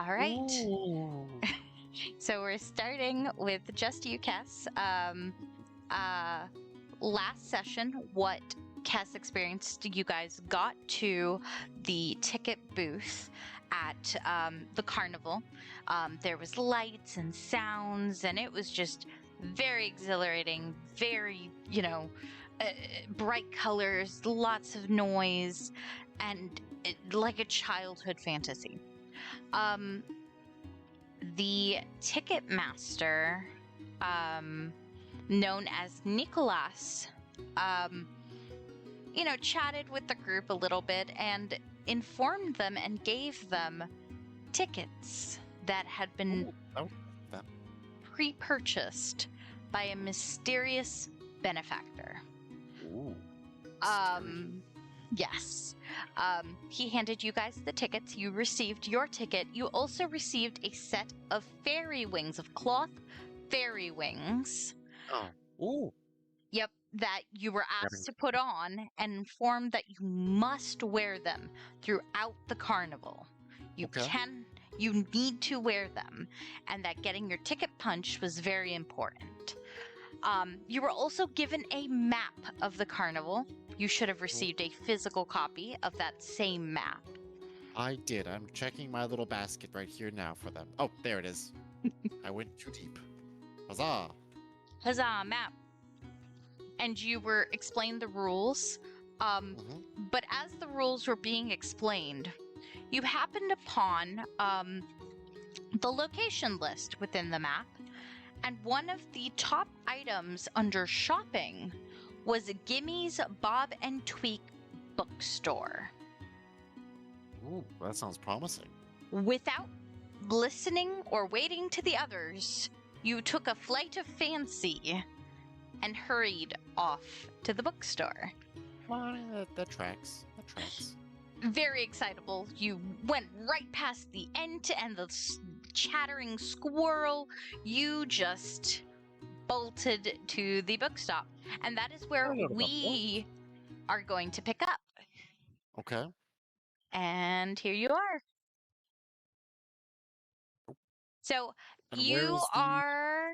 All right. Ooh. So we're starting with just you, Kess. Last session, what Kess experienced, you guys got to the ticket booth at the carnival. There was lights and sounds, and it was just very exhilarating, very, bright colors, lots of noise, and like a childhood fantasy. The ticket master, known as Nicholas, chatted with the group a little bit and informed them and gave them tickets that had been pre-purchased by a mysterious benefactor. Ooh. Yes. He handed you guys the tickets. You received your ticket. You also received a set of fairy wings, of cloth fairy wings. Oh. Ooh. Yep, that you were asked to put on and informed that you must wear them throughout the carnival. You need to wear them, and that getting your ticket punched was very important. You were also given a map of the carnival. You should have received a physical copy of that same map. I did. I'm checking my little basket right here now for them. Oh, there it is. I went too deep. Huzzah! Huzzah, map. And you were explained the rules. But as the rules were being explained, you happened upon the location list within the map. And one of the top items under shopping was Gimme's Bob and Tweak bookstore. Ooh, that sounds promising. Without listening or waiting to the others, you took a flight of fancy and hurried off to the bookstore. Well, that tracks. That tracks. Very excitable. You went right past the ent and the chattering squirrel. You just bolted to the bookstop. And that is where we are going to pick up. Okay. And here you are. So And you are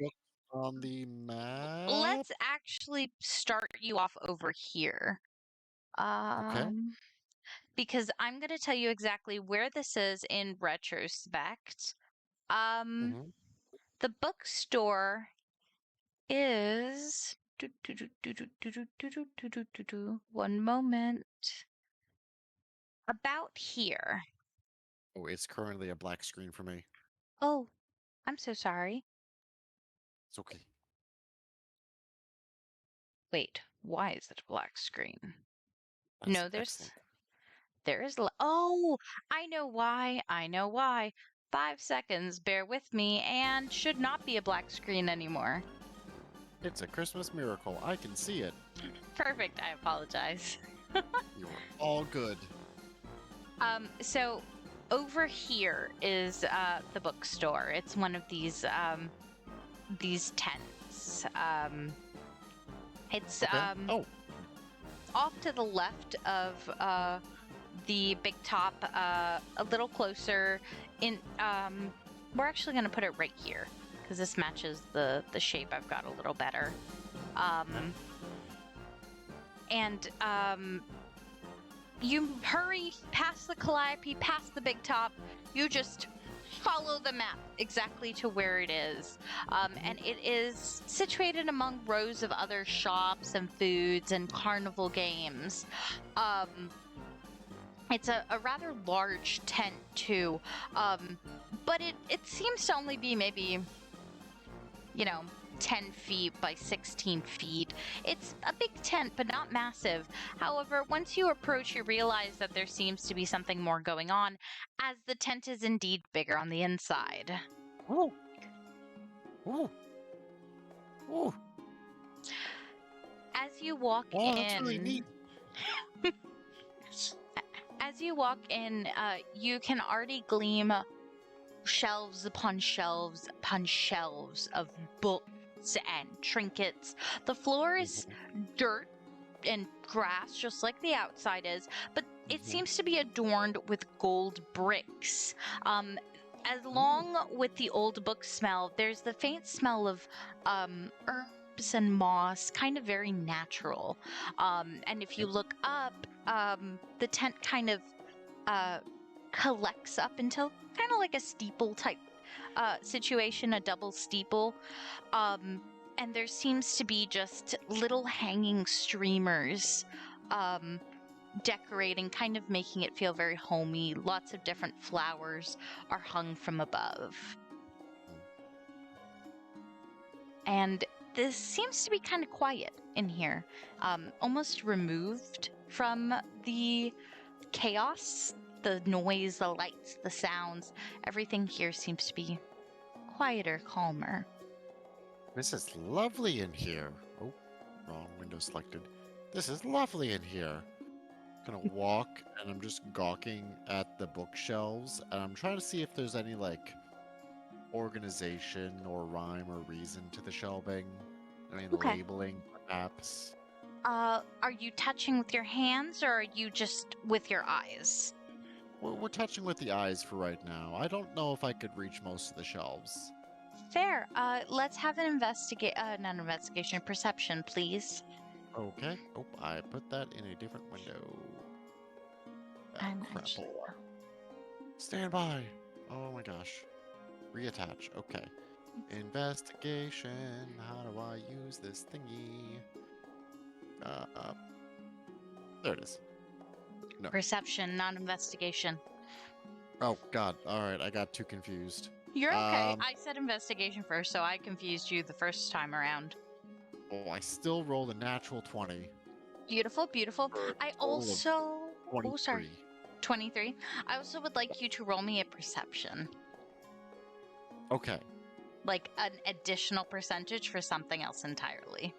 on the map. Let's actually start you off over here. Okay. Because I'm going to tell you exactly where this is in retrospect. The bookstore is... One moment. About here. Oh, it's currently a black screen for me. Oh, I'm so sorry. It's okay. Wait, why is it a black screen? That's No, oh, I know why. 5 seconds, bear with me, and should not be a black screen anymore. It's a Christmas miracle. I can see it. Perfect, I apologize. You're all good. So over here is the bookstore. It's one of these tents. It's off to the left of the big top, a little closer. We're actually going to put it right here because this matches the shape I've got a little better. You hurry past the calliope, past the big top. You just follow the map exactly to where it is. And it is situated among rows of other shops and foods and carnival games. It's a rather large tent too. But it seems to only be maybe, 10 feet by 16 feet. It's a big tent, but not massive. However, once you approach, you realize that there seems to be something more going on, as the tent is indeed bigger on the inside. Ooh. Ooh. Ooh. As you walk in... That's really neat. As you walk in, you can already glean shelves upon shelves upon shelves of books and trinkets. The floor is dirt and grass, just like the outside is, but it seems to be adorned with gold bricks. along with the old book smell, there's the faint smell of herbs and moss, kind of very natural. And if you look up, the tent kind of collects up until kind of like a steeple type situation, a double steeple. And there seems to be just little hanging streamers decorating, kind of making it feel very homey. Lots of different flowers are hung from above. And this seems to be kind of quiet in here, almost removed from the chaos, the noise, the lights, the sounds. Everything here seems to be quieter, calmer. This is lovely in here. Oh, wrong window selected. This is lovely in here. I'm gonna walk and I'm just gawking at the bookshelves and I'm trying to see if there's any like organization or rhyme or reason to the shelving. I mean, Okay. labeling perhaps. Are you touching with your hands or are you just with your eyes? We're touching with the eyes for right now. I don't know if I could reach most of the shelves. Fair. Let's have an not investigation, perception, please. Okay. Oh, I put that in a different window. I'm Crapple. actually- Stand by. Oh my gosh. Reattach. Okay. Investigation. How do I use this thingy? There it is. No. Perception, not investigation. Oh God. All right. I got too confused. You're okay. I said investigation first, so I confused you the first time around. Oh, I still rolled a natural 20. Beautiful, beautiful. For a I total of also... 23. Oh, sorry. 23. I also would like you to roll me a perception. Okay. Like an additional percentage for something else entirely.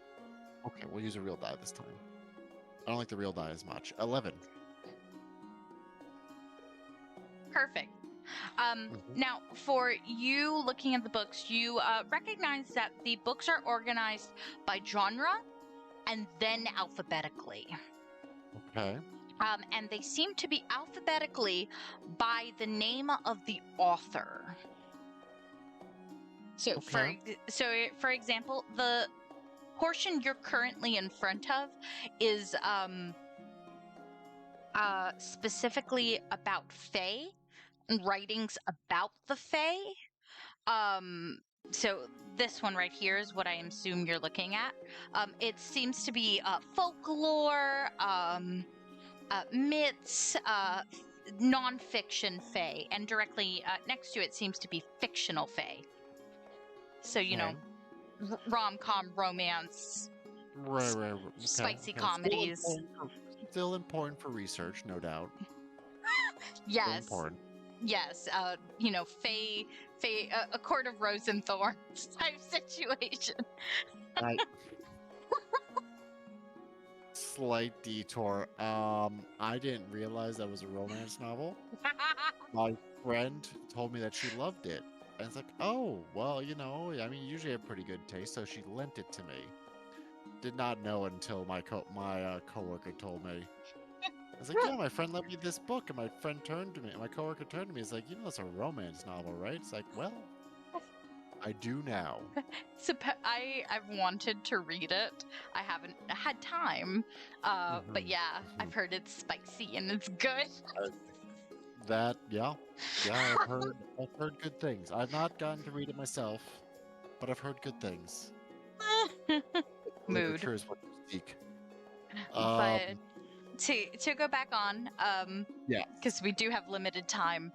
Okay. We'll use a real die this time. I don't like the real die as much. 11. Perfect. Now, for you looking at the books, you recognize that the books are organized by genre and then alphabetically. Okay. And they seem to be alphabetically by the name of the author. So, Okay. for example, the portion you're currently in front of is specifically about Fae. Writings about the Fae. So this one right here is what I assume you're looking at. It seems to be folklore, myths, non-fiction Fae, and directly next to it seems to be fictional Fae. So, you know, rom-com, romance, Right. Okay. spicy Okay. comedies. Still important for research, no doubt. Yes. Still important. Yes, you know, Fae, a court of rose and thorns type situation. Slight detour. I didn't realize that was a romance novel. My friend told me that she loved it. And it's like, oh, well, you know, I mean, you usually have pretty good taste, so she lent it to me. Did not know until my coworker told me. I was like, yeah, my friend lent me this book, and my coworker turned to me, he's like, you know, it's a romance novel, right? It's like, well, I do now. I've wanted to read it. I haven't had time. But yeah, I've heard it's spicy and it's good. Yeah, I've heard good things. I've not gotten to read it myself, but I've heard good things. Mood. Literature is what you seek. But to go back on, yeah, because we do have limited time.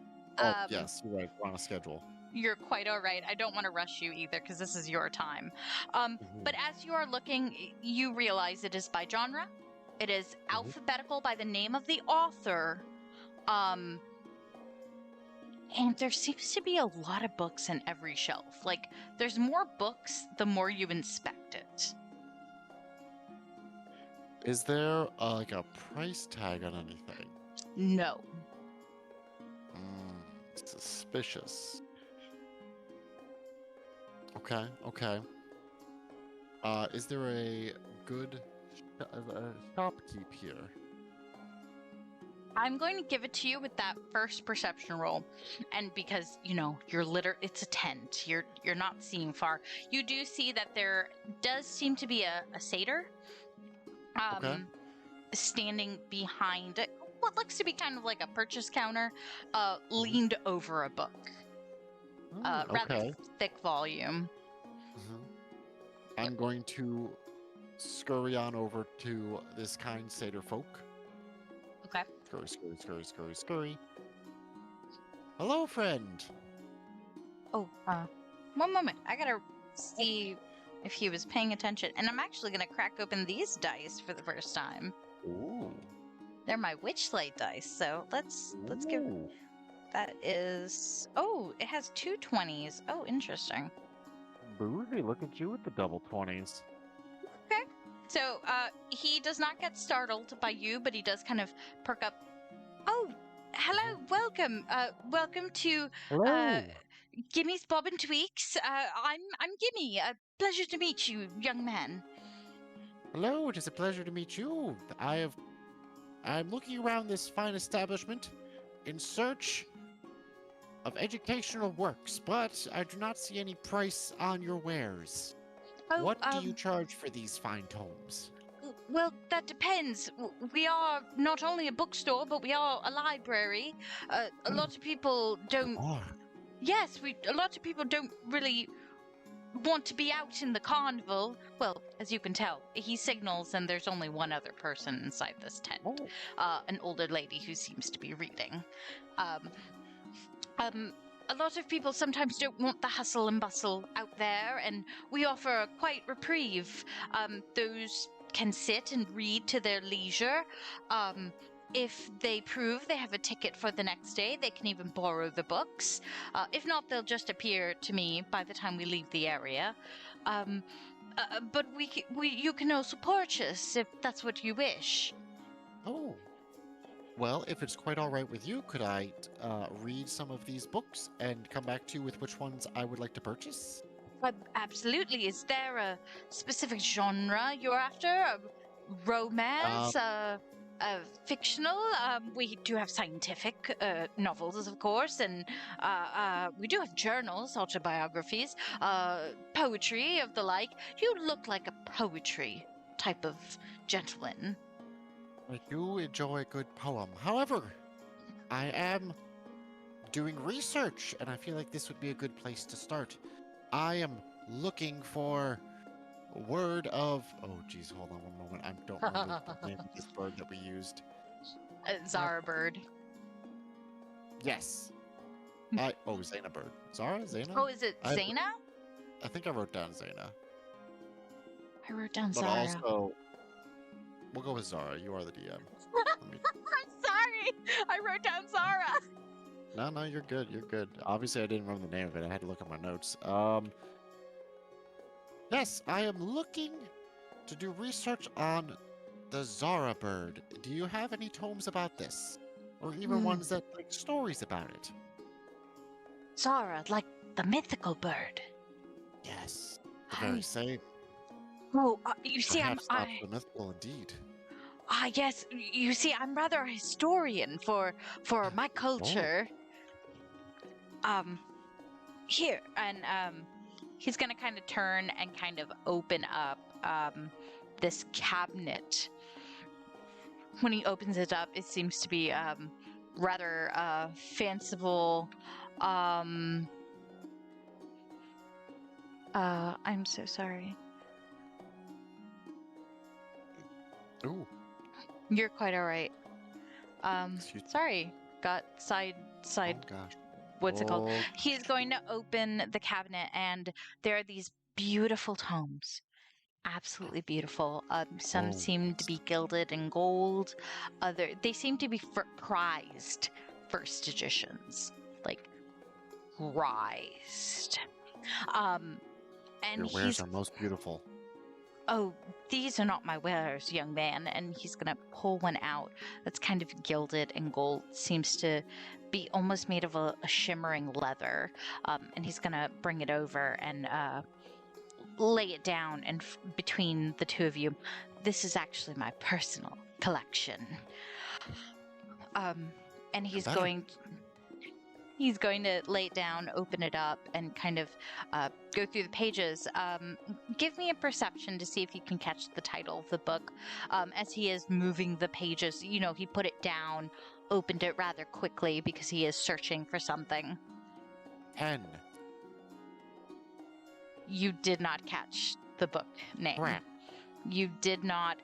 Yes, you're right. We're on a schedule. You're quite all right. I don't want to rush you either, because this is your time. But as you are looking, you realize it is by genre. It is alphabetical by the name of the author. And there seems to be a lot of books in every shelf. Like, there's more books the more you inspect it. Is there like a price tag on anything? No. Suspicious. Okay. Is there a good shopkeep here? I'm going to give it to you with that first perception roll, and because it's a tent. You're not seeing far. You do see that there does seem to be a satyr, Okay. standing behind what looks to be kind of like a purchase counter, leaned over a book. Rather Okay. thick volume. I'm going to scurry on over to this kind satyr folk. Okay. Scurry. Hello, friend. Oh, one moment. I gotta see if he was paying attention. And I'm actually gonna crack open these dice for the first time. Ooh. They're my Witchlight dice, so let's give. That is. Oh, it has 2 20s. Oh, interesting. Boozy, look at you with the double 20s. Okay. So, he does not get startled by you, but he does kind of perk up. Oh, hello, welcome. Welcome to Hello. Gimmy's Bob and Tweaks. I'm Gimme. Pleasure to meet you, young man. Hello, it is a pleasure to meet you. I'm looking around this fine establishment in search of educational works, but I do not see any price on your wares. Oh, What do you charge for these fine tomes? Well, that depends. We are not only a bookstore, but we are a library. A lot of people don't. Yes, a lot of people don't really want to be out in the carnival. Well, as you can tell, he signals, and there's only one other person inside this tent. An older lady who seems to be reading. A lot of people sometimes don't want the hustle and bustle out there, and we offer quite reprieve. Those can sit and read to their leisure. If they prove they have a ticket for the next day, they can even borrow the books. If not, they'll just appear to me by the time we leave the area. But you can also purchase if that's what you wish. Oh. Well, if it's quite all right with you, could I read some of these books and come back to you with which ones I would like to purchase? Absolutely. Is there a specific genre you're after? Romance? Fictional? We do have scientific novels, of course, and we do have journals, autobiographies, poetry of the like. You look like a poetry type of gentleman. I do enjoy a good poem. However, I am doing research, and I feel like this would be a good place to start. I am looking for word of... Oh, geez, hold on one moment. I don't remember the name of this bird that we used. Zara bird. Yes. Zana bird. Zara? Zana? Oh, is it Zana? I think I wrote down Zana. I wrote down But Zara. also, we'll go with Zara. You are the DM. I'm sorry. I wrote down Zara. No, you're good. You're good. Obviously, I didn't remember the name of it. I had to look at my notes. Yes, I am looking to do research on the Zara bird. Do you have any tomes about this? Or even ones that like stories about it? Zara, like the mythical bird. Yes, the very same. Oh, you see, Perhaps not the mythical indeed. Yes, you see, I'm rather a historian for my culture. Here, and he's gonna kind of turn and kind of open up this cabinet. When he opens it up, it seems to be rather fanciful. I'm so sorry. Ooh. You're quite all right. Sorry, got side. Oh, gosh. What's it called? He's going to open the cabinet, and there are these beautiful tomes. Absolutely beautiful. Some seem to be gilded in gold. They seem to be prized first editions, like prized. And your wares are most beautiful. Oh, these are not my wares, young man. And he's gonna pull one out that's kind of gilded in gold. Seems to be almost made of a shimmering leather. And he's gonna bring it over and lay it down and between the two of you. This is actually my personal collection. And he's Better. going to lay it down, open it up, and kind of go through the pages. Give me a perception to see if you can catch the title of the book. As he is moving the pages, you know, he put it down, opened it rather quickly because he is searching for something. 10. You did not catch the book name. Crap. You did not.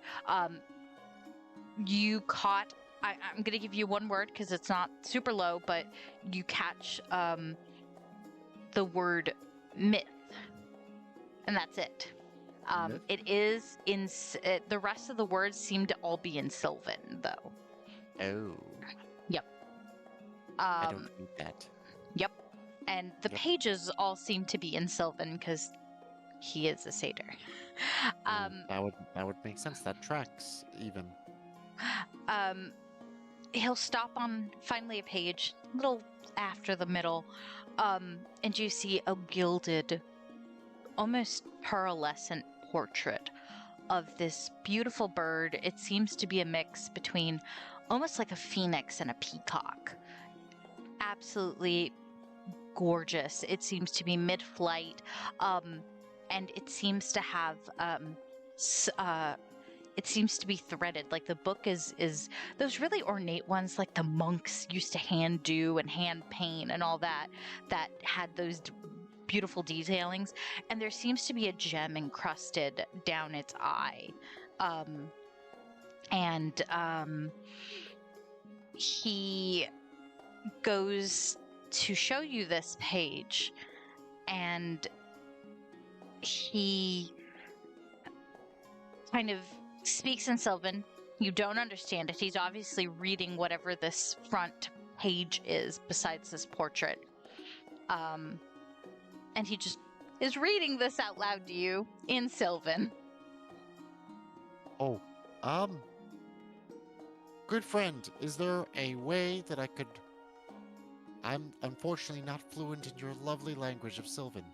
You caught. I'm going to give you one word because it's not super low, but you catch the word myth. And that's it. Myth? It is in. The rest of the words seem to all be in Sylvan, though. Oh. Yep. I don't need that. Yep. And the pages all seem to be in Sylvan because he is a satyr. That would make sense. That tracks even. He'll stop on finally a page, a little after the middle, and you see a gilded, almost pearlescent portrait of this beautiful bird. It seems to be a mix between almost like a phoenix and a peacock. Absolutely gorgeous. It seems to be mid-flight, and it seems to have it seems to be threaded. Like the book is those really ornate ones, like the monks used to hand do and hand paint and all that had those beautiful detailings. And there seems to be a gem encrusted down its eye. He goes to show you this page, and he kind of speaks in Sylvan. You don't understand it. He's obviously reading whatever this front page is besides this portrait. And he just is reading this out loud to you in Sylvan. Oh, good friend, is there a way that I could... I'm unfortunately not fluent in your lovely language of Sylvan.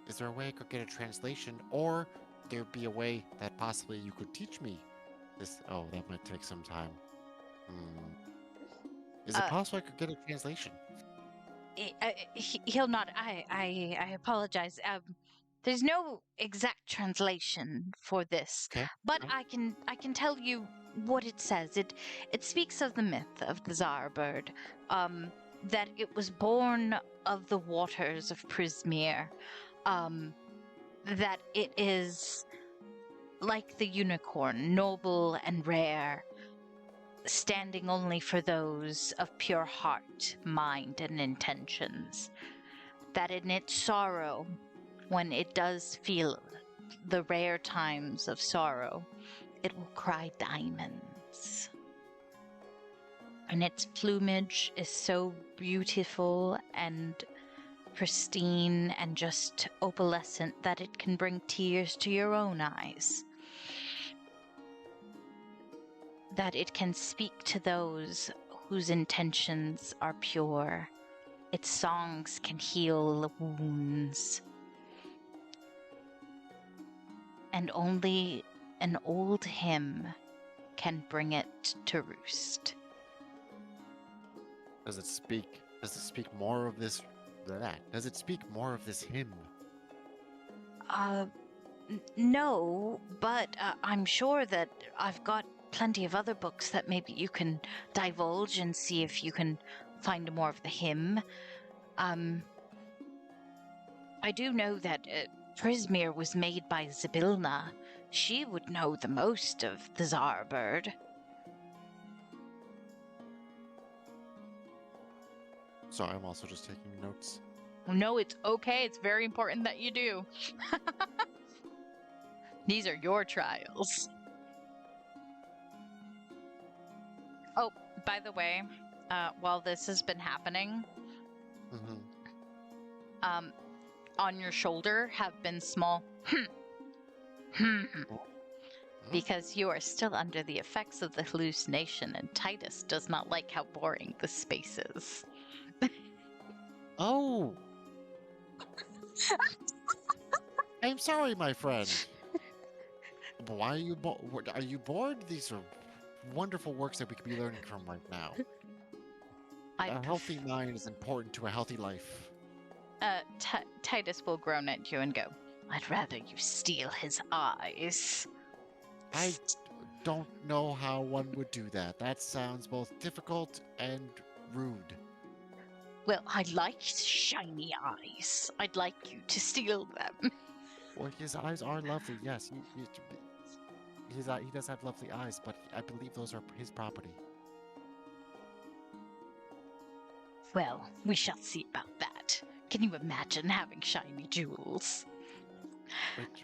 Is there a way I could get a translation, or there be a way that possibly you could teach me this? Oh, that might take some time. Is it possible I could get a translation? He'll not. I apologize. There's no exact translation for this, Okay. but I can tell you what it says. It speaks of the myth of the Tsar bird, that it was born of the waters of Prismere, that it is like the unicorn, noble and rare, standing only for those of pure heart, mind, and intentions. That in its sorrow, when it does feel the rare times of sorrow, it will cry diamonds. And its plumage is so beautiful and pristine and just opalescent that it can bring tears to your own eyes. That it can speak to those whose intentions are pure. Its songs can heal wounds. And only an old hymn can bring it to roost. Does it speak more of this? Does it speak more of this hymn? No, but I'm sure that I've got plenty of other books that maybe you can divulge and see if you can find more of the hymn. I do know that Prismere was made by Zybilna. She would know the most of the Tsar bird. Sorry, I'm also just taking notes. No, it's okay. It's very important that you do. These are your trials. Oh, by the way, while this has been happening, on your shoulder have been small because you are still under the effects of the hallucination, and Titus does not like how boring the space is. Oh! I'm sorry, my friend. Why are you bored? These are wonderful works that we could be learning from right now. I A healthy mind is important to a healthy life. Titus will groan at you and go, I'd rather you steal his eyes. I don't know how one would do that. That sounds both difficult and rude. Well, I like shiny eyes. I'd like you to steal them. Well, his eyes are lovely, yes. He does have lovely eyes, but I believe those are his property. Well, we shall see about that. Can you imagine having shiny jewels? Which,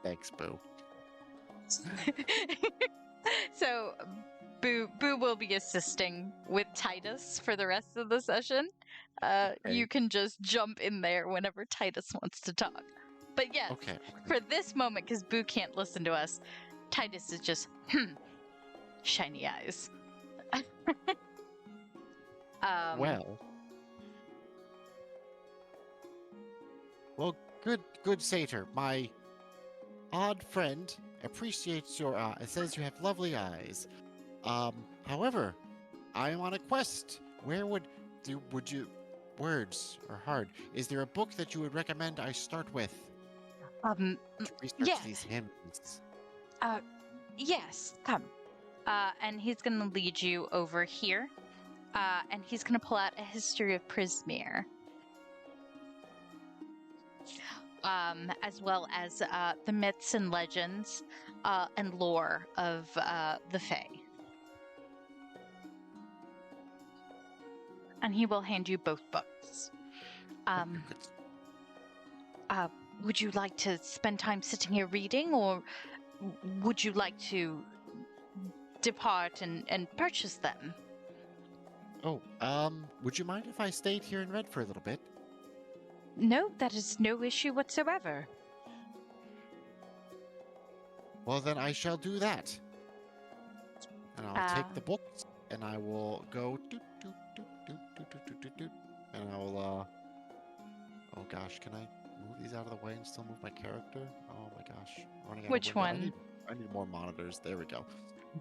thanks, Boo. So, Boo will be assisting with Titus for the rest of the session. You can just jump in there whenever Titus wants to talk. But yes, Okay. for this moment, because Boo can't listen to us, Titus is just, shiny eyes. Well, good Satyr. My odd friend appreciates your it says you have lovely eyes. However, I am on a quest. Where would you words are hard. Is there a book that you would recommend I start with? To research these hymns. Yes, come. And he's gonna lead you over here. And he's gonna pull out a history of Prismeer. As well as the myths and legends and lore of the Fae. And he will hand you both books. Would you like to spend time sitting here reading, or would you like to depart and purchase them? Oh, would you mind if I stayed here and read for a little bit? No, that is no issue whatsoever. Well, then I shall do that. And I'll take the books, and I will go and I will, oh gosh, can I move these out of the way and still move my character? Oh my gosh. Which one? I need more monitors. There we go.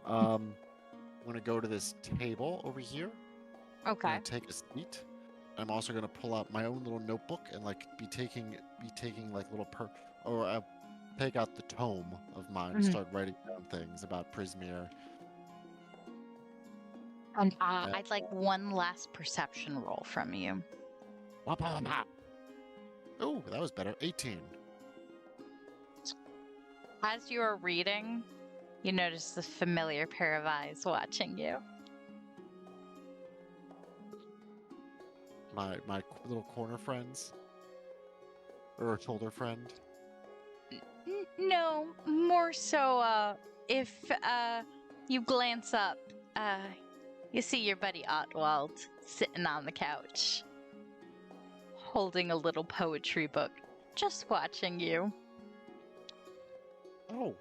I'm going to go to this table over here. Okay. I'm going to take a seat. I'm also going to pull out my own little notebook and like be taking like little take out the tome of mine and start writing down things about Prismeer. And I'd like one last perception roll from you. Oh, that was better. 18. As you are reading, you notice the familiar pair of eyes watching you. My little corner friends? Or a shoulder friend? No, more so, if, you glance up, you see your buddy Otwald sitting on the couch, holding a little poetry book, just watching you. Oh.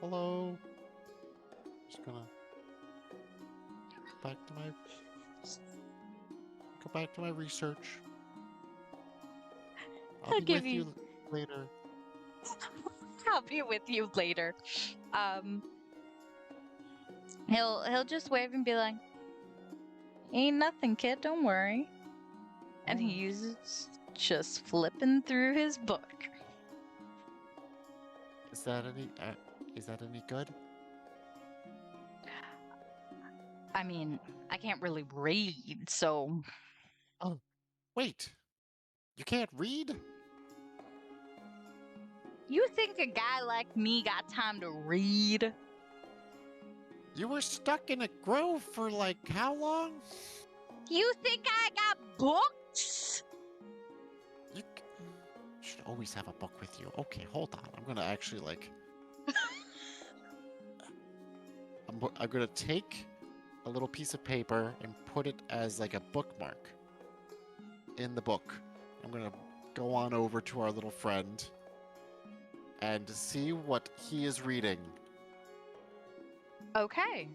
Hello. Just gonna go back to my research. I'll be with you later. I'll be with you later. He'll just wave and be like, "Ain't nothing, kid. Don't worry." And he's just flipping through his book. Is that any good? I mean, I can't really read, so. Oh, wait. You can't read? You think a guy like me got time to read? You were stuck in a grove for like how long? You think I got books? You should always have a book with you. Okay, hold on. I'm gonna actually like. I'm gonna take a little piece of paper and put it as like a bookmark in the book. I'm gonna go on over to our little friend and see what he is reading. Okay.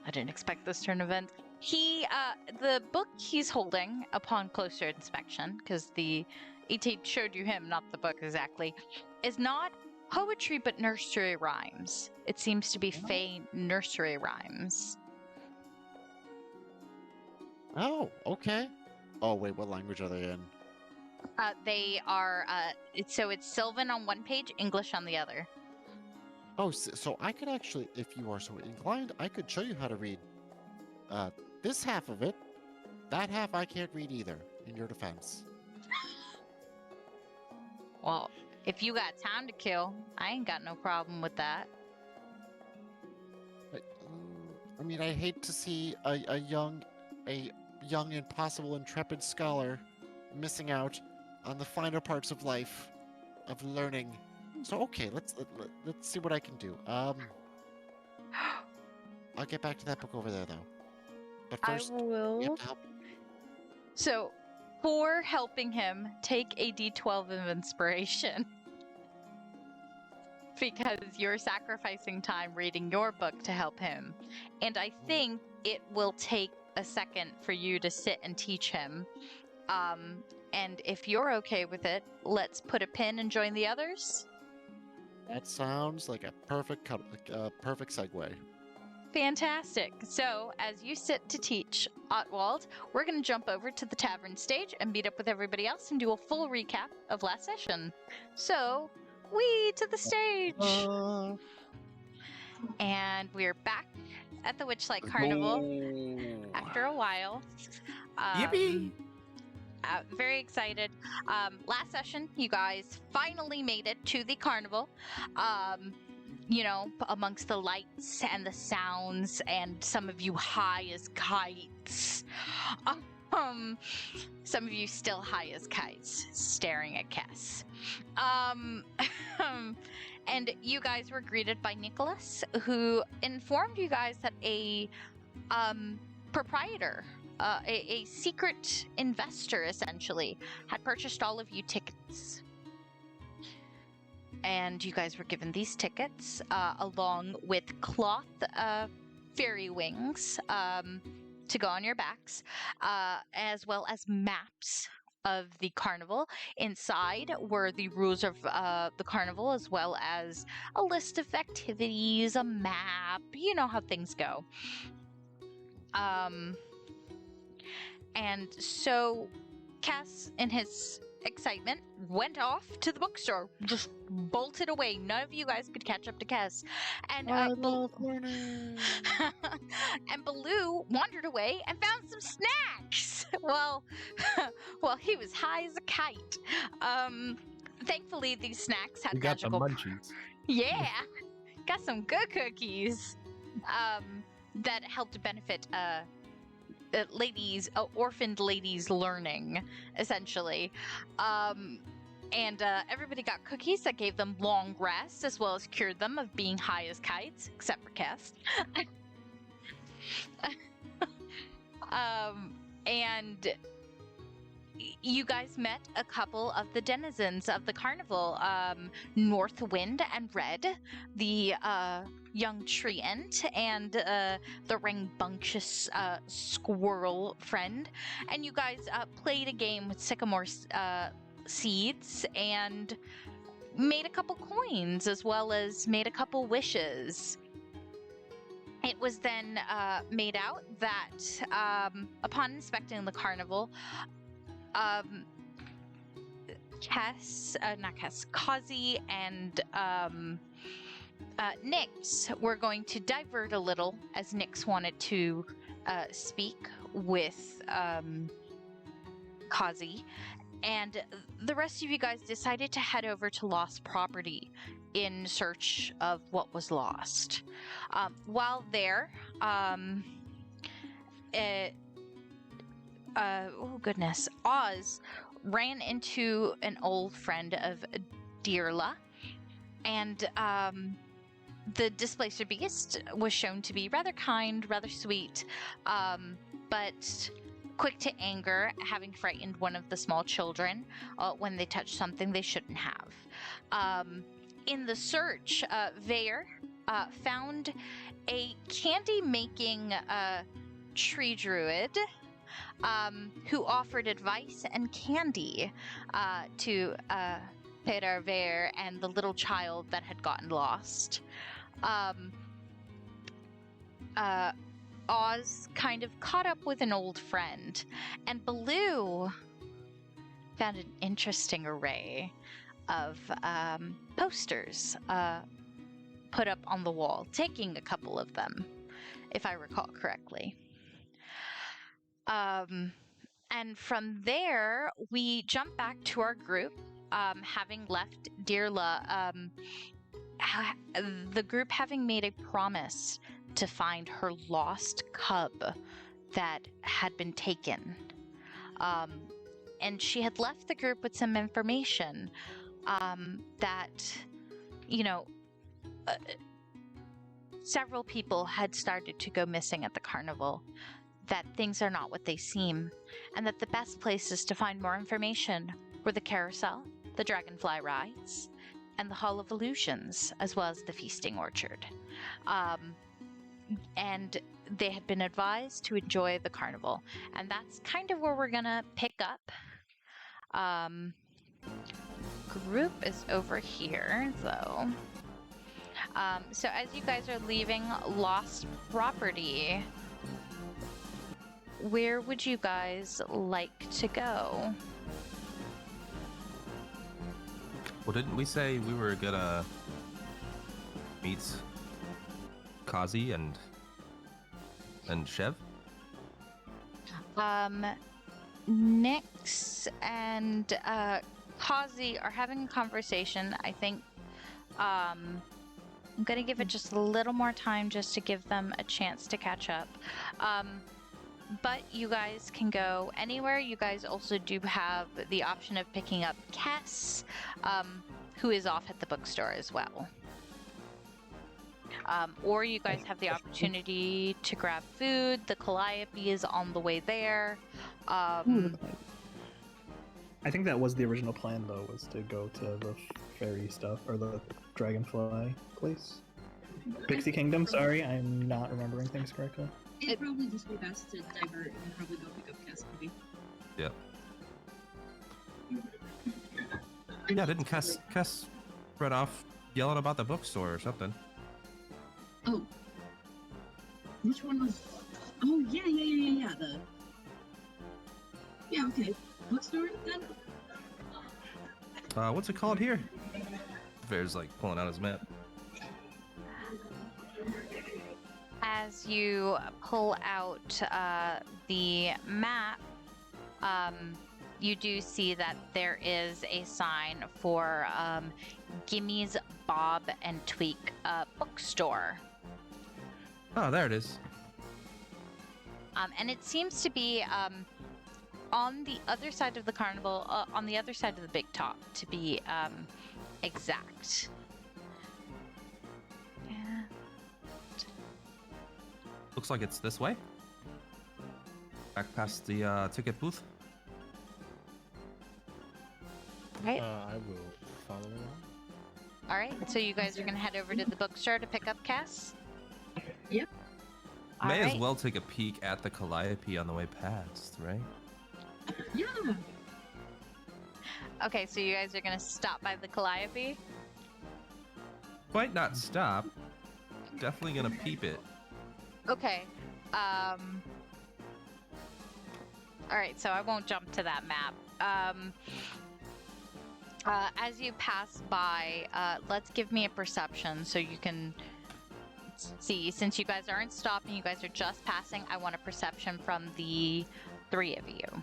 I didn't expect this turn of events. The book he's holding upon closer inspection, because it showed you him, not the book exactly, is not poetry but nursery rhymes. It seems to be Fae nursery rhymes. Oh, okay. Oh, wait, what language are they in? They are, it's Sylvan on one page, English on the other. Oh, so I could actually, if you are so inclined, I could show you how to read this half of it. That half I can't read either, in your defense. Well, if you got time to kill, I ain't got no problem with that. I mean, I hate to see a young, impossible, intrepid scholar missing out on the finer parts of life, of learning. So okay, let's see what I can do. I'll get back to that book over there though. But first, I will. you have to help. So, for helping him, take a D12 of inspiration. Because you're sacrificing time reading your book to help him. And I think it will take a second for you to sit and teach him. And if you're okay with it, let's put a pin and join the others. That sounds like a perfect segue. Fantastic. So, as you sit to teach Otwald, we're going to jump over to the tavern stage and meet up with everybody else and do a full recap of last session. So, we to the stage! And we're back at the Witchlight Carnival after a while. Yippee! Very excited. Last session, you guys finally made it to the carnival. You know, amongst the lights and the sounds, and some of you high as kites. Some of you still high as kites, staring at Cass. And you guys were greeted by Nicholas, who informed you guys that a proprietor, a secret investor, essentially, had purchased all of you tickets. And you guys were given these tickets, along with cloth fairy wings to go on your backs, as well as maps of the carnival. Inside were the rules of the carnival, as well as a list of activities, a map. You know how things go. And so Cass, in his excitement, went off to the bookstore, just bolted away. None of you guys could catch up to Cass. And I love learning. and Baloo wandered away and found some snacks. Well, he was high as a kite. Thankfully, these snacks had magical. Got the munchies. Yeah, got some good cookies. That helped benefit orphaned ladies learning, essentially. And everybody got cookies that gave them long rests, as well as cured them of being high as kites, except for Cass. And you guys met a couple of the denizens of the carnival, Northwind and Red, the young treant, and the rambunctious squirrel friend. And you guys played a game with sycamore seeds and made a couple coins, as well as made a couple wishes. It was then made out that upon inspecting the carnival, Kozzie and Nyx were going to divert a little, as Nyx wanted to speak with Kozzie, and the rest of you guys decided to head over to Lost Property in search of what was lost. While there, Oz ran into an old friend of Dearla, and the Displacer Beast was shown to be rather kind, rather sweet, but quick to anger, having frightened one of the small children when they touched something they shouldn't have. In the search, Vaer found a candy-making tree druid who offered advice and candy to Murf As Vaer and the little child that had gotten lost. Oz kind of caught up with an old friend, and Baloo found an interesting array of posters put up on the wall, taking a couple of them, if I recall correctly. And from there, we jump back to our group, having left Dirla, the group having made a promise to find her lost cub that had been taken. And she had left the group with some information that, several people had started to go missing at the carnival, that things are not what they seem, and that the best places to find more information were the carousel, the dragonfly rides, and the Hall of Illusions, as well as the feasting orchard. And they had been advised to enjoy the carnival, and that's kind of where we're gonna pick up. Group is over here, though. So as you guys are leaving Lost Property, where would you guys like to go? Well, didn't we say we were gonna meet Kozzie and Chev? Nyx and Kozzie are having a conversation. I think I'm gonna give it just a little more time just to give them a chance to catch up. But you guys can go anywhere. You guys also do have the option of picking up Kess, who is off at the bookstore as well. Or you guys have the opportunity to grab food. The Calliope is on the way there. I think that was the original plan, though, was to go to the fairy stuff, or the dragonfly place. Pixie Kingdom, sorry, I'm not remembering things correctly. It'd probably just be best to divert and probably go pick up Cass, maybe. Yeah. Yeah, didn't Cass run off yelling about the bookstore or something? Oh. Which one was... Oh, yeah. Yeah, okay. Bookstore, then? What's it called here? Vaer's like pulling out his map. As you pull out the map, you do see that there is a sign for Gimmy's Bob and Tweak bookstore. Oh, there it is. And it seems to be on the other side of the carnival, on the other side of the big top, to be exact. Yeah. Looks like it's this way. Back past the ticket booth. Right. I will follow along. All right. So you guys are gonna head over to the bookstore to pick up Cass. Yep. May as well take a peek at the Calliope on the way past, right? Yeah. Okay, so you guys are gonna stop by the Calliope. Might not stop. Definitely gonna peep it. Okay. All right, so I won't jump to that map. As you pass by, let's give me a perception so you can see. Since you guys aren't stopping, you guys are just passing. I want a perception from the three of you.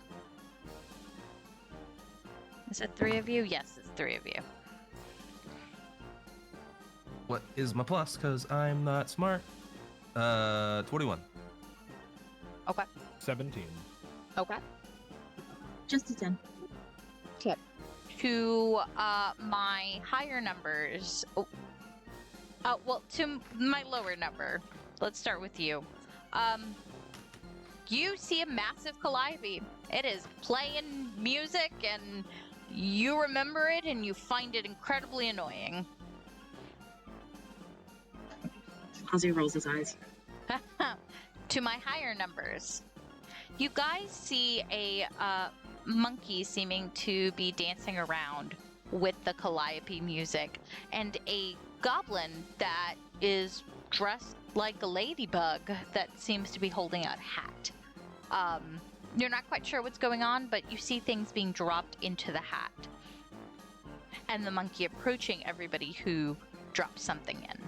Is it three of you? Yes, it's three of you. What is my plus? Because I'm not smart. 21. Okay. 17. Okay. Just a 10. Okay. To my higher numbers. Well, to my lower number. Let's start with you. You see a massive Calliope. It is playing music, and you remember it, and you find it incredibly annoying. Ozzie rolls his eyes. to my higher numbers. You guys see a monkey seeming to be dancing around with the calliope music, and a goblin that is dressed like a ladybug that seems to be holding a hat. You're not quite sure what's going on, but you see things being dropped into the hat. And the monkey approaching everybody who dropped something in.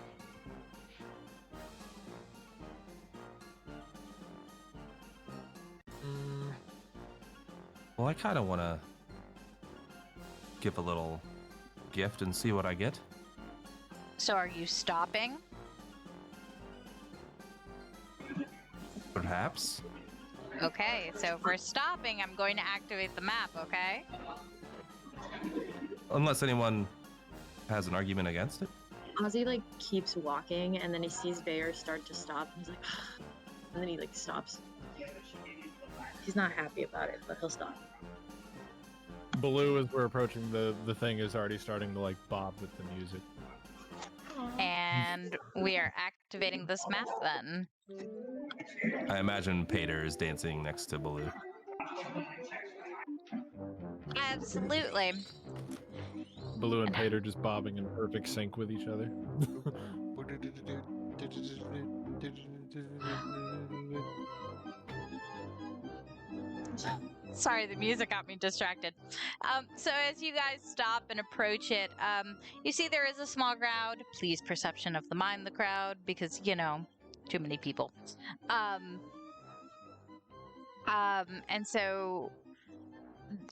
Well, I kind of want to give a little gift and see what I get. So are you stopping? Perhaps. Okay, so if we're stopping, I'm going to activate the map, okay? Unless anyone has an argument against it. Ozzie like keeps walking, and then he sees Vaer start to stop, and he's like, and then he like stops. He's not happy about it, but he'll stop. Blue, as we're approaching the thing, is already starting to like bob with the music. And we are activating this map then. I imagine Paeder is dancing next to Baloo. Absolutely. Blue and Paeder just bobbing in perfect sync with each other. Sorry, the music got me distracted. So as you guys stop and approach it, you see there is a small crowd. Please perception of the mind the crowd, because, you know, too many people. And so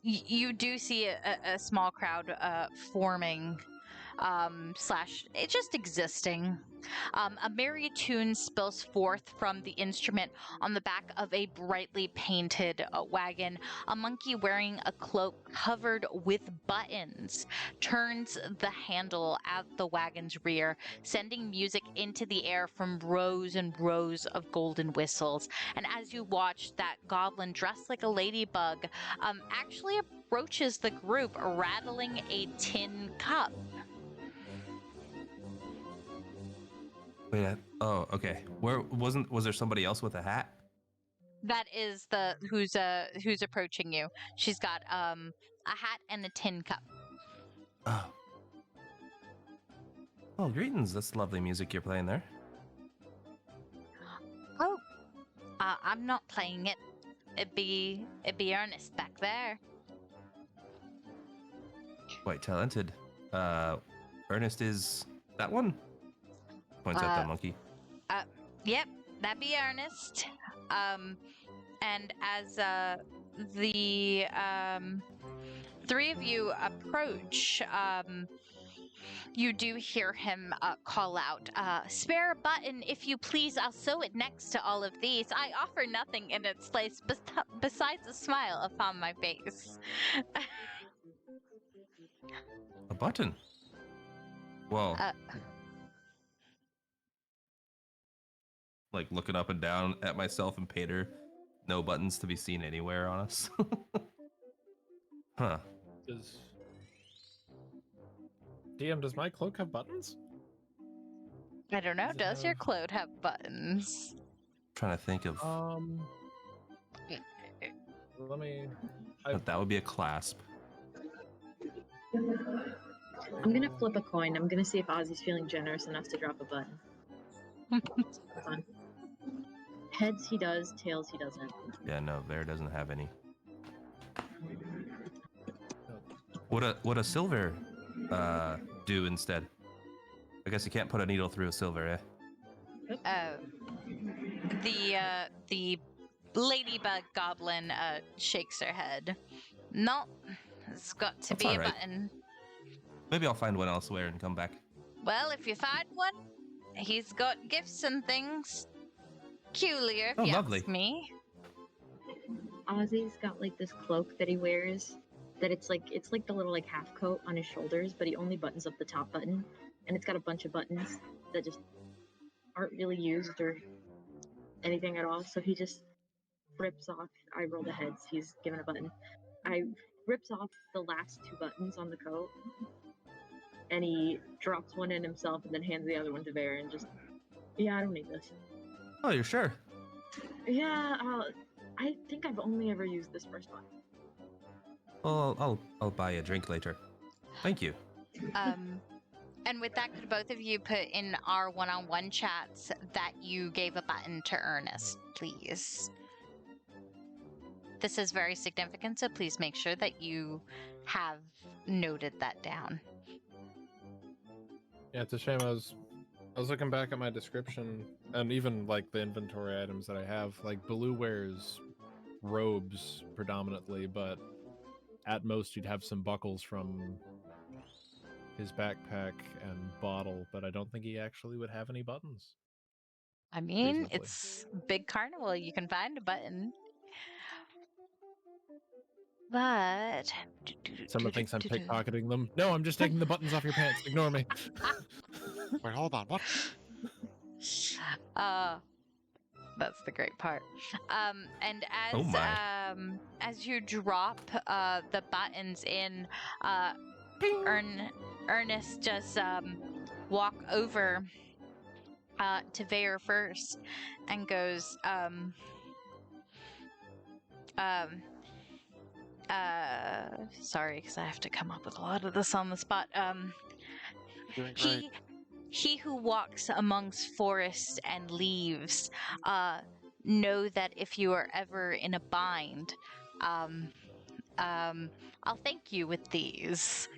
you do see a small crowd forming, slash it just existing. A merry tune spills forth from the instrument on the back of a brightly painted wagon. A monkey wearing a cloak covered with buttons turns the handle at the wagon's rear, sending music into the air from rows and rows of golden whistles. And as you watch, that goblin dressed like a ladybug actually approaches the group, rattling a tin cup. Wait, oh, okay. Was there somebody else with a hat? That is the who's approaching you. She's got a hat and a tin cup. Oh. Oh, greetings. That's lovely music you're playing there. Oh, I'm not playing it. It'd be Ernest back there. Quite talented. Ernest is that one? Points at the monkey. Yep, that'd be Ernest. And as the three of you approach, you do hear him call out, "Spare a button, if you please. I'll sew it next to all of these. I offer nothing in its place besides a smile upon my face." A button? Well, like looking up and down at myself and Paeder, no buttons to be seen anywhere on us. Huh. Does my cloak have buttons? I don't know. Does it Does your have- cloak have buttons? Trying to think of Let me. that would be a clasp. I'm gonna flip a coin. I'm gonna see if Ozzie's feeling generous enough to drop a button. Hold on. Heads he does, tails he doesn't. Yeah, no, Vaer doesn't have any. Would a silver do instead? I guess you can't put a needle through a silver, eh? The ladybug goblin shakes her head. No, it's got to That's be all a right. button. Maybe I'll find one elsewhere and come back. Well, if you find one, he's got gifts and things. Peculiar, if Oh, you lovely. ask me. Ozzie's got like this cloak that he wears that it's like the little like half coat on his shoulders, but he only buttons up the top button, and it's got a bunch of buttons that just aren't really used or anything at all. So he just rips off. I roll the heads. He's given a button. I rips off the last two buttons on the coat, and he drops one in himself, and then hands the other one to Vaer, and just, yeah, I don't need this. Oh, you're sure? Yeah, I think I've only ever used this first one. Well, I'll buy a drink later. Thank you. And with that, could both of you put in our one-on-one chats that you gave a button to Ernest, please? This is very significant, so please make sure that you have noted that down. Yeah, it's a shame. I was looking back at my description and even like the inventory items that I have. Like Baloo wears robes predominantly, but at most you'd have some buckles from his backpack and bottle, but I don't think he actually would have any buttons. I mean, Reasonably. it's big carnival. You can find a button. But Someone thinks I'm pickpocketing them. No, I'm just taking the buttons off your pants. Ignore me. Wait, hold on. What? That's the great part. And as Oh my. as you drop the buttons in, Ernest just walk over to Vaer first and goes, sorry, because I have to come up with a lot of this on the spot. Doing great. He who walks amongst forests and leaves, know that if you are ever in a bind, I'll thank you with these.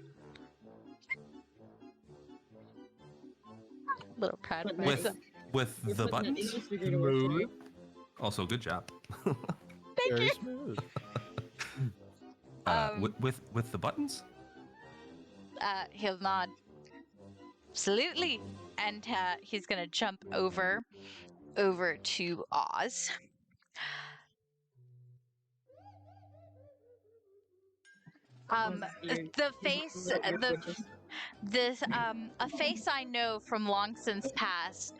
Little proud of With- myself. With You're the putting an buttons. English degree to work for you. Also, good job. Thank Very you. smooth. With the buttons. He'll nod. Absolutely. And he's gonna jump over to Oz. You're- The face, a face I know from long since past.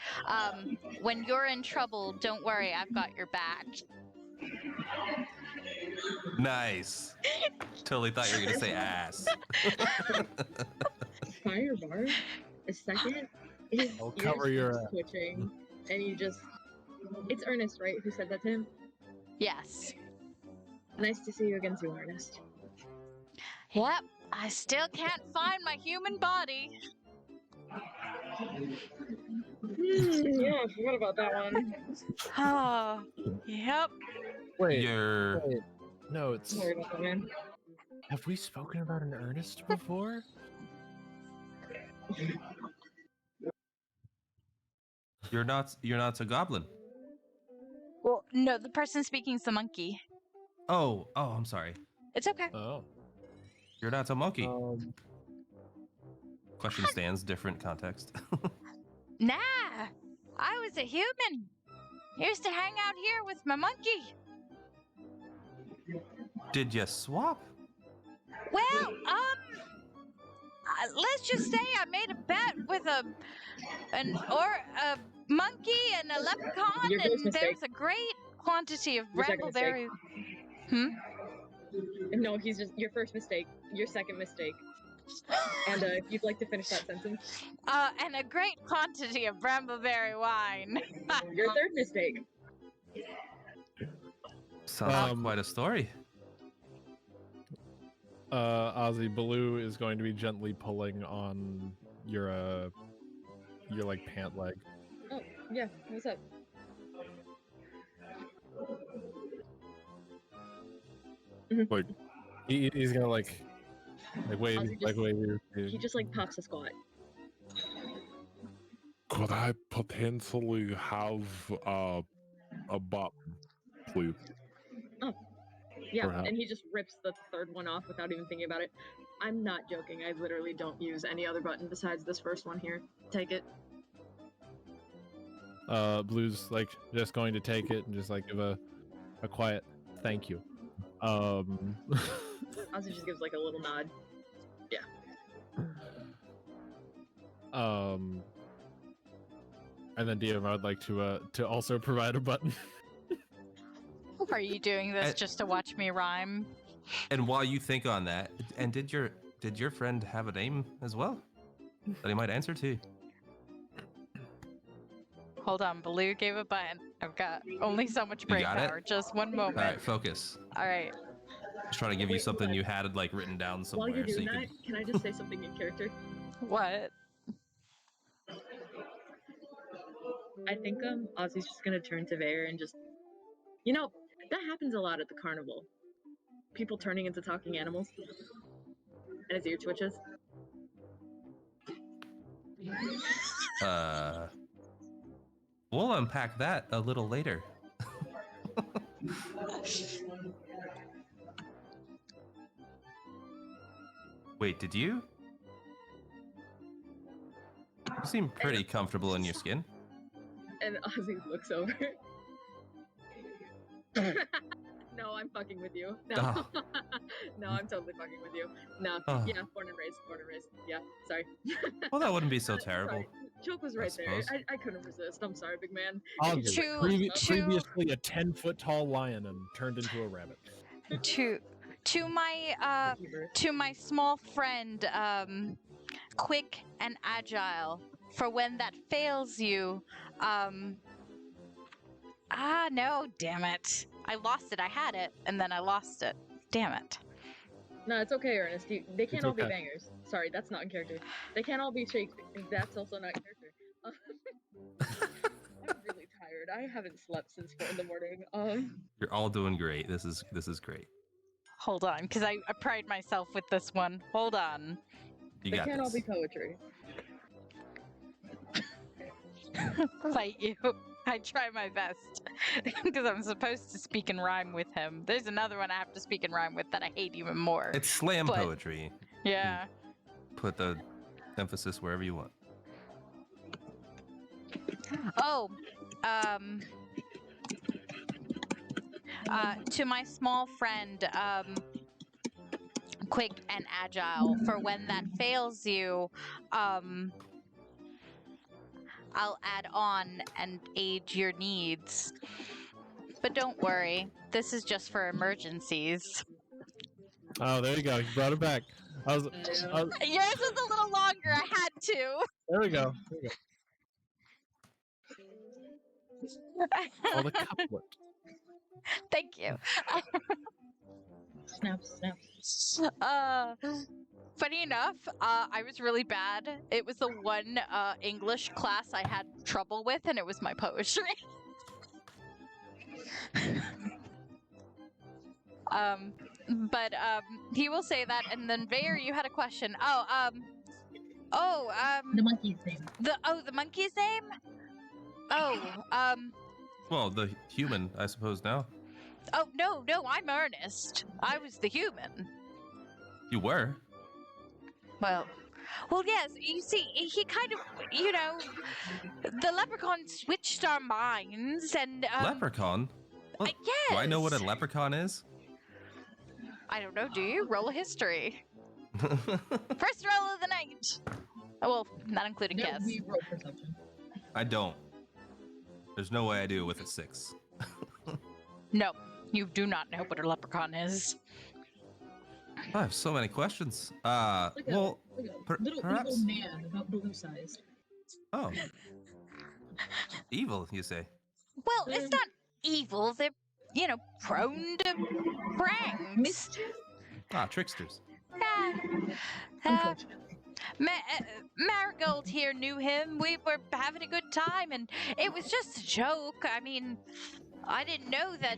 When you're in trouble, don't worry, I've got your back. Nice. Totally thought you were gonna say ass. Fire bar. A second. His I'll ears cover your starts ass. twitching, and you just. It's Ernest, right? Who said that to him? Yes. Nice to see you again, too, Ernest. Yep. I still can't find my human body. Yeah, I forgot about that one. Oh, yep. Wait, You're wait. No, it's. Sorry about that, man. Have we spoken about an Ernest before? you're not a goblin. Well, no, the person speaking's the monkey. Oh, I'm sorry. It's okay. Oh. You're not a monkey. Um, Question stands, different context. Nah, I was a human. Used to hang out here with my monkey. Did you swap? Well, let's just say I made a bet with a monkey and a leprechaun, Your first and mistake. there's a great quantity of Your second mistake. brambleberry. No, he's just your first mistake. Your second mistake. And if you'd like to finish that sentence. And a great quantity of brambleberry wine. Your third mistake. Sounds like Um, quite a story. Ozzie, Baloo is going to be gently pulling on your like pant leg. Oh, yeah. What's up? Like, He's gonna like wave, Ozzie like just- wave. He just like pops a squat. could I potentially have a button, please? Yeah, Perhaps. and he just rips the third one off without even thinking about it. I'm not joking. I literally don't use any other button besides this first one here. Take it. Blue's like just going to take it and just like give a quiet thank you. Ozzy just gives like a little nod. And then DM, I would like to also provide a button. Are you doing this And- just to watch me rhyme? And while you think on that, and did your friend have a name as well that he might answer to? Hold on, Baloo gave a button. I've got only so much brain got it? power. Just one moment. All right, focus. All right. Just trying to give you something you had like written down somewhere. While you're so doing you that, can I just say something in character? What? I think Ozzie's just gonna turn to Vaer and just, you know, that happens a lot at the carnival. People turning into talking animals, and his ear twitches. We'll unpack that a little later. Wait, did you? You seem pretty comfortable in your skin. And Ozzie looks over. No, I'm fucking with you. No, Oh. no, I'm totally fucking with you. No, Oh. yeah, born and raised. Yeah, sorry. Well, that wouldn't be so terrible. Sorry. Joke was right there. suppose. I couldn't resist. I'm sorry, big man. Ozzie, Two- previously a 10-foot tall lion and turned into a rabbit. To my small friend, quick and agile. For when that fails you, no, damn it. I lost it. I had it, and then I lost it. Damn it. No, it's okay, Ernest. They can't It's all be okay. bangers. Sorry, that's not in character. They can't all be shake. That's also not in character. I'm really tired. I haven't slept since 4 in the morning. You're all doing great. This is great. Hold on, because I pride myself with this one. Hold on. You They got can't all this. be poetry. Fight you. I try my best because I'm supposed to speak in rhyme with him. There's another one I have to speak in rhyme with that I hate even more. It's slam But- poetry. Yeah. Put the emphasis wherever you want. Oh, to my small friend, quick and agile. For when that fails you, I'll add on and aid your needs. But don't worry, this is just for emergencies. Oh, there you go. You brought it back. I was, Yours was a little longer. I had to. there we go. Oh, the couplet. Thank you. Snap. Funny enough, I was really bad. It was the one English class I had trouble with, and it was my poetry. But he will say that, and then Vaer, you had a question. The monkey's name. The monkey's name? Well, the human, I suppose now. Oh, no, I'm Ernest. I was the human. You were. Well, yes, you see, he kind of, the leprechaun switched our minds, and, Leprechaun? Well, yes! Do I know what a leprechaun is? I don't know, do you? Roll a history. First roll of the night! Oh, well, not including No, Cass. we roll perception. I don't. There's no way I do with a 6. No, you do not know what a leprechaun is. I have so many questions. Like Well, a little perhaps. evil man about blue sized. Oh. Evil, you say? Well, it's not evil. They're, prone to pranks. Mischief? Ah, tricksters. Marigold here knew him. We were having a good time, and it was just a joke. I mean, I didn't know that,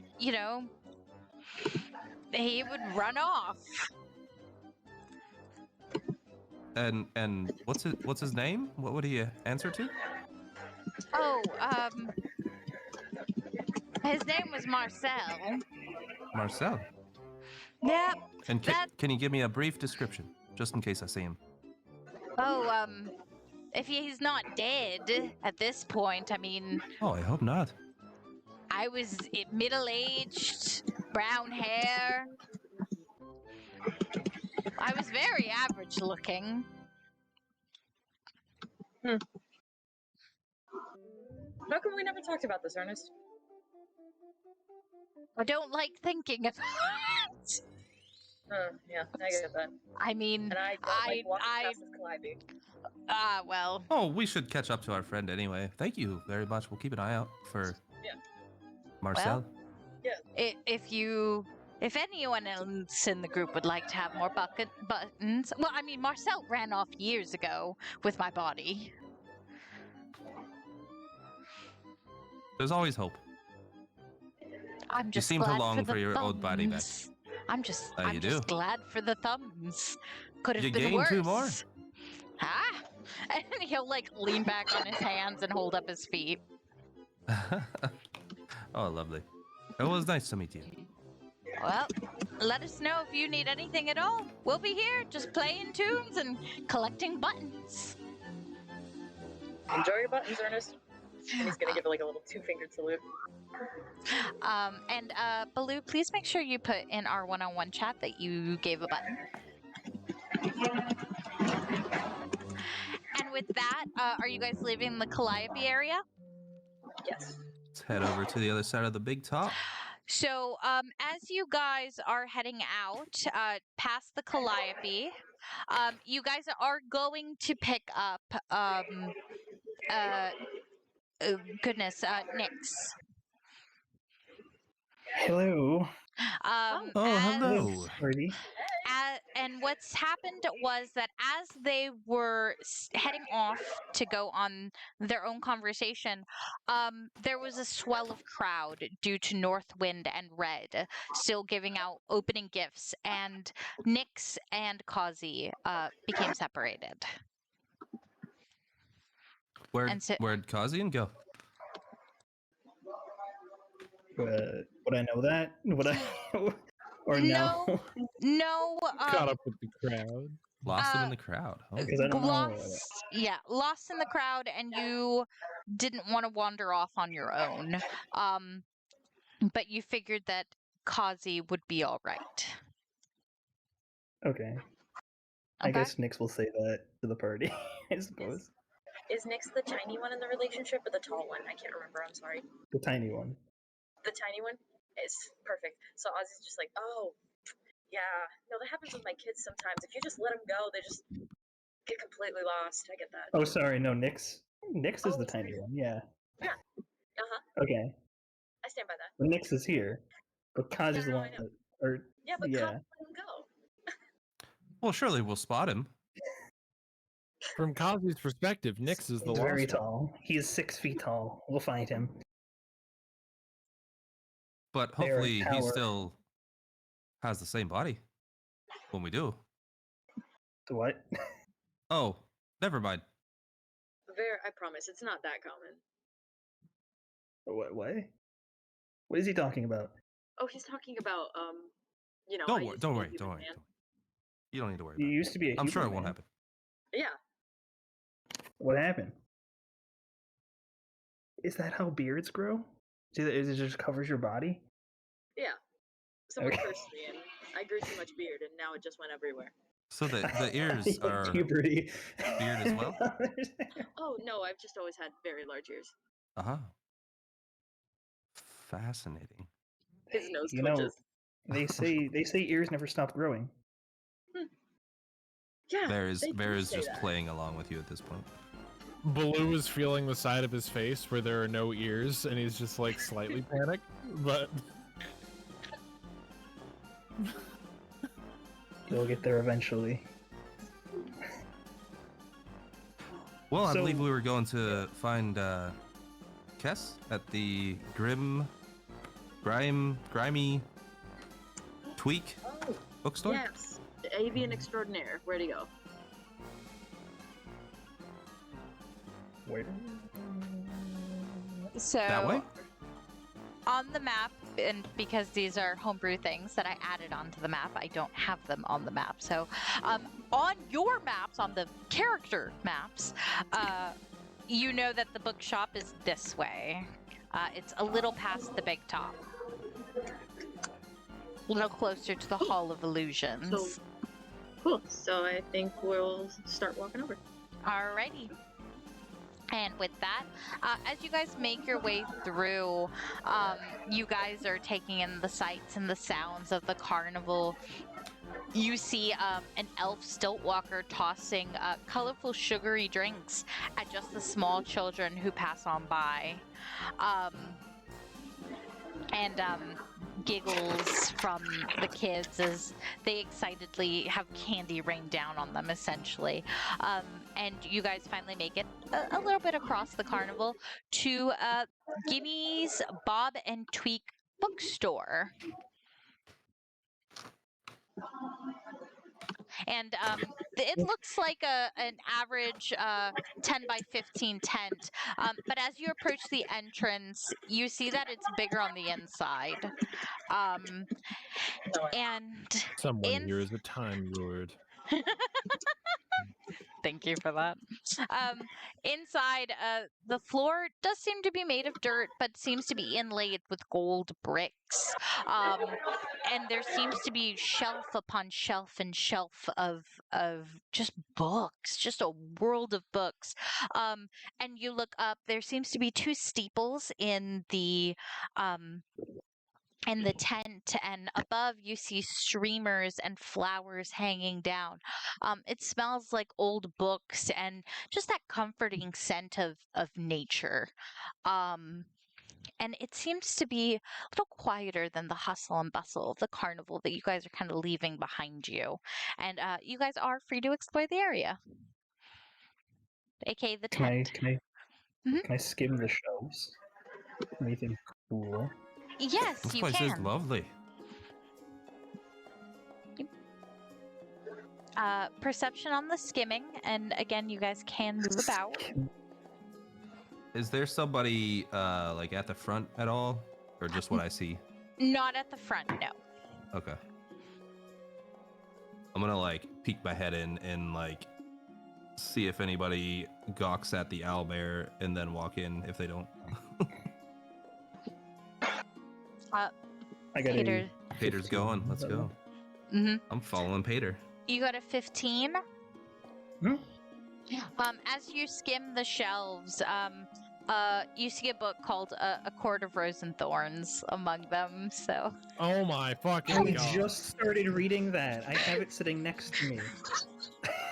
he would run off. And what's his name? What would he answer to? Oh, his name was Marcel. Marcel. Yep. And That- can you give me a brief description, just in case I see him? Oh, if he's not dead at this point, I mean, Oh, I hope not. I was middle-aged, brown hair. I was very average looking. How come we never talked about this, Ernest? I don't like thinking about it. Yeah, I get that. I mean, And I don't like walking past this calliope. well. Oh, we should catch up to our friend anyway. Thank you very much. We'll keep an eye out for Marcel. If anyone else in the group would like to have more buttons, well, I mean, Marcel ran off years ago with my body. There's always hope. I'm just seem to glad long for, for your old body back. thumbs. I'm just you do. glad for the thumbs. Could have You been gained worse. 2 more. Ah! And he'll like lean back on his hands and hold up his feet. Oh, lovely. It was nice to meet you. Well, let us know if you need anything at all. We'll be here just playing tunes and collecting buttons. Enjoy your buttons, Ernest. And he's gonna give like a little 2-fingered salute. And Baloo, please make sure you put in our one-on-one chat that you gave a button. And with that, are you guys leaving the Calliope area? Yes. Let's head over to the other side of the big top. So, as you guys are heading out, past the Calliope, you guys are going to pick up, Nyx. Hello. Hello. Party. And what's happened was that as they were heading off to go on their own conversation, there was a swell of crowd due to Northwind and Red still giving out opening gifts, and Nyx and Kozzie became separated. Where'd Kozzie go? Would I know that? Would I? Or no? No. Caught up with the crowd. Lost him in the crowd. Oh. Because I don't know. Lost in the crowd, and you didn't want to wander off on your own. But you figured that Kozzie would be all right. Okay. I guess Nyx will say that to the party, I suppose. Is Nyx the tiny one in the relationship or the tall one? I can't remember. I'm sorry. The tiny one. The tiny one is perfect. So Ozzie's just like, oh, yeah. No, that happens with my kids sometimes. If you just let them go, they just get completely lost. I get that. Oh, sorry. No, Nyx. Nyx is the tiny one. Yeah. Yeah. Okay. I stand by that. Well, Nyx is here, but Kozzie's the one. Yeah, but Kozzie let him go. Well, surely we'll spot him. From Kozzie's perspective, Nyx is the He's lost very one. tall. He is 6 feet tall. We'll find him. But hopefully he still has the same body when we do. What? Oh, never mind. Vaer, I promise, it's not that common. What? What is he talking about? Oh, he's talking about, you know. Don't worry. You don't need to worry. You used to be a I'm sure it human won't man. happen. Yeah. What happened? Is that how beards grow? Is it just covers your body? Yeah. Someone Okay. cursed me and I grew too much beard and now it just went everywhere. So the ears are puberty. beard as well? Oh, no, I've just always had very large ears. Uh-huh. Fascinating. His nose You know, twitches. they say ears never stop growing. Yeah. Vaer is say just that. playing along with you at this point. Baloo is feeling the side of his face where there are no ears, and he's just like slightly panicked. But They'll get there eventually. Well, I So- believe we were going to find Kess at the grimy tweak Oh, bookstore. yes. The avian extraordinaire. Where'd he go? Where? So That way? on the map, and because these are homebrew things that I added onto the map, I don't have them on the map. So on your maps, on the character maps, you know that the bookshop is this way. It's a little past the big top. A little closer to the Hall of Illusions. So, cool. So I think we'll start walking over. Alrighty. And with that, as you guys make your way through, you guys are taking in the sights and the sounds of the carnival. You see an elf stilt walker tossing colorful sugary drinks at just the small children who pass on by. And giggles from the kids as they excitedly have candy rain down on them, essentially. And you guys finally make it a little bit across the carnival to Gimmy's Bob and Tweak bookstore. And it looks like an average 10 by 15 tent. But as you approach the entrance, you see that it's bigger on the inside. And Someone here is a time lord. Thank you for that. Inside, the floor does seem to be made of dirt, but seems to be inlaid with gold bricks. And there seems to be shelf upon shelf and shelf of just books, just a world of books. And you look up, there seems to be two steeples in the tent, and above you see streamers and flowers hanging down. It smells like old books and just that comforting scent of nature. And it seems to be a little quieter than the hustle and bustle of the carnival that you guys are kind of leaving behind you. And you guys are free to explore the area, aka the tent. Can I skim the shelves? Anything cool? Yes, This you place is can. lovely. Perception on the skimming, and again, you guys can move about. Is there somebody like at the front at all, or just what I see? Not at the front, no. Okay. I'm gonna like peek my head in and like see if anybody gawks at the owlbear, and then walk in if they don't. I got Paeder. Paeder's going. Let's go. I'm following Paeder. You got a 15. Hmm? As you skim the shelves, you see a book called A Court of Rose and Thorns among them. So. Oh my fucking I god! just started reading that. I have it sitting next to me.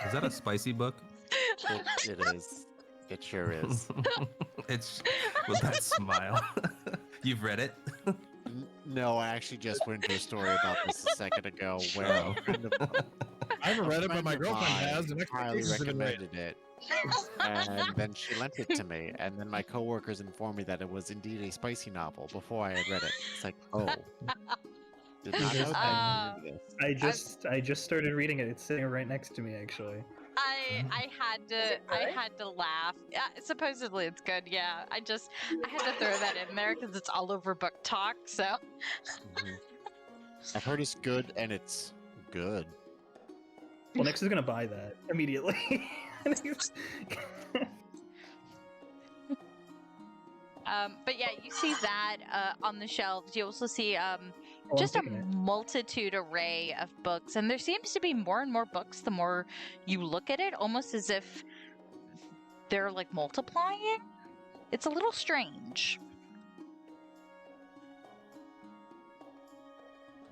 Is that a spicy book? It is. It sure is. It's with that smile. You've read it? No, I actually just went to a story about this a second ago where a friend of I haven't read it, but my friend of girlfriend mine has, and highly expectations have been made. recommended it. And then she lent it to me, and then my coworkers informed me that it was indeed a spicy novel before I had read it. It's like, oh, did not know that. You knew this. I just started reading it. It's sitting right next to me, actually. I had to laugh. Supposedly it's good. Yeah, I had to throw that in there because it's all over book talk. So. Mhm. I've heard it's good, and it's good. Well, Nix is gonna buy that immediately. But yeah, you see that on the shelves. You also see I'm just a taking it. multitude array of books, and there seems to be more and more books the more you look at it, almost as if they're like multiplying. It's a little strange.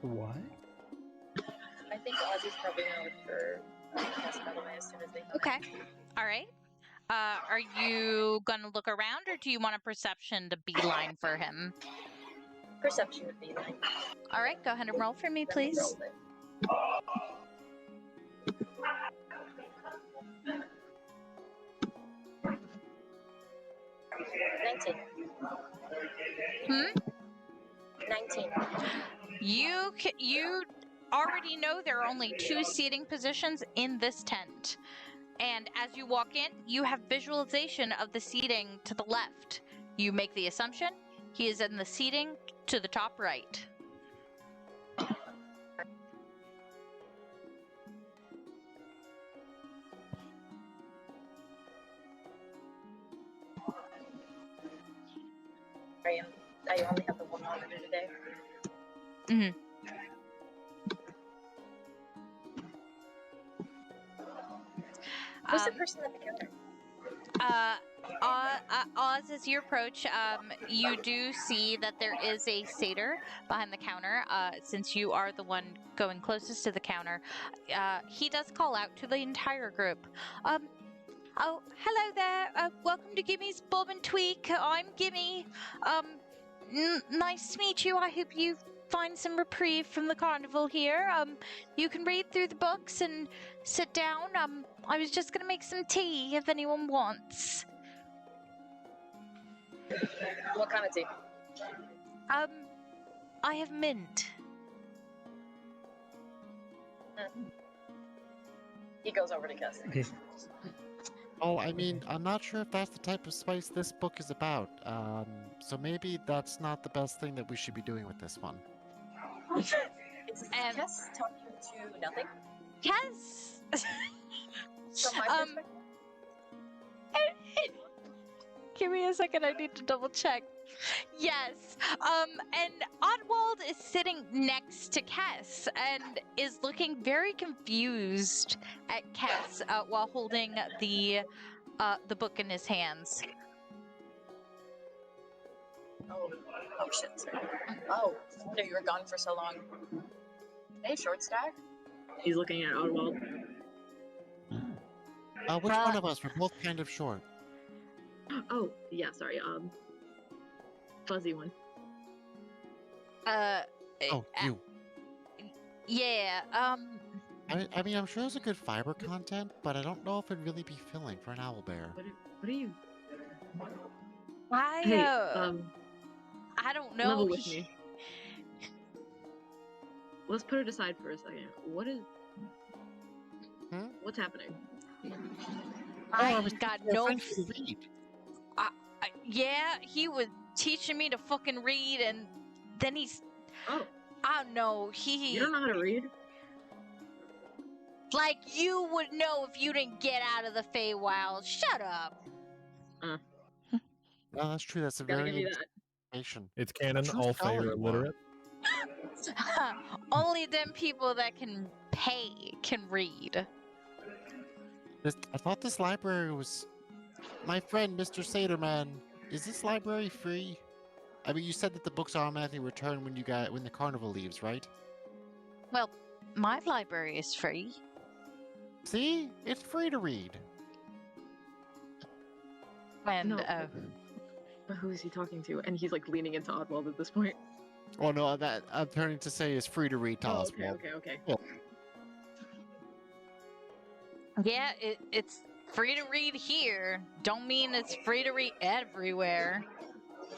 What? I think Ozzie's probably gonna look for Tess, by the way, as soon as they come Okay. All right. Are you gonna look around, or do you want a perception to beeline for him? Perception would be like. All right, go ahead and roll for me, please. 19. 19. You already know there are only 2 seating positions in this tent. And as you walk in, you have visualization of the seating to the left. You make the assumption he is in the seating to the top right. I only have the one monitor today. Mm-hmm. Who's the person at the counter? Oz, as you approach, you do see that there is a satyr behind the counter. Since you are the one going closest to the counter, he does call out to the entire group. Oh, hello there. Welcome to Gimmy's Bob and Tweak. I'm Gimme. Nice to meet you. I hope you find some reprieve from the carnival here. You can read through the books and sit down. I was just gonna make some tea if anyone wants. What kind of tea? I have mint. He goes over to Kiss. Oh, I mean, I'm not sure if that's the type of spice this book is about. So maybe that's not the best thing that we should be doing with this one. Is Kiss talking to nothing? Yes. From my perspective? Give me a second. I need to double check. Yes. And Oddwald is sitting next to Kess and is looking very confused at Kess while holding the book in his hands. Oh shit. Sorry. Oh, I knew you were gone for so long. Hey, short stack. He's looking at Oddwald. Which one of us? We're both kind of short. Oh, yeah, sorry. Fuzzy one. You. Yeah. I mean, I'm sure there's a good fiber content, but I don't know if it'd really be filling for an owlbear. What are you? I don't know. Level with me. Let's put it aside for a second. What's happening? I got no. Yeah, he was teaching me to fucking read, and then he's. Oh. I don't know. You don't know how to read? Like you would know if you didn't get out of the Feywild. Shut up. No, that's true. That's a Gotta give very you that. information. It's canon. True All scholar Fae are you are. illiterate. Only them people that can pay can read. I thought this library was. My friend, Mr. Saterman, is this library free? I mean, you said that the books automatically return when the carnival leaves, right? Well, my library is free. See, it's free to read. And No. But who is he talking to? And he's like leaning into Oddwald at this point. Oh no, that I'm turning to say is free to read to Oswald. Okay. yeah, it's free to read here. Don't mean it's free to read everywhere.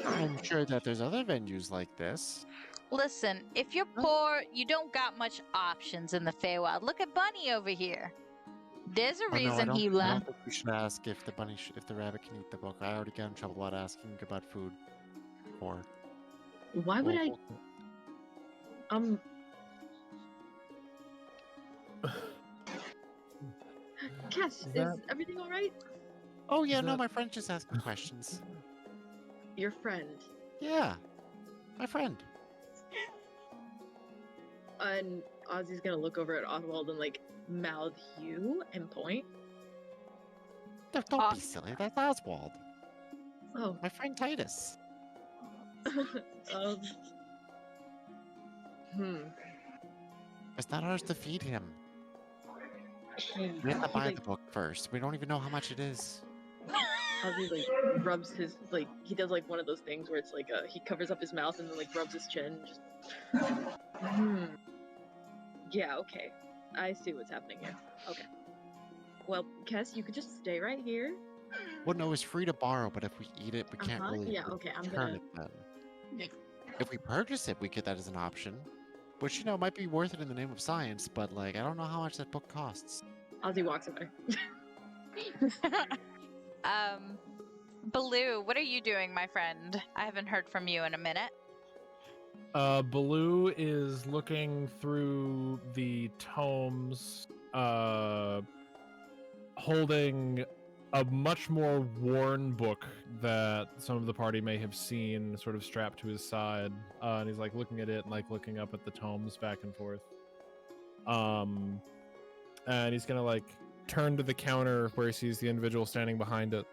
I'm sure that there's other venues like this. Listen, if you're poor, you don't got much options in the Feywild. Look at Bunny over here. There's a reason he I left. don't think we should ask if if the rabbit can eat the book. I already got in trouble about asking about food. Or Why would I? Cass, is everything all right? Oh yeah, no, my friend's just asking questions. Your friend. Yeah, my friend. And Ozzie's gonna look over at Oddwald and like mouth you and point. Don't be silly. That's Oswald. Oh. My friend Titus. It's not ours to feed him. We have to buy the book first. We don't even know how much it is. Ozzie like rubs his he does like one of those things where it's like he covers up his mouth and then like rubs his chin. Just... Yeah, okay. I see what's happening here. Okay. Well, Kess, you could just stay right here. Well, no, it's free to borrow, but if we eat it, we can't really return it then. If we purchase it, we get that as an option. Which, you know, might be worth it in the name of science, but, like, I don't know how much that book costs. Ozzie walks away. Baloo, what are you doing, my friend? I haven't heard from you in a minute. Baloo is looking through the tomes, holding a much more worn book that some of the party may have seen sort of strapped to his side. And he's like looking at it and like looking up at the tomes back and forth. And he's gonna like turn to the counter where he sees the individual standing behind it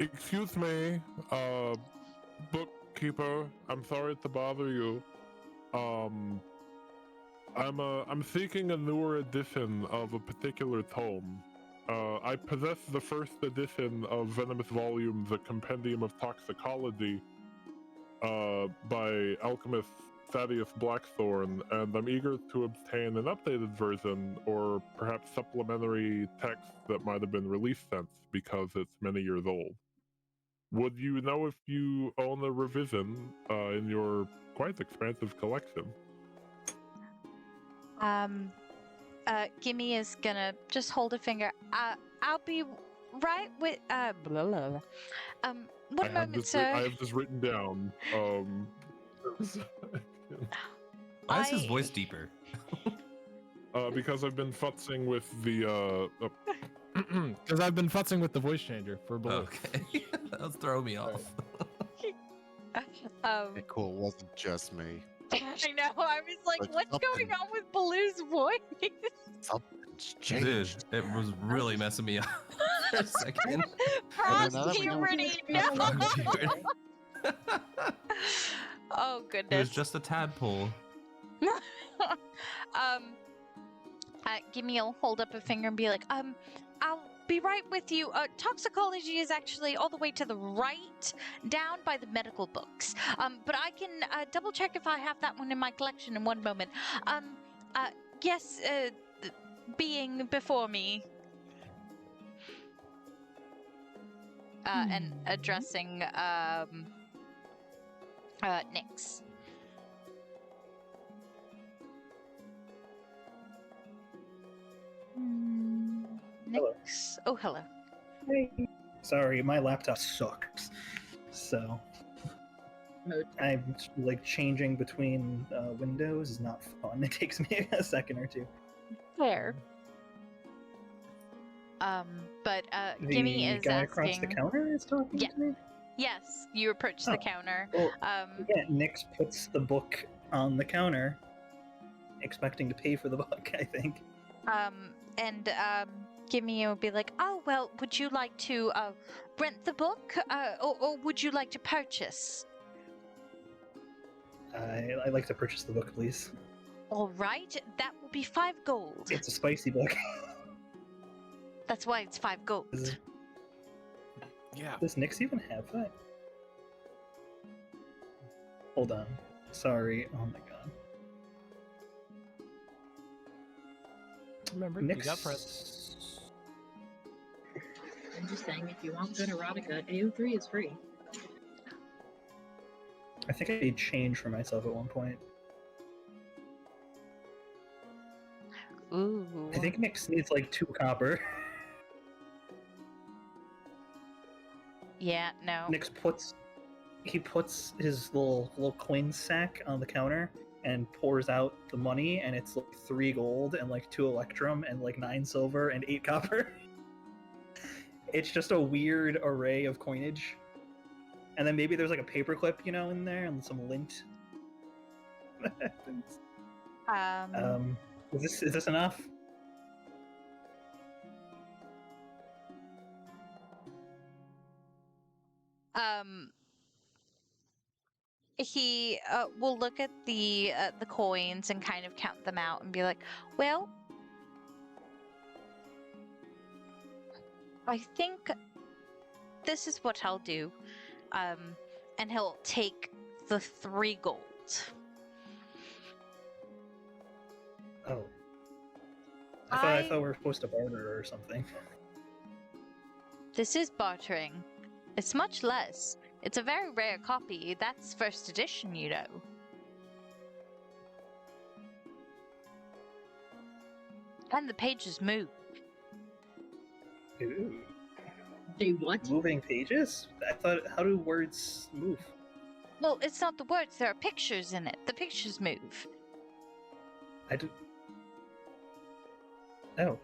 Excuse me, bookkeeper. I'm sorry to bother you. I'm seeking a newer edition of a particular tome. I possess the first edition of Venomous Volumes, A Compendium of Toxicology, by alchemist Thaddeus Blackthorn, and I'm eager to obtain an updated version, or perhaps supplementary text that might have been released since, because it's many years old. Would you know if you own a revision in your quite expansive collection? Gimme is gonna just hold a finger. I'll be right with. Blah, blah, blah. One moment, sir. I have this written down. Why is his voice deeper? Because I've been futzing with the Because I've been futzing with the voice changer for both. Okay, that'll throw me off. Okay, cool. It wasn't just me. I know. I was like, But what's going on with Baloo's voice? Something's Dude, changed. it was really messing me up for a second. Frost now that we know- puberty, no! Oh, It was goodness. just a tadpole. Gimme will hold up a finger and be like, I'll be right with you. Toxicology is actually all the way to the right, down by the medical books. But I can double check if I have that one in my collection in one moment. Yes, being before me. And addressing Nyx. Nyx. Oh, hello. Hey. Sorry, my laptop sucks. So I'm like changing between windows is not fun. It takes me a second or two. Fair. But Gimme is guy asking. across the counter is talking Yeah. to me? Yes, you approach the Oh. counter. Well, Um, yeah, Nyx puts the book on the counter, expecting to pay for the book, I think. and Gimme will be like, oh, well, would you like to rent the book, or would you like to purchase? I like to purchase the book, please. All right, that will be 5 gold. It's a spicy book. That's why it's 5 gold. Yeah. Does Nyx even have that? Hold on. Sorry. Oh my god. Remember, you got friends. I'm just saying, if you want good erotica, AO3 is free. I think I made change for myself at one point. Ooh. I think Nyx needs like 2 copper. Yeah, no. Nyx puts his little coin sack on the counter and pours out the money, and it's like 3 gold and like 2 electrum and like 9 silver and 8 copper. It's just a weird array of coinage. And then maybe there's like a paperclip, in there and some lint. Is this enough? He will look at the coins and kind of count them out and be like, well, I think this is what I'll do. And he'll take the 3 gold. Oh. I thought we were supposed to barter or something. This is bartering. It's much less. It's a very rare copy. That's first edition, you know. And the pages move. Ooh. They what? Moving pages? I thought, how do words move? Well, it's not the words. There are pictures in it. The pictures move. I do. Oh.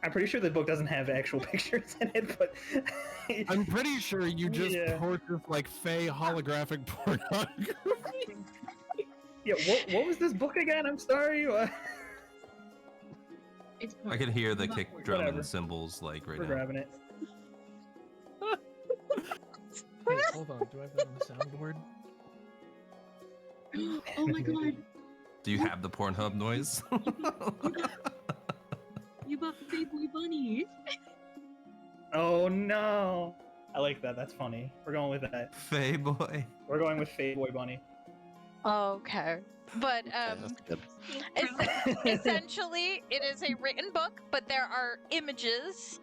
I'm pretty sure the book doesn't have actual pictures in it, but I'm pretty sure you just Yeah. purchased like fey holographic pornography. yeah. What was this book again? I'm sorry. It's I porn. could hear the Not kick porn. drum Whatever. and cymbals like right We're now. grabbing it. Wait, hold on. Do I have that on the soundboard? Oh my god. Do you have the Pornhub noise? You bought the big boy bunny. Oh no! I like that. That's funny. We're going with that. Faye boy. We're going with Fade Boy Bunny. Okay. But That's good. essentially, it is a written book, but there are images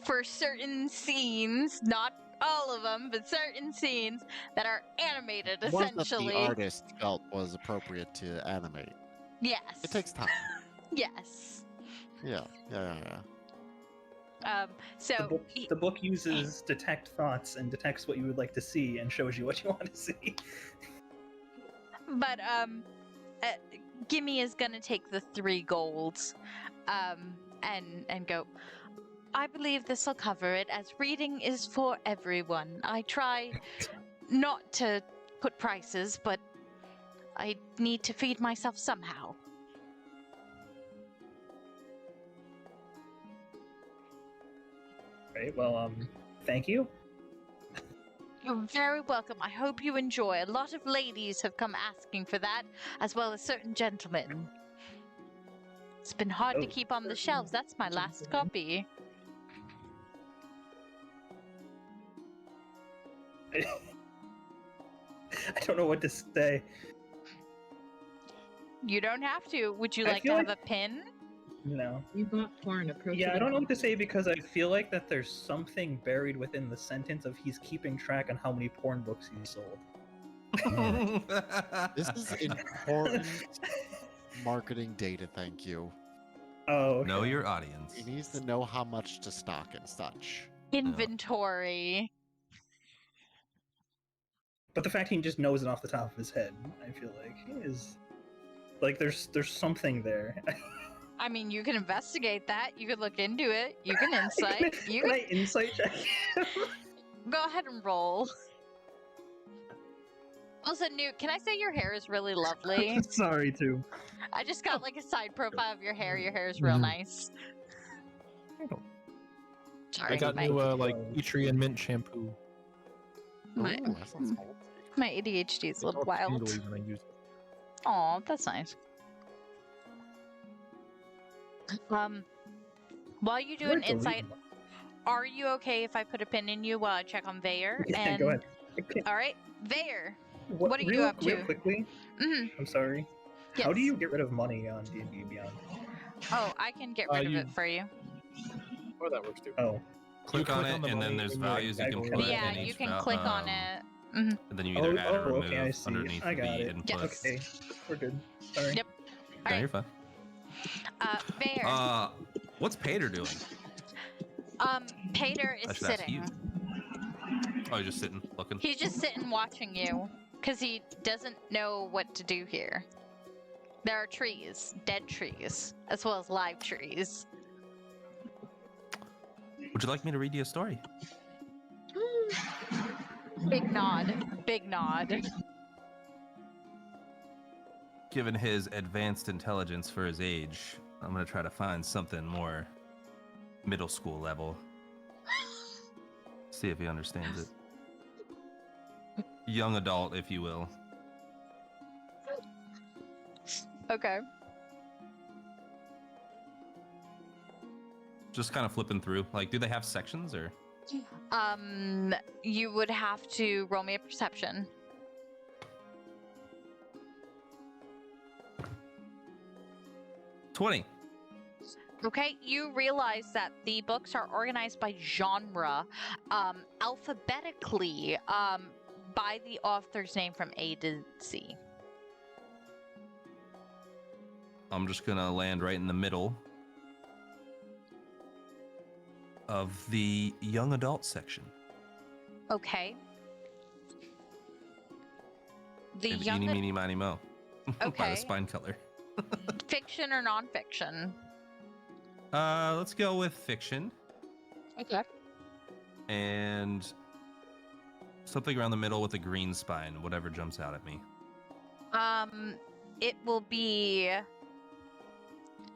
for certain scenes, not all of them, but certain scenes that are animated, One that the essentially. artist felt was appropriate to animate. Yes. It takes time. Yes. Yeah. So The book uses detect thoughts and detects what you would like to see and shows you what you want to see. But Gimme is gonna take the 3 golds, and go. I believe this will cover it, as reading is for everyone. I try not to put prices, but I need to feed myself somehow. Right. Well, thank you. You're very welcome. I hope you enjoy. A lot of ladies have come asking for that, as well as certain gentlemen. It's been hard to Oh. keep on the shelves. That's my last copy. I don't know what to say. You don't have to. Would you I like to feel have like- a pin? You know. You bought porn. Approach. Yeah, it I don't know with what to say because I feel like that there's something buried within the sentence of he's keeping track on how many porn books he sold. This is important marketing data, thank you. Oh, okay. Know your audience. He needs to know how much to stock and such. Inventory. But the fact he just knows it off the top of his head, I feel like is like there's something there. I mean, you can investigate that. You could look into it. You can insight. You Can can I insight check? go ahead and roll. Also, Newt, can I say your hair is really lovely? Sorry, too. I just got like a side profile of your hair. Your hair is real nice. Sorry, I got my, new like tea tree and mint shampoo. my, Ooh, that sounds cool. my ADHD is a little It's all wild. tingly when I use it. Aw, that's nice. While you do Where an to leave insight, them? are you okay if I put a pin in you while I check on Vaer? Yeah, And go ahead. all right, Vaer. What are you real, up to? Real quickly, Mm-hmm. I'm sorry. Yes. How do you get rid of money on D&D Beyond? Oh, I can get rid of you- it for you. Oh, that works too. Oh, Click You on click it, on the and then money there's when you're values you can typing put it. Yeah, in you each can click on it. And then you either add or remove okay, I see. underneath I the got it. inputs. Okay, we're good. Sorry. Yep. Yeah, Alright. you're fine. Vaer. What's Paeder doing? Paeder I is should ask you. sitting. Oh, he's just sitting, looking. He's just sitting watching you because he doesn't know what to do here. There are trees, dead trees, as well as live trees. Would you like me to read you a story? Big nod. Big nod. Given his advanced intelligence for his age, I'm gonna try to find something more middle school level. See if he understands it. Young adult, if you will. Okay. Just kind of flipping through. Like, do they have sections or? You would have to roll me a perception. $20. Okay, you realize that the books are organized by genre, alphabetically, by the author's name from A to Z. I'm just gonna land right in the middle of the young adult section. Okay. The And young eeny, meeny, miny, mo. By Okay. the spine color. fiction or nonfiction? Let's go with fiction Okay. and something around the middle with a green spine, whatever jumps out at me. It will be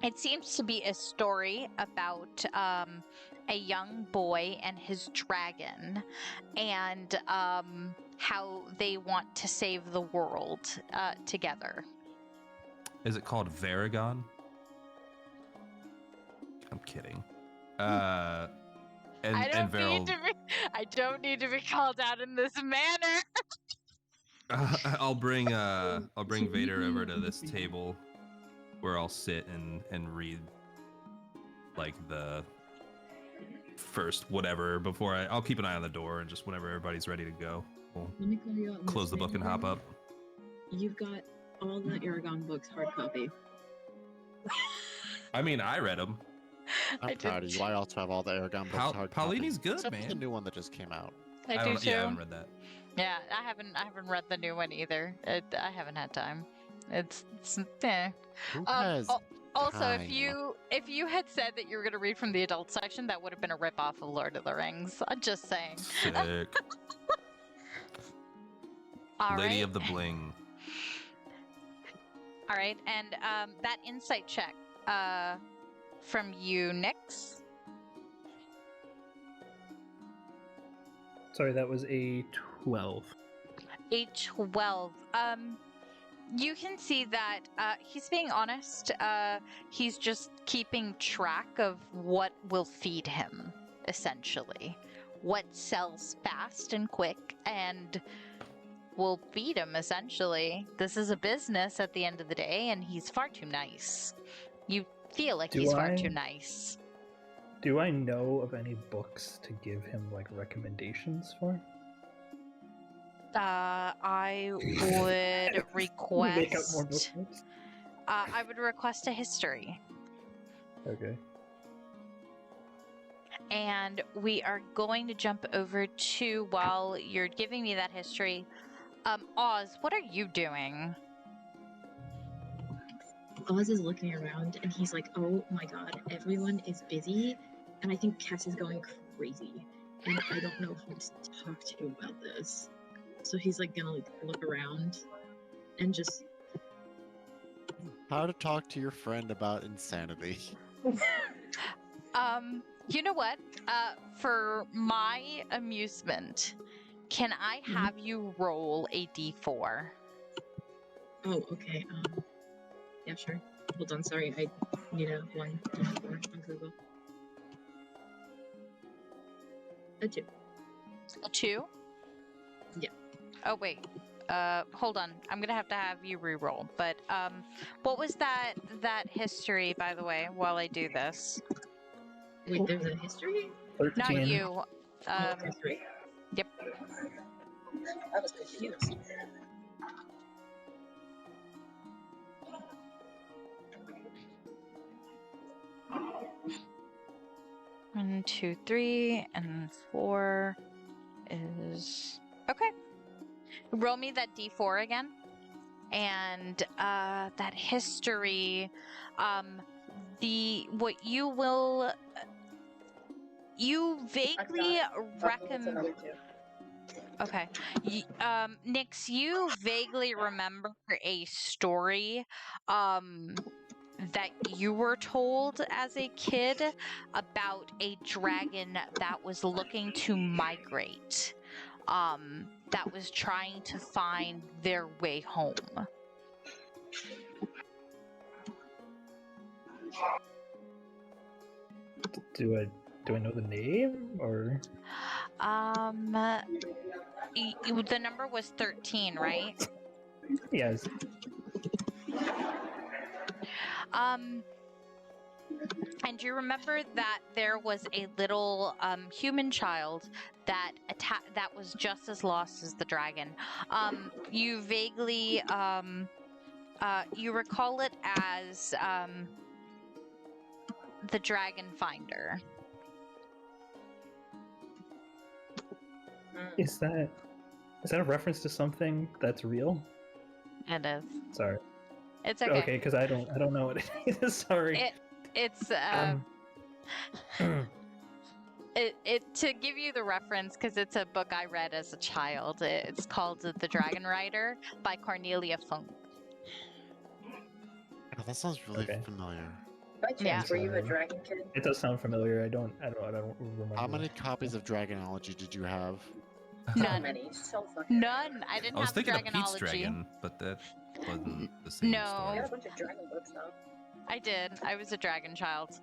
It seems to be a story about a young boy and his dragon, and how they want to save the world together. Is it called Harengon? I'm kidding. And I don't need to be called out in this manner. I'll bring Vader over to this table where I'll sit and read like the first whatever before I'll keep an eye on the door, and just whenever everybody's ready to go, we'll Let me call you out. close the book and hop up. You've got all the Aarakocra books hard copy. I mean, I read them. I'm proud of you. I also have all the Aarakocra books hard copy, Paulini's good, except for man. the new one that just came out. I do too. Yeah, I haven't read that. Yeah, I haven't read the new one either. I haven't had time. It's eh. Who has Also, time? if you had said that you were going to read from the adult section, that would have been a ripoff of Lord of the Rings. I'm just saying. Sick. All Lady right. of the Bling. All right, and that insight check from you, Nyx. Sorry, that was a 12. A 12. You can see that he's being honest. He's just keeping track of what will feed him, essentially. What sells fast and quick and will feed him, essentially. This is a business at the end of the day, and he's far too nice. You feel like he's far too nice. Do I know of any books to give him, like, recommendations for? I would request. Make up more books? I would request a history. Okay. And we are going to jump over to, while you're giving me that history, Oz, what are you doing? Oz is looking around and he's like, oh my god, everyone is busy, and I think Cass is going crazy, and I don't know who to talk to about this. So he's like gonna like look around and just How to talk to your friend about insanity. You know what? For my amusement, can I have you roll a d4? oh okay, yeah sure. Hold on, sorry, I need a one on Google. A 2. A 2? Yeah. Oh wait. Hold on. I'm gonna have to have you re-roll. But what was that history, by the way? While I do this, Wait, there's a history? 13. not you. History. Yep. I was confused. One, 2, 3, and 4 is okay. Roll me that d4 again, and that history. You vaguely recommend. Okay. Nyx, you vaguely remember a story that you were told as a kid about a dragon that was looking to migrate, that was trying to find their way home. Do I know the name, or? The number was 13, right? Yes. And you remember that there was a little human child that was just as lost as the dragon. You vaguely you recall it as the Dragon Finder. Is that a reference to something that's real? It is. Sorry. It's okay. Okay, because I don't know what it is. Sorry. It's to give you the reference, because it's a book I read as a child. It's called The Dragon Rider by Cornelia Funk. Oh, that sounds really Okay. familiar. By chance, Yeah. were you a dragon kid? It does sound familiar. I don't remember. How many copies of Dragonology did you have? So None. many. So fucking None. I didn't I was have thinking of Pete's Dragonology. Dragon, but that wasn't the same No. I story. got a bunch of dragon books though. I did. I was a dragon child.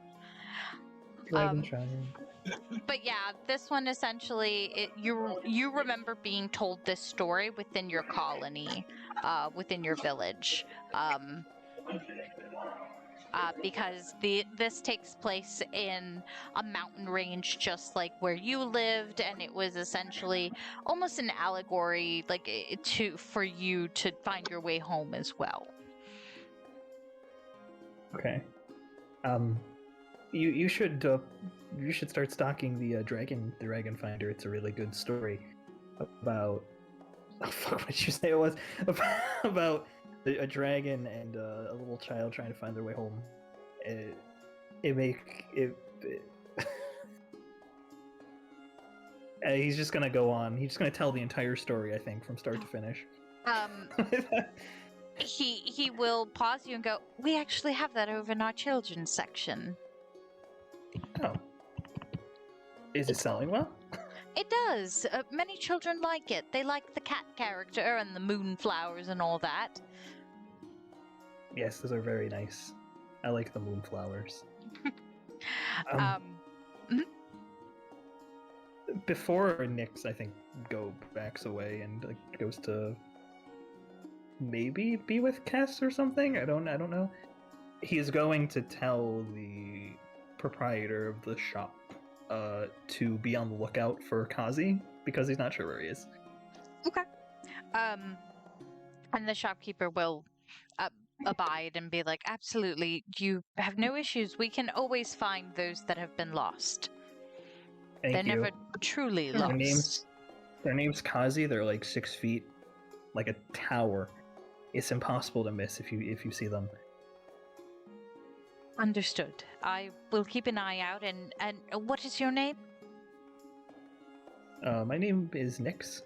Dragon Dragon. But yeah, this one essentially, you remember being told this story within your colony, within your village, because this takes place in a mountain range just like where you lived, and it was essentially almost an allegory, like for you to find your way home as well. Okay. You should start stalking the Dragon Finder. It's a really good story about. Oh fuck! What did you say it was? About a dragon and a little child trying to find their way home. He's just gonna go on. He's just gonna tell the entire story, I think, from start to finish. He will pause you and go, "We actually have that over in our children's section." Oh. Is it selling well? It does. Many children like it. They like the cat character and the moonflowers and all that. Yes, those are very nice. I like the moonflowers. Before Nyx, I think, backs away and goes to maybe be with Kess or something. I don't know. He's going to tell the proprietor of the shop to be on the lookout for Kozzie because he's not sure where he is. Okay. And the shopkeeper will abide and be like, "Absolutely, you have no issues. We can always find those that have been lost. Thank They're you. never truly Their lost." name's Kozzie. They're like 6 feet, like a tower. It's impossible to miss if you see them. Understood. I will keep an eye out. And what is your name? My name is Nyx.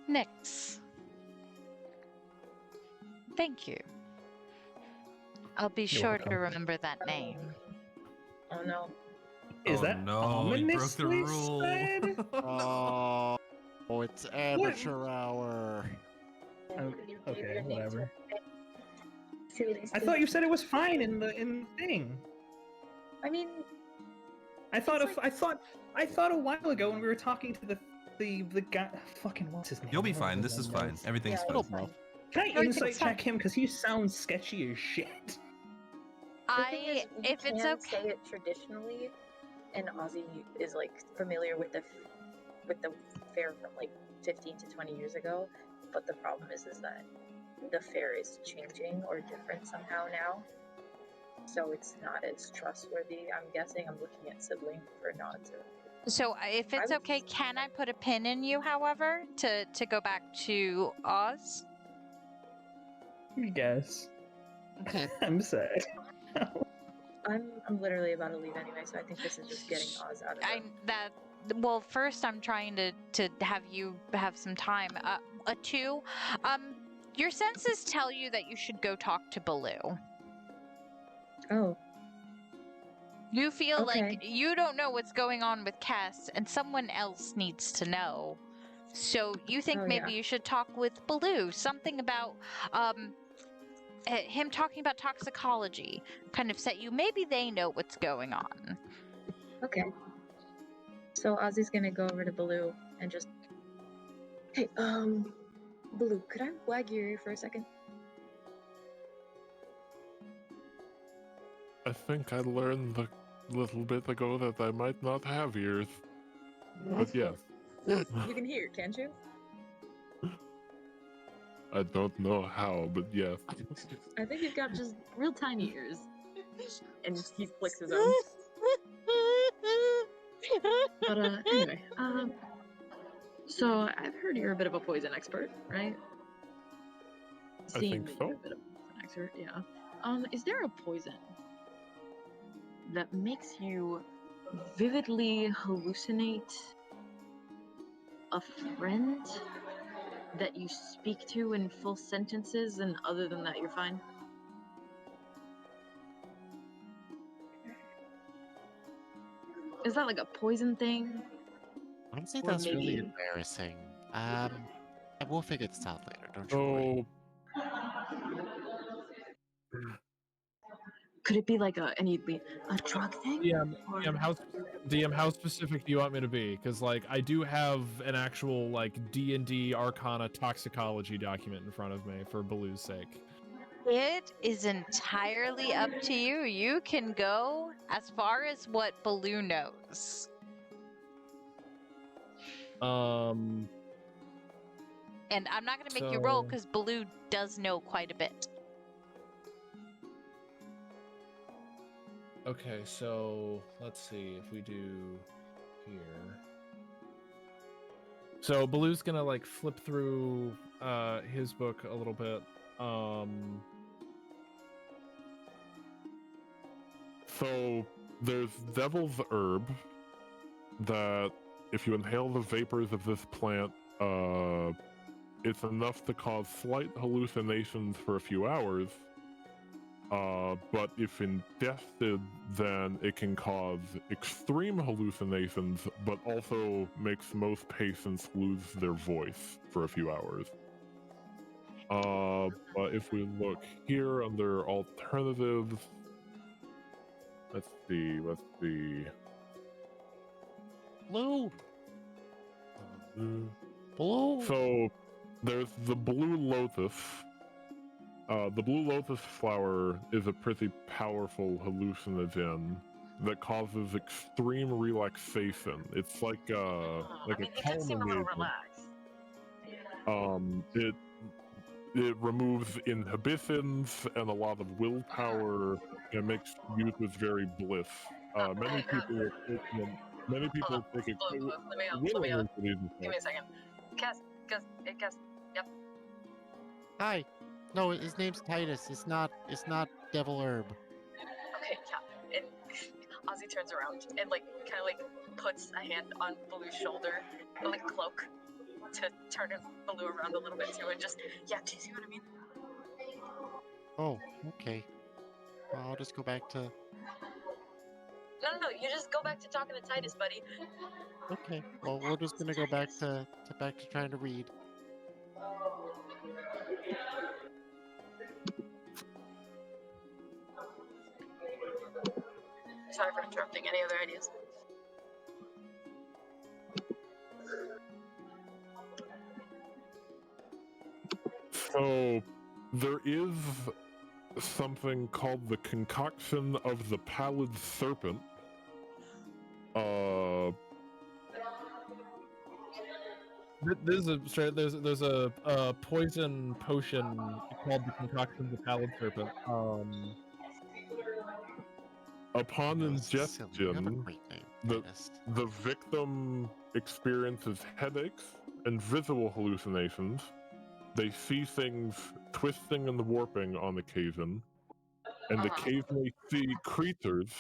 Nyx. Thank you. I'll be sure to welcome. remember that name. Oh no. Is Oh, that no, he broke the ominously rule. said? Oh, it's amateur hour. Okay, whatever. Silly, I thought you said it was fine in the thing. I mean, I thought a while ago when we were talking to the guy. Fucking what's his name? You'll be What was fine. his This is name? fine. Everything's yeah, fine. it's fine. Can I Everything's insight fine. check him because he sounds sketchy as shit? The thing is, we if it's can okay. say it traditionally, and Ozzie is like familiar with the fair from like 15 to 20 years ago. But the problem is that the fair is changing or different somehow now, so it's not as trustworthy. I'm guessing. I'm looking at sibling for nods. So if it's okay, can I put a pin in you, however, to go back to Oz? I guess. I'm sad. I'm literally about to leave anyway, so I think this is just getting Oz out of Well, first I'm trying to have you have some time. Two, your senses tell you that you should go talk to Baloo. Oh, You feel Okay. like you don't know what's going on with Cass, and someone else needs to know. So you think Oh, maybe yeah. you should talk with Baloo. Something about him talking about toxicology kind of set you. Maybe they know what's going on. okay. So Ozzie's gonna go over to Baloo and just, hey, Baloo, could I wag your ear for a second? I think I learned a little bit ago that I might not have ears. But yes, You can hear, can't you? I don't know how, but yes. I think you've got just real tiny ears. And he flicks his own. But anyway, so I've heard you're a bit of a poison expert, right? I Seeing think that so. you're a bit of a poison expert, yeah. Is there a poison that makes you vividly hallucinate a friend that you speak to in full sentences, and other than that, you're fine? Is that like a poison thing? Honestly, Or that's really maybe- embarrassing. We'll figure this out later. Don't you worry. So, Could it be like a drug thing? DM, how specific do you want me to be? Because like I do have an actual like D&D Arcana toxicology document in front of me for Baloo's sake. It is entirely up to you. You can go as far as what Baloo knows. Um. And I'm not going to make you roll So- because Baloo does know quite a bit. Okay, so let's see if we do here. So Baloo's gonna like flip through his book a little bit. So there's Devil's Herb that if you inhale the vapors of this plant, it's enough to cause slight hallucinations for a few hours. But if ingested, then it can cause extreme hallucinations, but also makes most patients lose their voice for a few hours. But if we look here under alternatives, let's see. Blue. Blue. So there's the blue lotus. The blue lotus flower is a pretty powerful hallucinogen that causes extreme relaxation. It's like a it does seem a little calming relaxed. agent. It removes inhibitions and a lot of willpower and makes users very bliss. Many people take it Let me willingly for these give me a second. Cass, yep. Hi. No, his name's Titus. It's not Devil Herb. Okay, yeah. And Ozzie turns around and like kind of like puts a hand on Baloo's shoulder, like cloak, to turn Baloo around a little bit too, and just do you see what I mean? Oh, okay. Well, I'll just go back to. No, you just go back to talking to Titus, buddy. Okay. Well, we're just gonna go back to trying to read. Sorry for interrupting. Any other ideas? So there is something called the concoction of the pallid serpent. There's a poison potion called the concoction of the pallid serpent. Upon No, it's silly. You have a ingestion, great name, the- Titus. the victim experiences headaches and visual hallucinations. They see things twisting and warping on occasion, and occasionally see creatures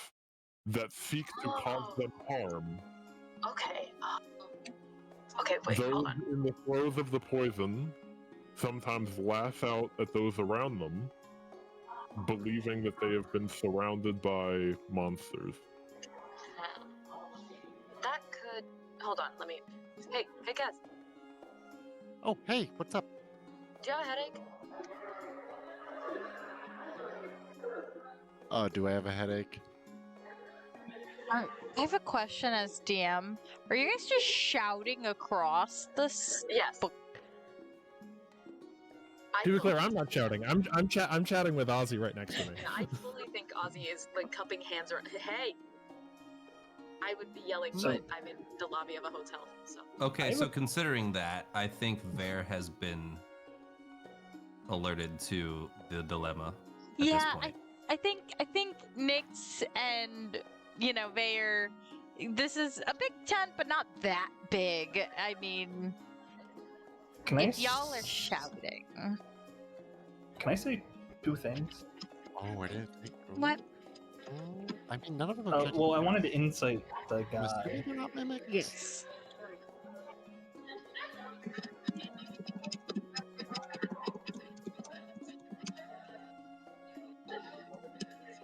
that seek to cause them harm. Okay. Okay, wait, Those hold on. in the throes of the poison sometimes lash out at those around them, believing that they have been surrounded by monsters. That could. Hold on, let me. Hey, Cass, Oh, hey, what's up? do you have a headache? Do I have a headache? I have a question as DM. Are you guys just shouting across this Yes. book? To be clear, I'm not shouting. I'm chatting with Ozzie right next to me. And I totally think Ozzie is like cupping hands around. Hey! I would be yelling, So- but I'm in the lobby of a hotel, so. Okay, so considering that, I think Vaer has been alerted to the dilemma at this Yeah, point. I think Nyx and Vaer. This is a big tent, but not that big. I mean, Can if y'all are shouting, Can I say two things? Oh, I didn't think. what? Oh, I mean, none of them. Well, I wanted to insight the Was guy. they not mimics? Yes.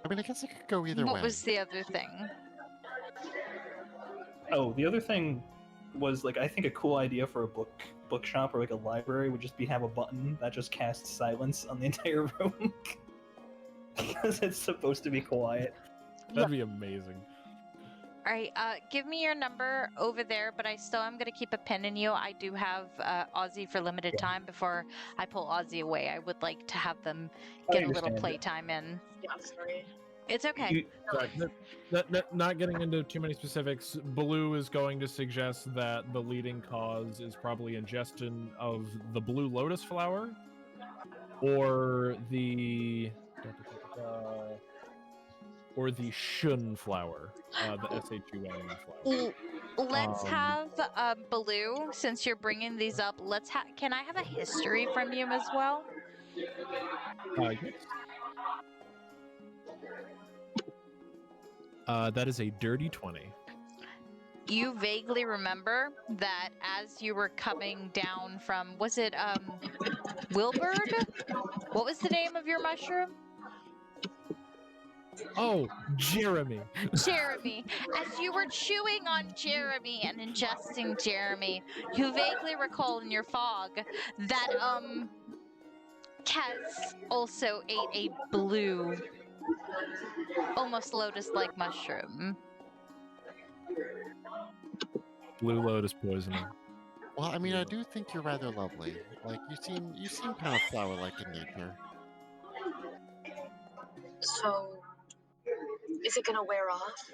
I mean, I guess it could go either What way. was the other thing? Oh, the other thing was like I think a cool idea for a bookshop or like a library would just be have a button that just casts silence on the entire room because it's supposed to be quiet. That'd be amazing. All right, give me your number over there, but I still am going to keep a pin in you. I do have Ozzie for limited time before I pull Ozzie away. I would like to have them get a little playtime in. Yeah, sorry. It's okay. Not getting into too many specifics, Blue is going to suggest that the leading cause is probably ingestion of the blue lotus flower or the shun flower, the S-H-U-N flower. Let's have Baloo, since you're bringing these up. Can I have a history from you as well? Yes. That is a dirty 20. You vaguely remember that as you were coming down from, was it Wilbur? What was the name of your mushroom? Oh, Jeremy. Jeremy. As you were chewing on Jeremy and ingesting Jeremy, you vaguely recall in your fog that Kez also ate a blue, almost lotus-like mushroom. Blue lotus poisoning. Well, I mean, I do think you're rather lovely. Like, you seem kind of flower-like in nature. So, is it gonna wear off?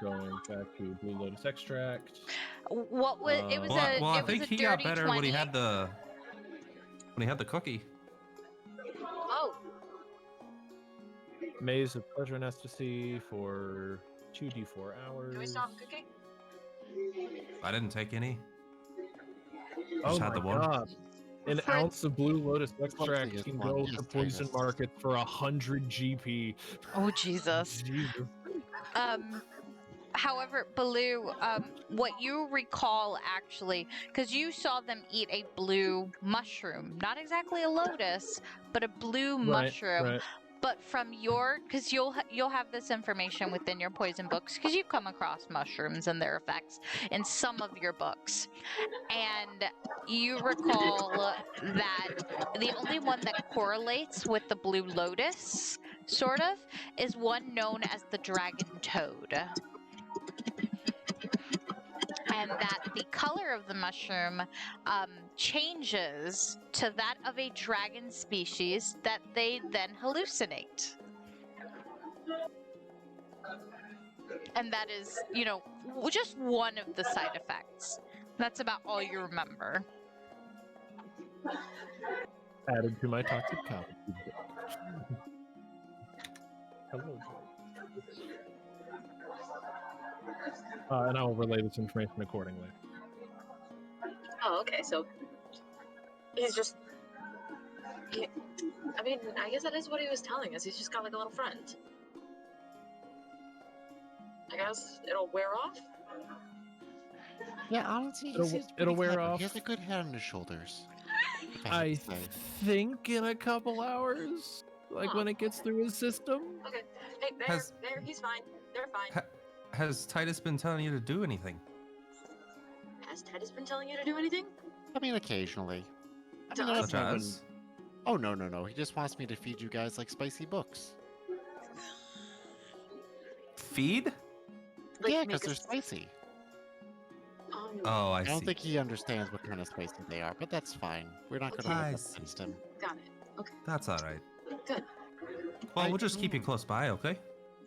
Going back to blue lotus extract. What was it? Was I it was think a he dirty got better 20. when he had the cookie. Oh, Maze of pleasure and ecstasy for 2d4 hours. do we stop cooking? I didn't take any. Oh Just my had the one. god. An For- ounce of blue lotus extract is can fun. go Yes, to poison Titus. market for 100 GP. Oh Jesus. Jesus. However, Baloo, what you recall actually, because you saw them eat a blue mushroom, not exactly a lotus, but a blue mushroom. Right. But from your, because you'll have this information within your poison books, because you come across mushrooms and their effects in some of your books, and you recall that the only one that correlates with the blue lotus, sort of, is one known as the dragon toad. And that the color of the mushroom changes to that of a dragon species that they then hallucinate. And that is, just one of the side effects. That's about all you remember. Added to my toxicology book. Hello. And I will relay this information accordingly. Oh, okay. So he's just. I mean, I guess that is what he was telling us. He's just got like a little friend. I guess it'll wear off. Yeah, honestly, It'll wear off. He has a good head on his shoulders. I think in a couple hours, like when it gets through his system. Okay. Hey, there, he's fine. They're fine. Has Titus been telling you to do anything? Has Titus been telling you to do anything? I mean, occasionally. I mean, Does? that's not when- Does? Oh, no. He just wants me to feed you guys like spicy books. Feed? Like, Yeah, make because they're us- spicy. Oh, I I don't see. think he understands what kind of spicy they are, but that's fine. We're not going to I look up see. against him. Got it. Okay. That's all right. Good. Well, we'll just keep you close by, okay?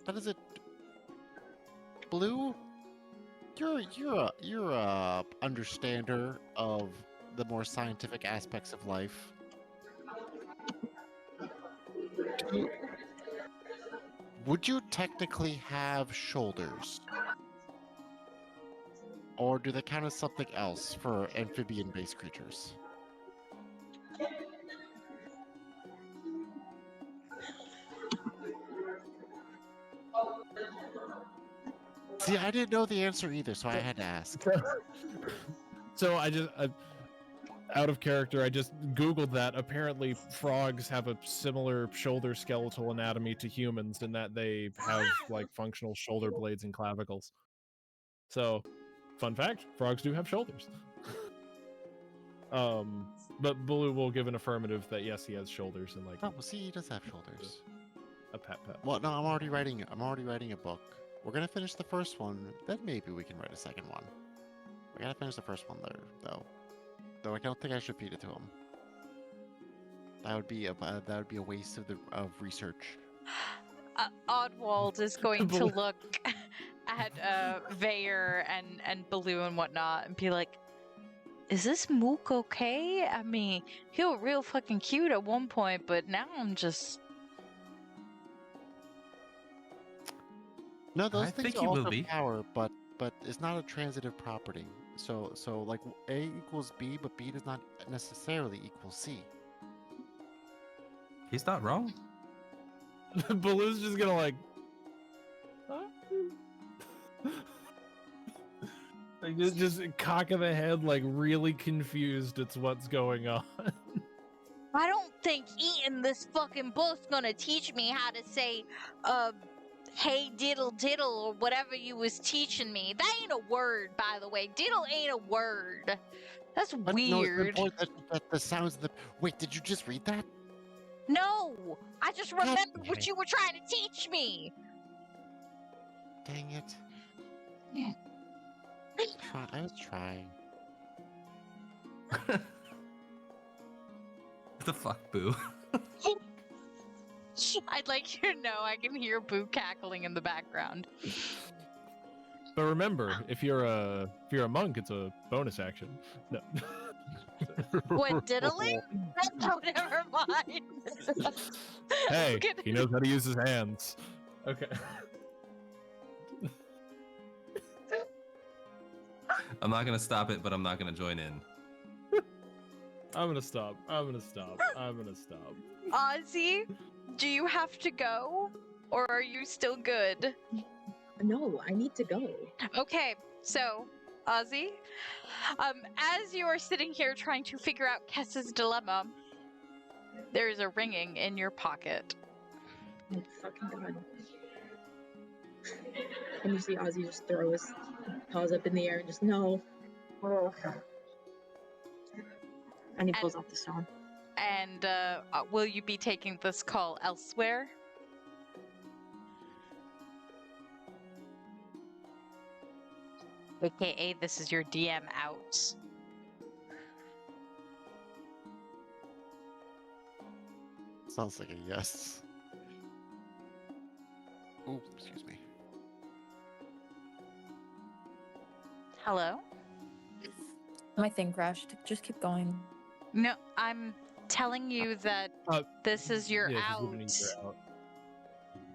But is it Blue? You're a understander of the more scientific aspects of life. Would you technically have shoulders? Or do they count as something else for amphibian-based creatures? See, I didn't know the answer either, so I had to ask. So out of character, I just Googled that. Apparently, frogs have a similar shoulder skeletal anatomy to humans in that they have like functional shoulder blades and clavicles. So, fun fact, frogs do have shoulders. But Baloo will give an affirmative that yes, he has shoulders and like Oh, well, see, he does have shoulders. a pet. Well, no, I'm already writing a book. We're gonna finish the first one, then maybe we can write a second one. We gotta finish the first one there, though. Though I don't think I should feed it to him. That would be a waste of research. Oddwald is going to look at Vaer and Baloo and whatnot and be like, "Is this Mook okay? I mean, he was real fucking cute at one point, but now I'm just." No, those I things think are he will also be. power, but it's not a transitive property. So like A equals B, but B does not necessarily equal C. He's not wrong. Baloo's just gonna like, like just cock of the head, like really confused. It's what's going on. I don't think eating this fucking book's gonna teach me how to say, hey diddle diddle or whatever you was teaching me. That ain't a word, by the way. Diddle ain't a word. That's But weird. No, that the sounds of the. Wait, did you just read that? No, I just remembered Okay. what you were trying to teach me. Dang it. Yeah. I was trying. What the fuck, Boo? I'd like you to know I can hear Boo cackling in the background. But remember, if you're a monk, it's a bonus action. No. What, diddling? Oh, never mind. Hey, he knows how to use his hands. Okay. I'm not gonna stop it, but I'm not gonna join in. I'm gonna stop. Ozzie, do you have to go? Or are you still good? No, I need to go. Okay, so, Ozzie, as you are sitting here trying to figure out Kess's dilemma, there is a ringing in your pocket. Oh, fucking god. And you see Ozzie just throw his paws up in the air and just, no. And he pulls off the stone. And will you be taking this call elsewhere? AKA, this is your DM out. Sounds like a yes. Oh, excuse me. Hello? My thing crashed. Just keep going. No, I'm telling you that this is your Yeah, she's out. giving you your out.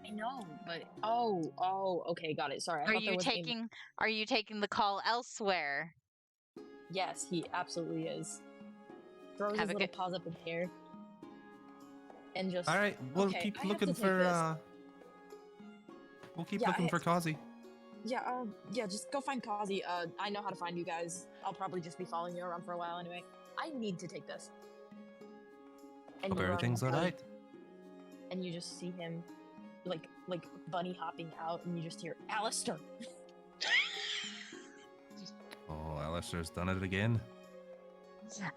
I know, but okay, got it. Sorry. I Are thought there you was taking the call elsewhere? Yes, he absolutely is. Throws Have his a little good- paws up in the air. And just All right, we'll okay, keep I have looking to take for. this. We'll keep Yeah, looking for Kozzie. Yeah, just go find Kozzie. I know how to find you guys. I'll probably just be following you around for a while anyway. I need to take this. And Hope you run everything's out, alright. And you just see him, like bunny hopping out, and you just hear Alistair. Oh, Alistair's done it again.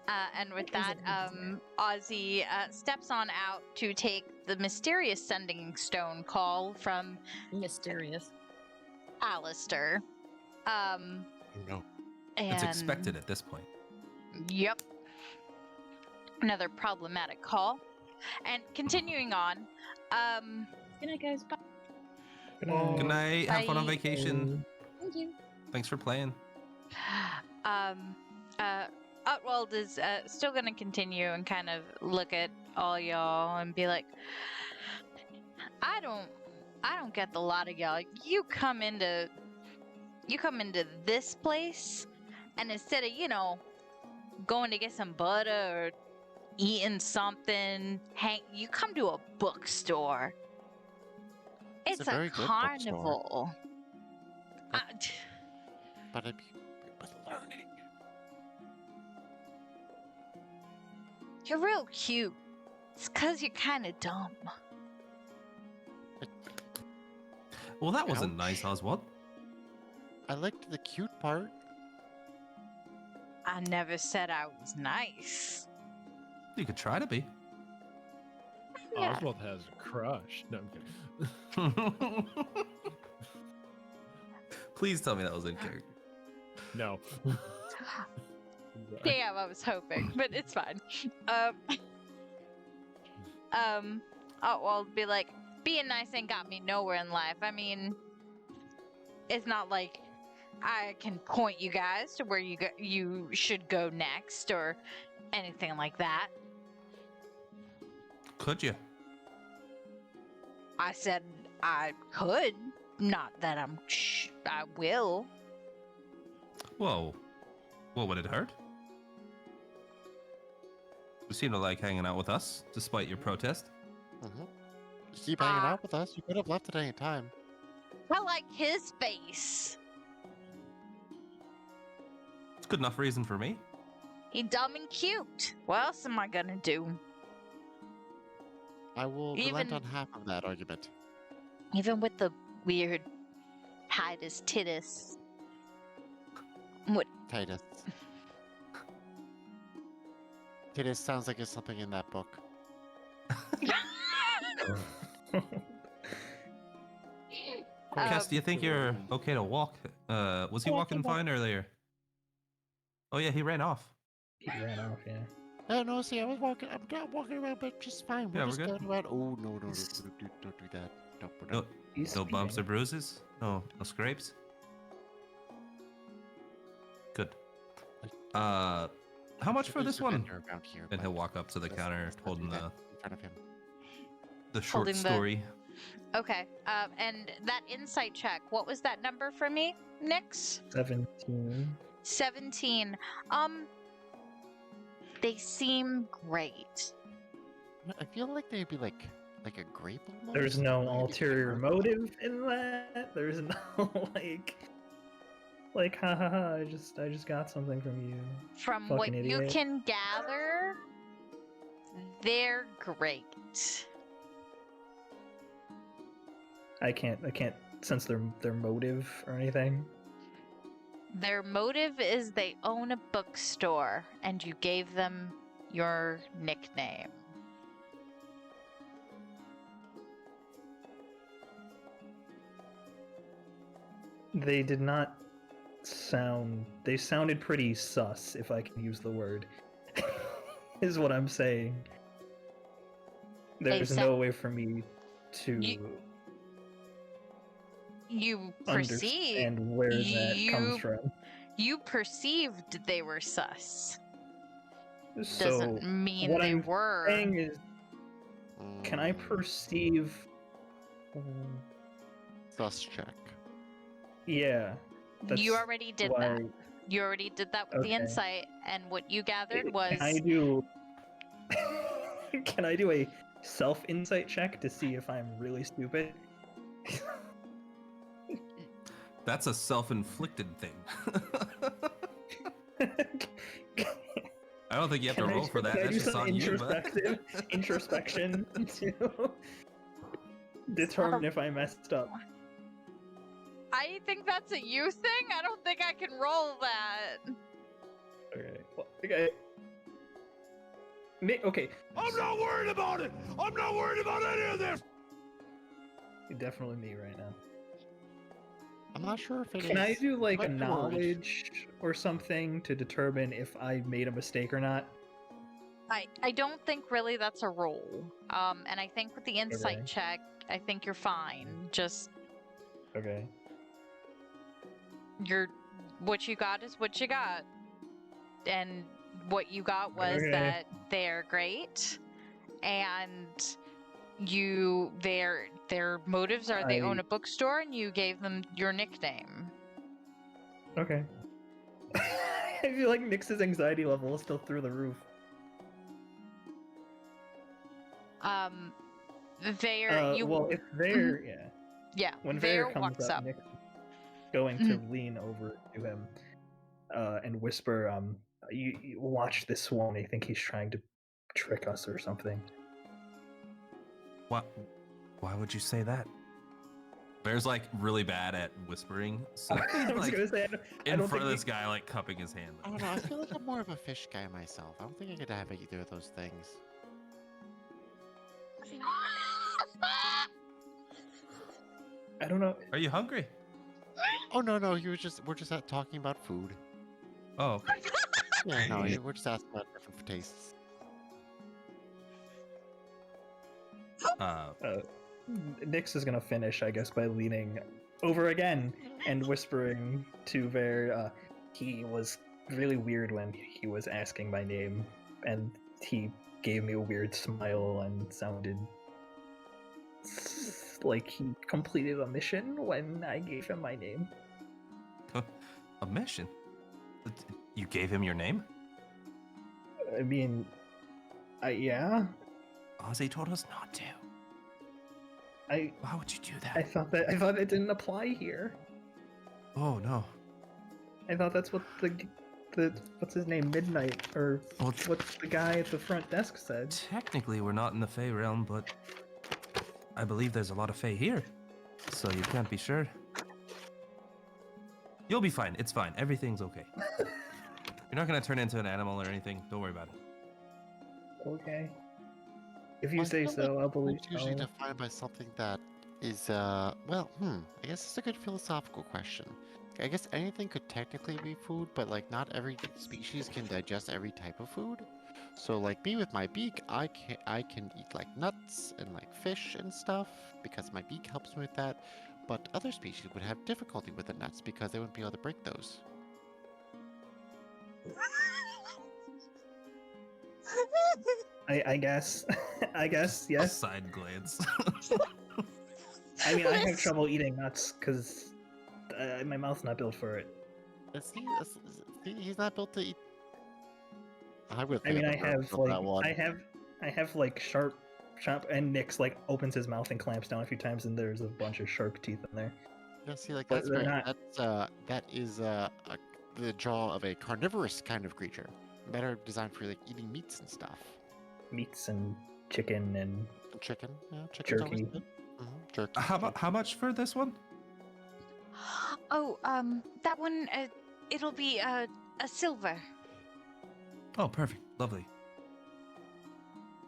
And with What is that, it? Ozzie steps on out to take the mysterious sending stone call from Mysterious. Alistair. No. It's And expected at this point. Yep. Another problematic call. And continuing on, Good night, guys. Bye. Good night. Have fun on Bye. vacation. Thank you. Thanks for playing. Otwald is still going to continue and kind of look at all y'all and be like, I don't get the lot of y'all. You come into this place, and instead of, going to get some butter or eating something, you come to a bookstore. It's It's a a very good carnival. But with learning. You're real cute. It's 'cause you're kind of dumb. Well, that wasn't nice, Ouch. Oswald. I liked the cute part. I never said I was nice. You could try to be. Oswald has a crush. No, I'm kidding. Please tell me that was in character. No. Damn, I was hoping, but it's fine. I'll be like, being nice ain't got me nowhere in life. I mean, it's not like I can point you guys to where you should go next or anything like that. Could you? I said I could, not that I will. Whoa. Well, would it hurt? You seem to like hanging out with us, despite your protest. Mm-hmm. You keep hanging out with us. You could have left at any time. I like his face. It's good enough reason for me. He dumb and cute. What else am I gonna do? I will relent Even- on half of that argument. Even with the weird Titus Titus. What? Titus. Titus sounds like it's something in that book. Cass, do you think you're okay to walk? Was he walking fine earlier? Oh yeah, he ran off. He ran off, yeah. No, see, I'm not walking around, but just fine. Yeah, we're just good. going around. Oh, no, don't do that. No, He's no bumps or speeding. bruises? No scrapes? Good. How much for this one? Around here, And but he'll walk up to the let's- counter let's not holding do that the in front of him. short Holding the- story. Okay. And that insight check. What was that number for me, Nix? 17. 17. They seem great. I feel like they'd be like a grape almost. There's no Maybe ulterior like- motive in that. There's no like ha ha ha. I just got something from you. From what Fucking you idiot. can gather, they're great. I can't sense their motive or anything. Their motive is they own a bookstore, and you gave them your nickname. They did not sound. They sounded pretty sus, if I can use the word. Is what I'm saying. There's sa- no way for me to You perceive. understand where that comes you- from. You perceived they were sus. So Doesn't mean what they I'm were. saying is, can I Mm, perceive? Sus check. Yeah. You that's already did why- that. You already did that with the Okay. insight, and what you gathered was. Can I do? Can I do a self insight check to see if I'm really stupid? That's a self-inflicted thing. I don't think you have to Can I roll do- for that. can I That's do just some on you, but... introspection to determine if I messed up? I think that's a you thing. I don't think I can roll that. Okay. Well, okay. Okay. I'm not worried about it! I'm not worried about any of this! Definitely me right now. I'm not sure if it is. Can I do like a but no worries. knowledge or something to determine if I made a mistake or not? I don't think really that's a roll. And I think with the insight Okay. check, I think you're fine. Just Okay. what you got is what you got. And what you got was Okay. that they're great, and their motives are they own I- a bookstore, and you gave them your nickname. Okay. I feel like Nyx's anxiety level is still through the roof. You Well, if they're yeah, yeah, when Vaer Vaer comes walks up, up. Nyx is going to lean over to him and whisper, "You watch this one. I think he's trying to trick us or something. What? Why would you say that? Bear's like really bad at whispering, so I was like gonna say, I in don't front of think this guy, like cupping his hand. I don't know. I feel like I'm more of a fish guy myself. I don't think I could have either of those things. I don't know. Are you hungry? Oh no, no. We're just talking about food. Oh, okay. Yeah, no, we're just asking about different tastes. Nyx is gonna finish, I guess, by leaning over again and whispering to Vaer. He was really weird when he was asking my name, and he gave me a weird smile and sounded like he completed a mission when I gave him my name. A mission? You gave him your name? I mean, yeah. Ozzie told us not to. Why would you do that? I thought it didn't apply here. Oh no. I thought that's what the what's his name, Midnight, or what the guy at the front desk said. Technically, we're not in the Fae realm, but I believe there's a lot of Fae here, so you can't be sure. You'll be fine. It's fine. Everything's okay. You're not gonna turn into an animal or anything. Don't worry about it. Okay. If you say so, I'll believe. It's usually defined by something that is, well, I guess it's a good philosophical question. I guess anything could technically be food, but like not every species can digest every type of food. So like me with my beak, I can eat like nuts and like fish and stuff because my beak helps me with that. But other species would have difficulty with the nuts because they wouldn't be able to break those. I guess. I guess, yes. A side glance. I mean, I have trouble eating nuts because my mouth's not built for it. See, he's not built to eat. I mean, I have like sharp, and Nyx like opens his mouth and clamps down a few times, and there's a bunch of sharp teeth in there. Yeah, see, like But that's they're very, not- that is the jaw of a carnivorous kind of creature, better designed for like eating meats and stuff. Meats and chicken and Chicken, yeah, chicken's always jerky. good. Jerky. How much for this one? Oh, that one, it'll be a silver. Oh, perfect. Lovely.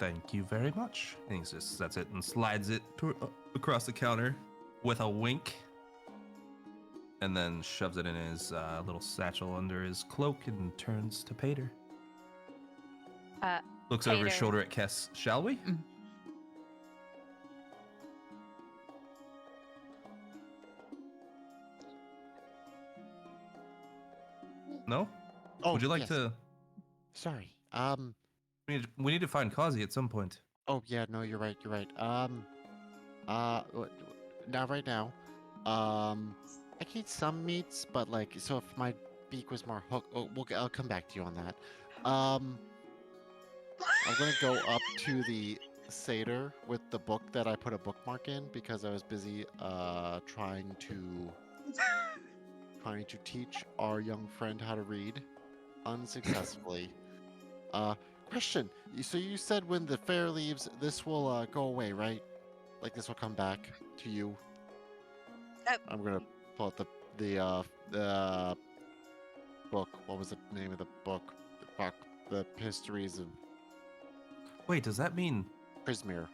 Thank you very much. And he just sets it and slides it across the counter with a wink. And then shoves it in his little satchel under his cloak and turns to Paeder. Looks over his Paeder. shoulder at Kess. Shall we? No? Oh, Would you like yes. to... Sorry. We need to find Kozzie at some point. Oh yeah, no, you're right. You're right. Right now, I can eat some meats, but like, so if my beak was more hooked, I'll come back to you on that. I'm gonna go up to the Seder with the book that I put a bookmark in because I was busy trying to teach our young friend how to read unsuccessfully. Question. So you said when the fair leaves, this will go away, right? Like this will come back to you. I'm gonna pull out the book. What was the name of the book? The histories of Wait, does that mean Prismere.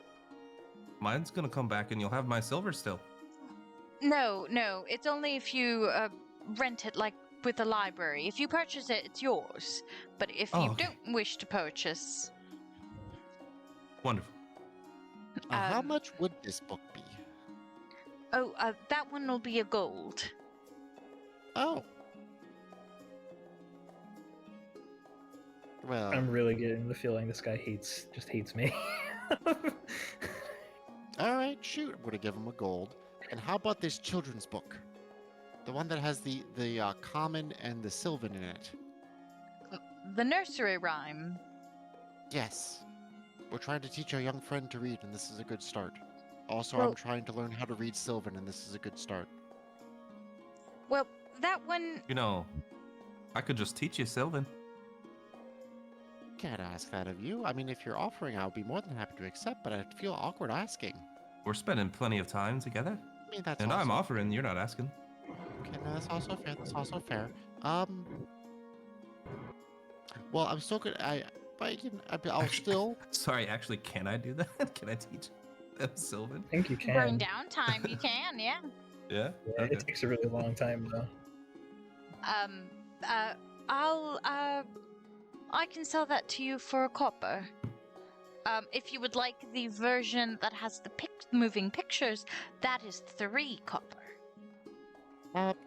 mine's gonna come back and you'll have my silver still? No, it's only if you rent it, like with the library. If you purchase it, it's yours. But if you okay. don't wish to purchase, Wonderful. How much would this book be? that one will be a gold. Oh. Well, I'm really getting the feeling this guy just hates me. all right, shoot. I'm gonna give him a gold. And how about this children's book? The one that has the common and the sylvan in it. The nursery rhyme. Yes. We're trying to teach our young friend to read, and this is a good start. Also, Well- I'm trying to learn how to read Sylvan, and this is a good start. Well, that one. You know, I could just teach you Sylvan. can't ask that of you. I mean, if you're offering, I would be more than happy to accept, but I'd feel awkward asking. We're spending plenty of time together. I mean, that's And I'm also offering, you're not asking. okay, no, that's also fair. That's also fair. Well, I'm still gonna. I'll still. Sorry, actually, can I do that? Can I teach them Sylvan? I think you During can. downtime, you can, yeah. Yeah. Yeah, Okay. it takes a really long time though. I can sell that to you for a copper. If you would like the version that has the moving pictures, that is 3 copper.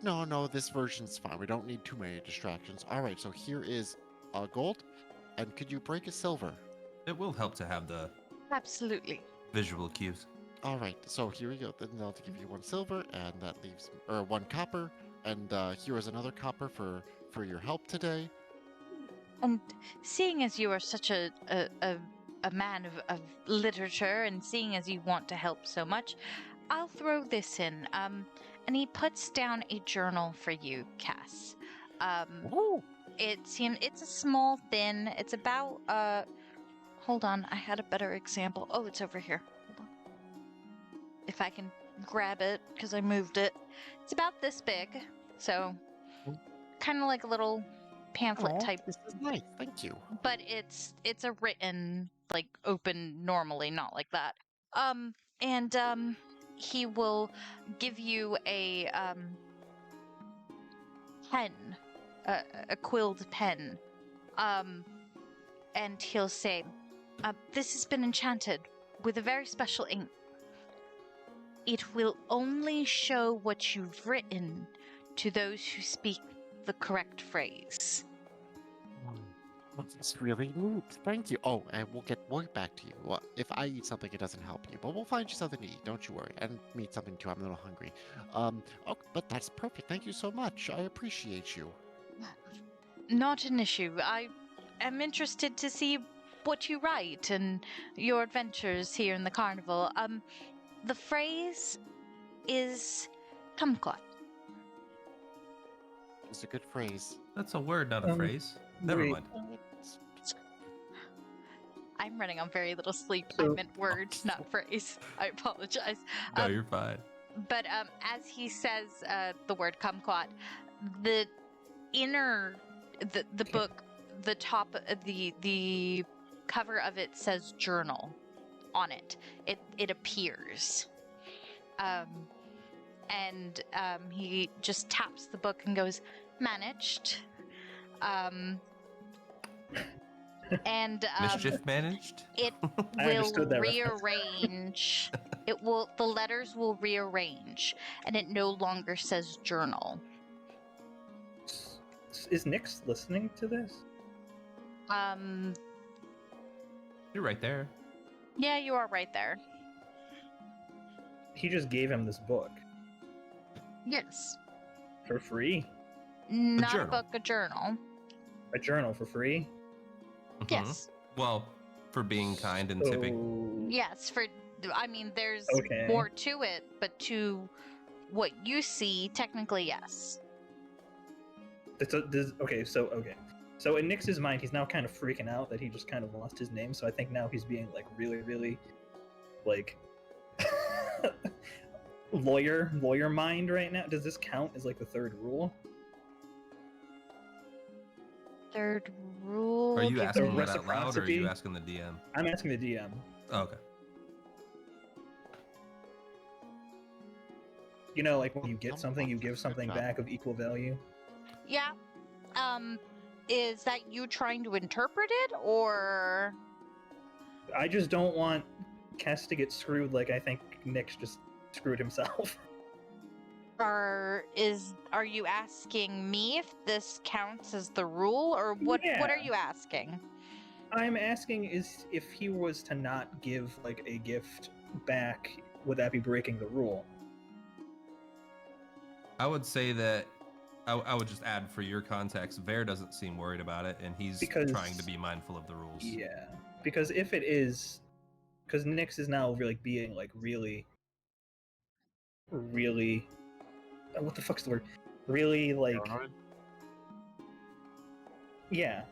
No, this version's fine. We don't need too many distractions. All right, so here is gold, and could you break a silver? It will help to have the Absolutely. visual cues. All right, so here we go. Then they'll give you 1 silver, and that leaves 1 copper, and here is another copper for your help today. And seeing as you are such a man of literature, and seeing as you want to help so much, I'll throw this in. And he puts down a journal for you, Cass. It's a small, thin. It's about hold on, I had a better example. Oh, it's over here. Hold on. If I can grab it, because I moved it. It's about this big, so kind of like a little pamphlet type. This is nice, thank you. But it's a written, like, open normally, not like that. He will give you a pen, a quilled pen, and he'll say, "This has been enchanted with a very special ink. It will only show what you've written to those who speak the correct phrase." That's really neat. Thank you. Oh, and we'll get back to you. Well, if I eat something, it doesn't help you, but we'll find you something to eat. Don't you worry. And me eat something too. I'm a little hungry. But that's perfect. Thank you so much. I appreciate you. Not an issue. I am interested to see what you write and your adventures here in the carnival. The phrase is kumquat. It's a good phrase. That's a word, not a phrase. Never wait. mind. I'm running on very little sleep. I meant word, not phrase. I apologize. No, you're fine. But as he says the word kumquat, the inner, the book, the top, the cover of it says journal on it. It appears. And he just taps the book and goes, "Managed." And Mischief managed? it I will understood that reference. rearrange. The letters will rearrange, and it no longer says journal. Is Nyx listening to this? You're right there. Yeah, you are right there. He just gave him this book Yes. for free. Not a journal. book, a journal. A journal for free. Mhm. Yes. Well, for being kind and tipping. So- Yes, there's Okay. more to it, but to what you see, technically, yes. Okay. So in Nyx's mind, he's now kind of freaking out that he just kind of lost his name. So I think now he's being like really, really, like lawyer mind right now. Does this count as like the 3rd rule? Third rule. Are you give asking me- that out loud, or are reciprocity. you asking the DM? I'm asking the DM. Oh, okay. You know, like when you get something, you give something back of equal value. Yeah. Is that you trying to interpret it, or? I just don't want Kess to get screwed like I think Nyx just screwed himself. Are you asking me if this counts as the rule, or what? What are Yeah. you asking? I'm asking is if he was to not give like a gift back, would that be breaking the rule? I would say that I would just add for your context, Vaer doesn't seem worried about it, and he's Because- trying to be mindful of the rules. Yeah, because if it is, because Nyx is now really being like really, what the fuck's the word? Really like, Paranoid? yeah,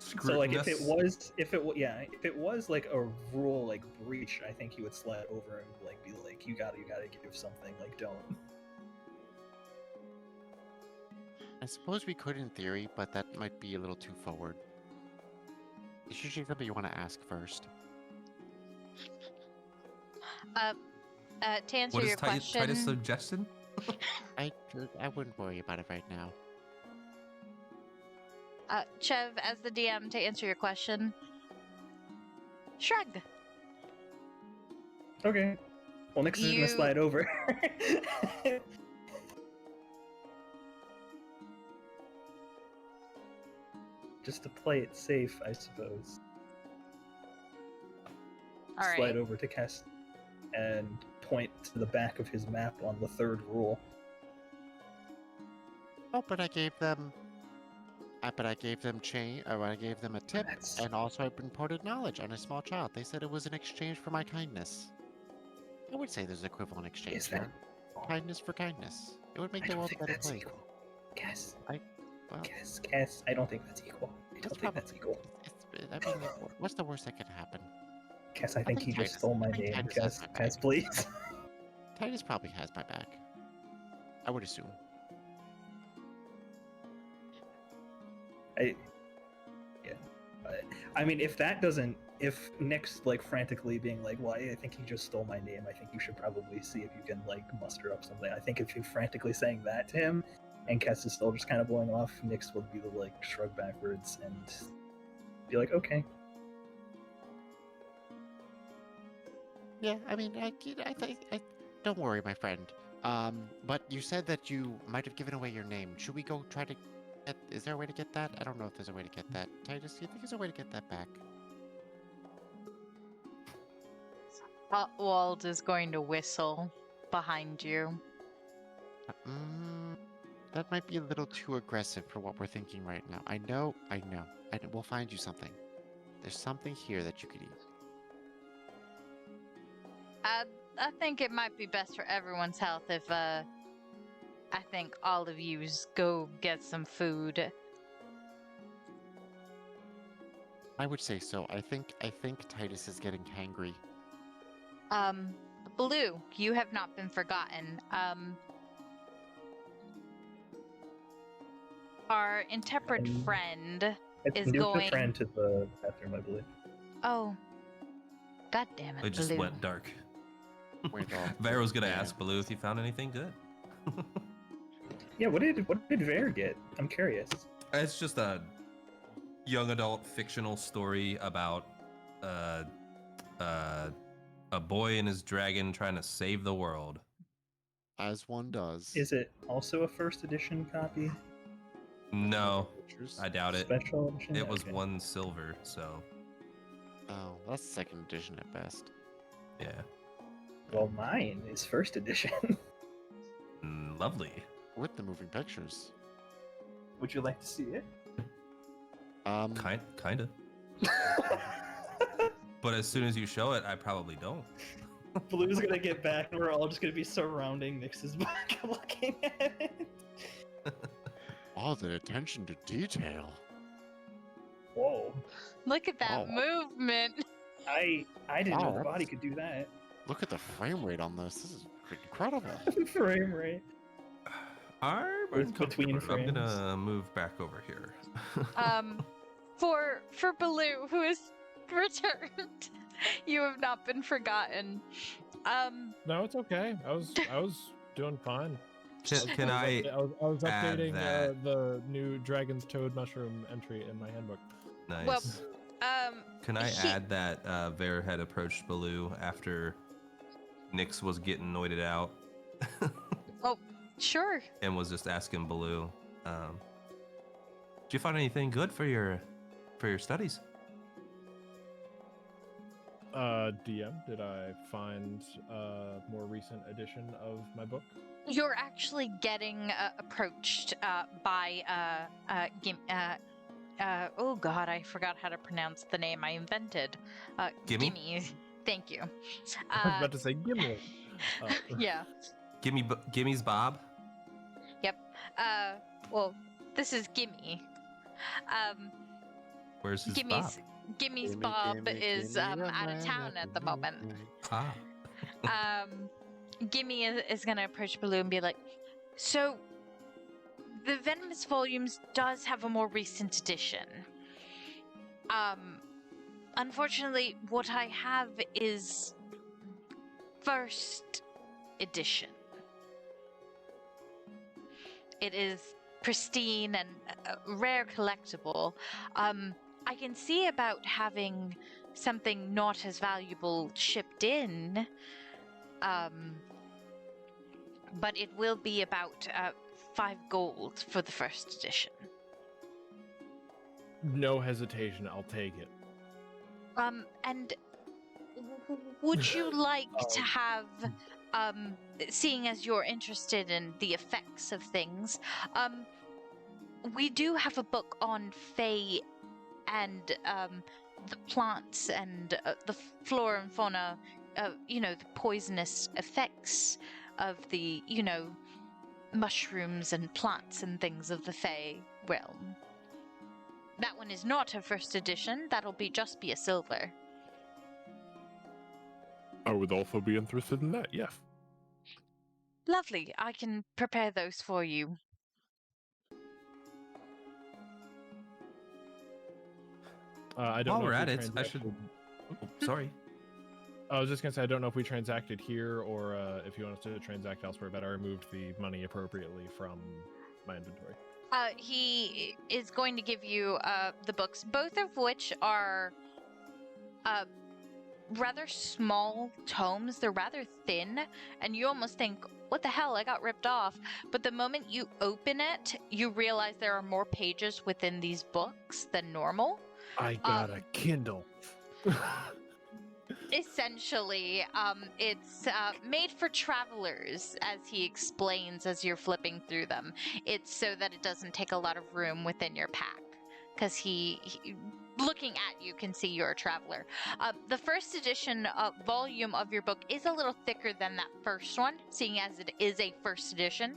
So like if it was like a rule like breach, I think he would slide over and like be like, you gotta give something, like don't. I suppose we could in theory, but that might be a little too forward. It's usually something you want to ask first. To answer What your is question, Titus' suggestion? I wouldn't worry about it right now. Chev, as the DM, to answer your question, shrug. Okay. Well, Nix is gonna slide over. Just to play it safe, I suppose. All right. Slide over to Kess and point to the back of his map on the third rule. Oh, but I gave them. But I gave them I gave them a tip, and also I imparted knowledge on a small child. They said it was an exchange for my kindness. I would say there's an equivalent exchange here. Kindness for kindness. It would make the world a better place. Kess. Well, Kess. I don't think that's equal. I don't think that's equal. I mean, what's the worst that could happen? Kess, I think he just stole my name. Kess, please. Titus probably has my back. I would assume. I mean, if Nick's like frantically being like, well, I think he just stole my name, I think you should probably see if you can like muster up something. I think if you're frantically saying that to him, and Kess is still just kind of blowing off, Nick's will be the like shrug backwards and be like, okay. Yeah, I mean, I don't worry, my friend. But you said that you might have given away your name. Should we go try to is there a way to get that? I don't know if there's a way to get that. Titus, do you think there's a way to get that back? Wald is going to whistle behind you. That might be a little too aggressive for what we're thinking right now. I know. We'll find you something. There's something here that you could eat. I think it might be best for everyone's health if I think all of you go get some food. I would say so. I think Titus is getting hangry. Blue, you have not been forgotten. Our intemperate friend is going. a friend to the bathroom, I believe. Oh, god damn it! It just Blue. went dark. Vaer was gonna ask Blue if he found anything good. Yeah, what did Vaer get? I'm curious. It's just a young adult fictional story about a boy and his dragon trying to save the world. As one does. Is it also a first edition copy? No, I doubt it. Special edition? It was 1 silver, so. Oh, that's second edition at best. Yeah. Well, mine is first edition. Lovely. With the moving pictures. Would you like to see it? Kinda. But as soon as you show it, I probably don't. Blue's gonna get back, and we're all just gonna be surrounding Nix's back, looking at it. Oh, the attention to detail. Whoa! Look at that movement. I didn't know the body could do that. Look at the frame rate on this. This is incredible. Frame rate. I'm between frames. I'm gonna move back over here. For Baloo, who is returned, you have not been forgotten. No, it's okay. I was doing fine. I was updating that? The new Dragon's Toad Mushroom entry in my handbook. Nice. Well, Can I add that Vaer had approached Baloo after Nyx was getting noited out? Oh, sure. And was just asking Baloo, did you find anything good for your studies? DM, did I find a more recent edition of my book? You're actually getting approached by oh god, I forgot how to pronounce the name I invented. Gimme. Thank you. I was about to say Gimme. Yeah. Gimmy's Bob. Yep. Well, this is Gimme. Where's his Gimmy's Bob? Gimmy's Bob is out of town at the moment. Ah. Gimme is gonna approach Baloo and be like, so the Venomous Volumes does have a more recent edition. Unfortunately, what I have is first edition. It is pristine and rare collectible. I can see about having something not as valuable shipped in, but it will be about 5 gold for the first edition. No hesitation, I'll take it. And would you like to have, seeing as you're interested in the effects of things, we do have a book on Fae and the plants and the flora and fauna, the poisonous effects of the, mushrooms and plants and things of the Fae realm. That one is not a first edition. That'll just be a silver. I would also be interested in that, yes. Lovely. I can prepare those for you. I don't While know we're if at we it, I should. transacted- Oh, sorry. I was just gonna say I don't know if we transacted here or if you want us to transact elsewhere, but I removed the money appropriately from my inventory. He is going to give you the books, both of which are rather small tomes. They're rather thin, and you almost think, what the hell, I got ripped off. But the moment you open it, you realize there are more pages within these books than normal. I got a Kindle. Essentially, it's made for travelers, as he explains as you're flipping through them. It's so that it doesn't take a lot of room within your pack, because he looking at you can see you're a traveler. The first edition volume of your book is a little thicker than that first one, seeing as it is a first edition.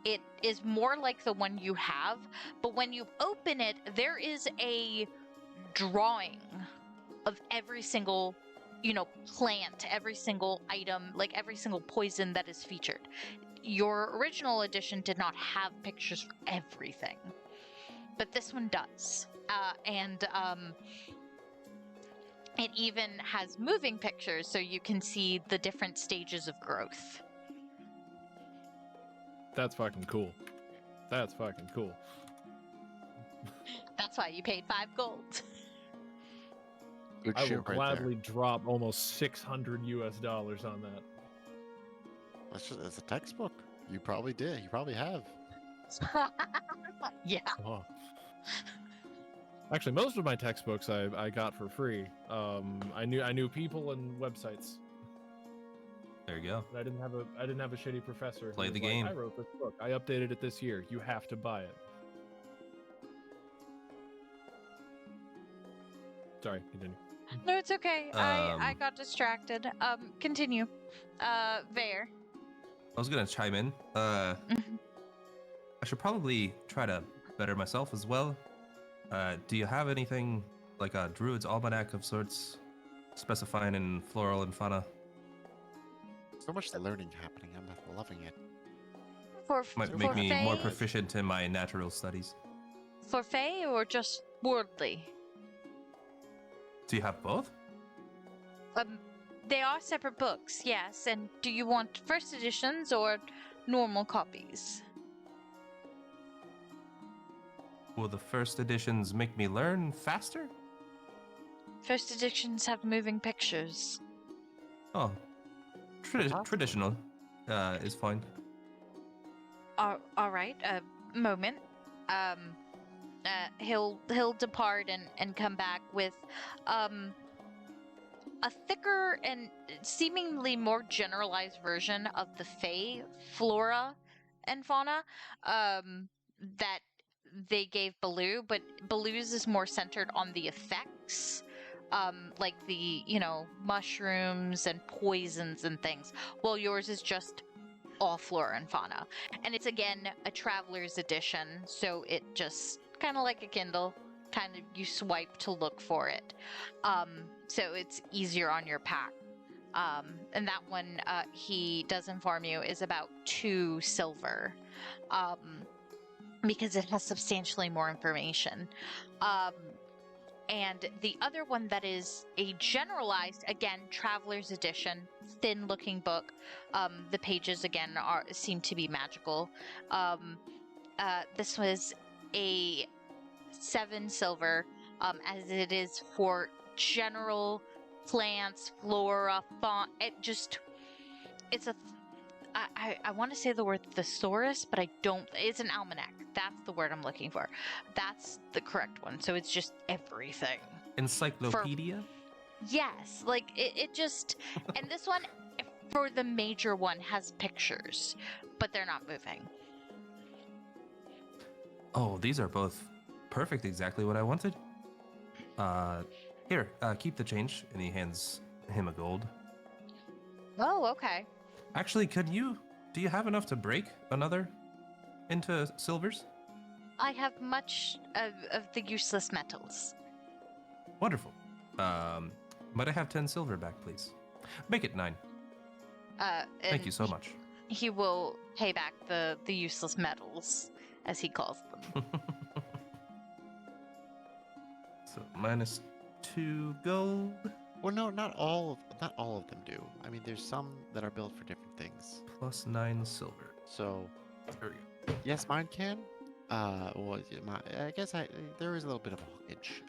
It is more like the one you have, but when you open it, there is a drawing of every single plant, every single item, like every single poison that is featured. Your original edition did not have pictures for everything, but this one does. And it even has moving pictures so you can see the different stages of growth. That's fucking cool. That's fucking cool. That's why you paid 5 gold. Good I shit will right gladly drop almost $600 on that. That's a textbook. You probably did. You probably have. Yeah. Oh. Actually, most of my textbooks I got for free. I knew people and websites. There you go. I didn't have a shitty professor. who Play was the like, game. I wrote this book. I updated it this year. You have to buy it. Sorry, continue. No, it's okay. I got distracted. Continue. Vaer. I was gonna chime in. I should probably try to better myself as well. Do you have anything like a druid's almanac of sorts, specifying in floral and fauna? So much learning happening. I'm loving it. Might make me more proficient in my natural studies. For Fae or just worldly? Do you have both? They are separate books, yes. And do you want first editions or normal copies? Will the first editions make me learn faster? First editions have moving pictures. Oh, traditional is fine. All right. A moment. He'll depart and come back with a thicker and seemingly more generalized version of the Fae flora and fauna that they gave Baloo, but Baloo's is more centered on the effects, like the mushrooms and poisons and things, while yours is just all flora and fauna. And it's again a traveler's edition, so it just kind of like a Kindle, kind of you swipe to look for it, so it's easier on your pack. And that one, he does inform you, is about 2 silver, because it has substantially more information. And the other one that is a generalized, again, Traveler's Edition, thin-looking book. The pages, again, seem to be magical. This was a 7 silver, as it is for general plants, flora, fauna. It's a. I want to say the word thesaurus, but I don't. It's an almanac. That's the word I'm looking for. That's the correct one. So it's just everything. Encyclopedia? Yes, like it just. And this one, for the major one, has pictures, but they're not moving. Oh, these are both perfect, exactly what I wanted. Here, keep the change. And he hands him a gold. Oh, okay. Actually, do you have enough to break another into silvers? I have much of the useless metals. Wonderful. Might I have 10 silver back, please? Make it 9. Thank you so much. He will pay back the useless metals, as he calls them. So minus 2 gold. Well, no, not all of them do. I mean, there's some that are built for different things. Plus 9 silver. So, There we go. yes, mine can. Well, I guess there is a little bit of a hookage.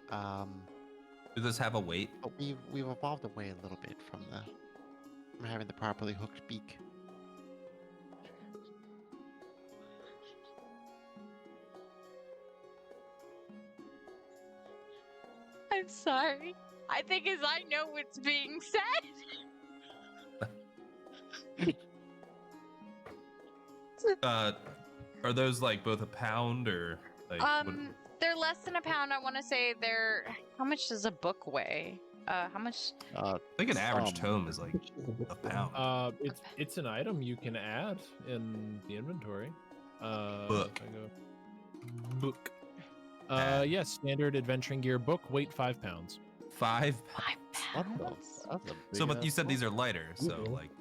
Does this have a weight? But we've evolved away a little bit from having the properly hooked beak. I'm sorry. I think as I know what's being said. Are those like both a pound or like? They're less than a pound. I want to say they're. How much does a book weigh? How much? I think an average tome is like a pound. It's an item you can add in the inventory. Book. if I go- Book. Yes, standard adventuring gear book, weight 5 pounds. 5 5 pounds. So, but you said these are lighter, so like.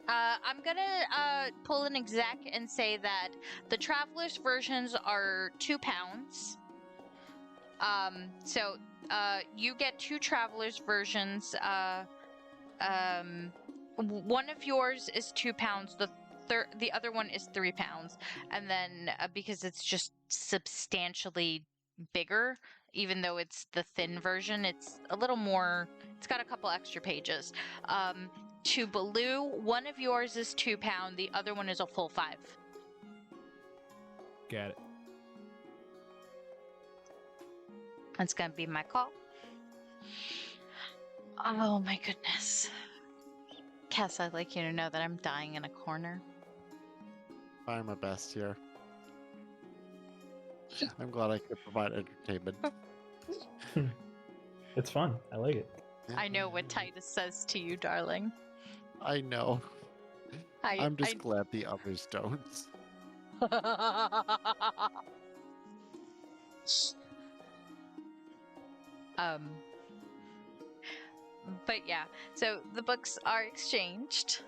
I'm gonna pull an exec and say that the travelers versions are 2 pounds. So you get 2 travelers versions. One of yours is 2 pounds. The other one is 3 pounds, and then because it's just substantially bigger, even though it's the thin version, it's a little more. It's got a couple extra pages. To Baloo, one of yours is 2 pound, the other one is a full 5. Got it. That's gonna be my call. Oh my goodness. Cass, I'd like you to know that I'm dying in a corner. Trying my best here. I'm glad I could provide entertainment. It's fun. I like it. I know what Titus says to you, darling. I know. I'm just I- glad the others don't. But yeah, so the books are exchanged,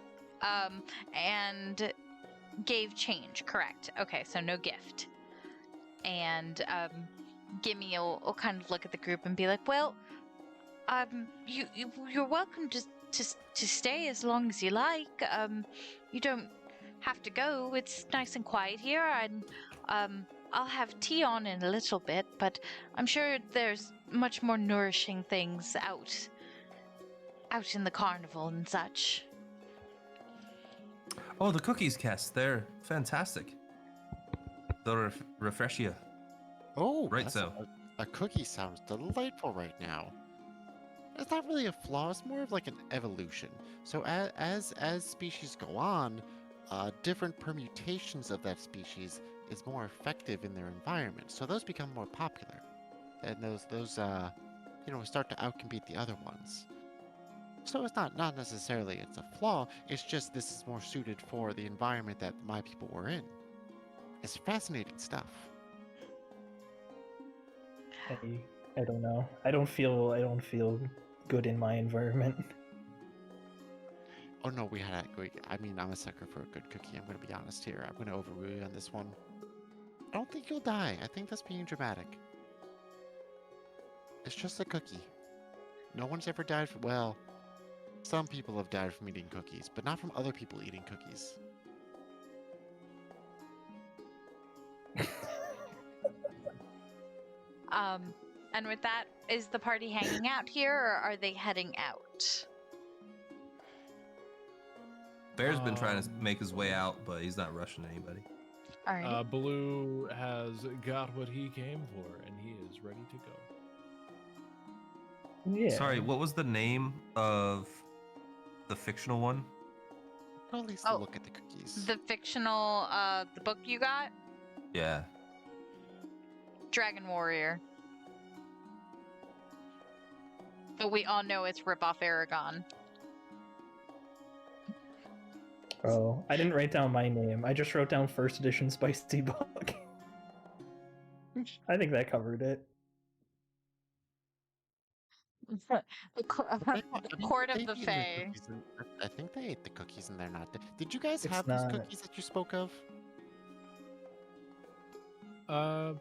and gave change, correct? Okay, so no gift. And Gimme will kind of look at the group and be like, "Well, you're welcome to stay as long as you like. You don't have to go. It's nice and quiet here, and I'll have tea on in a little bit, but I'm sure there's much more nourishing things out in the carnival and such." Oh, the cookies, Cass. They're fantastic. They'll refresh you. Oh, Right, so. A cookie sounds delightful right now. It's not really a flaw, it's more of like an evolution. So as species go on, different permutations of that species is more effective in their environment. So those become more popular. And those start to outcompete the other ones. So it's not necessarily it's a flaw, it's just this is more suited for the environment that my people were in. It's fascinating stuff. I don't know. I don't feel good in my environment. Oh no, I mean, I'm a sucker for a good cookie. I'm gonna be honest here. I'm gonna overrule you on this one. I don't think you'll die. I think that's being dramatic. It's just a cookie. No one's ever died from. Well, some people have died from eating cookies, but not from other people eating cookies. And with that, is the party hanging out here, or are they heading out? Bear's been trying to make his way out, but he's not rushing anybody. Alright. Blue has got what he came for, and he is ready to go. Yeah. Sorry, what was the name of the fictional one? I'll at least look at the cookies. The fictional, the book you got? Yeah. Dragon Warrior. But we all know it's rip-off Aarakocra. Oh, I didn't write down my name. I just wrote down first edition spicy book. I think that covered it. The Court of the Fae. I think they ate the cookies and they're not dead. Did you guys It's have not- these cookies that you spoke of? Yeah,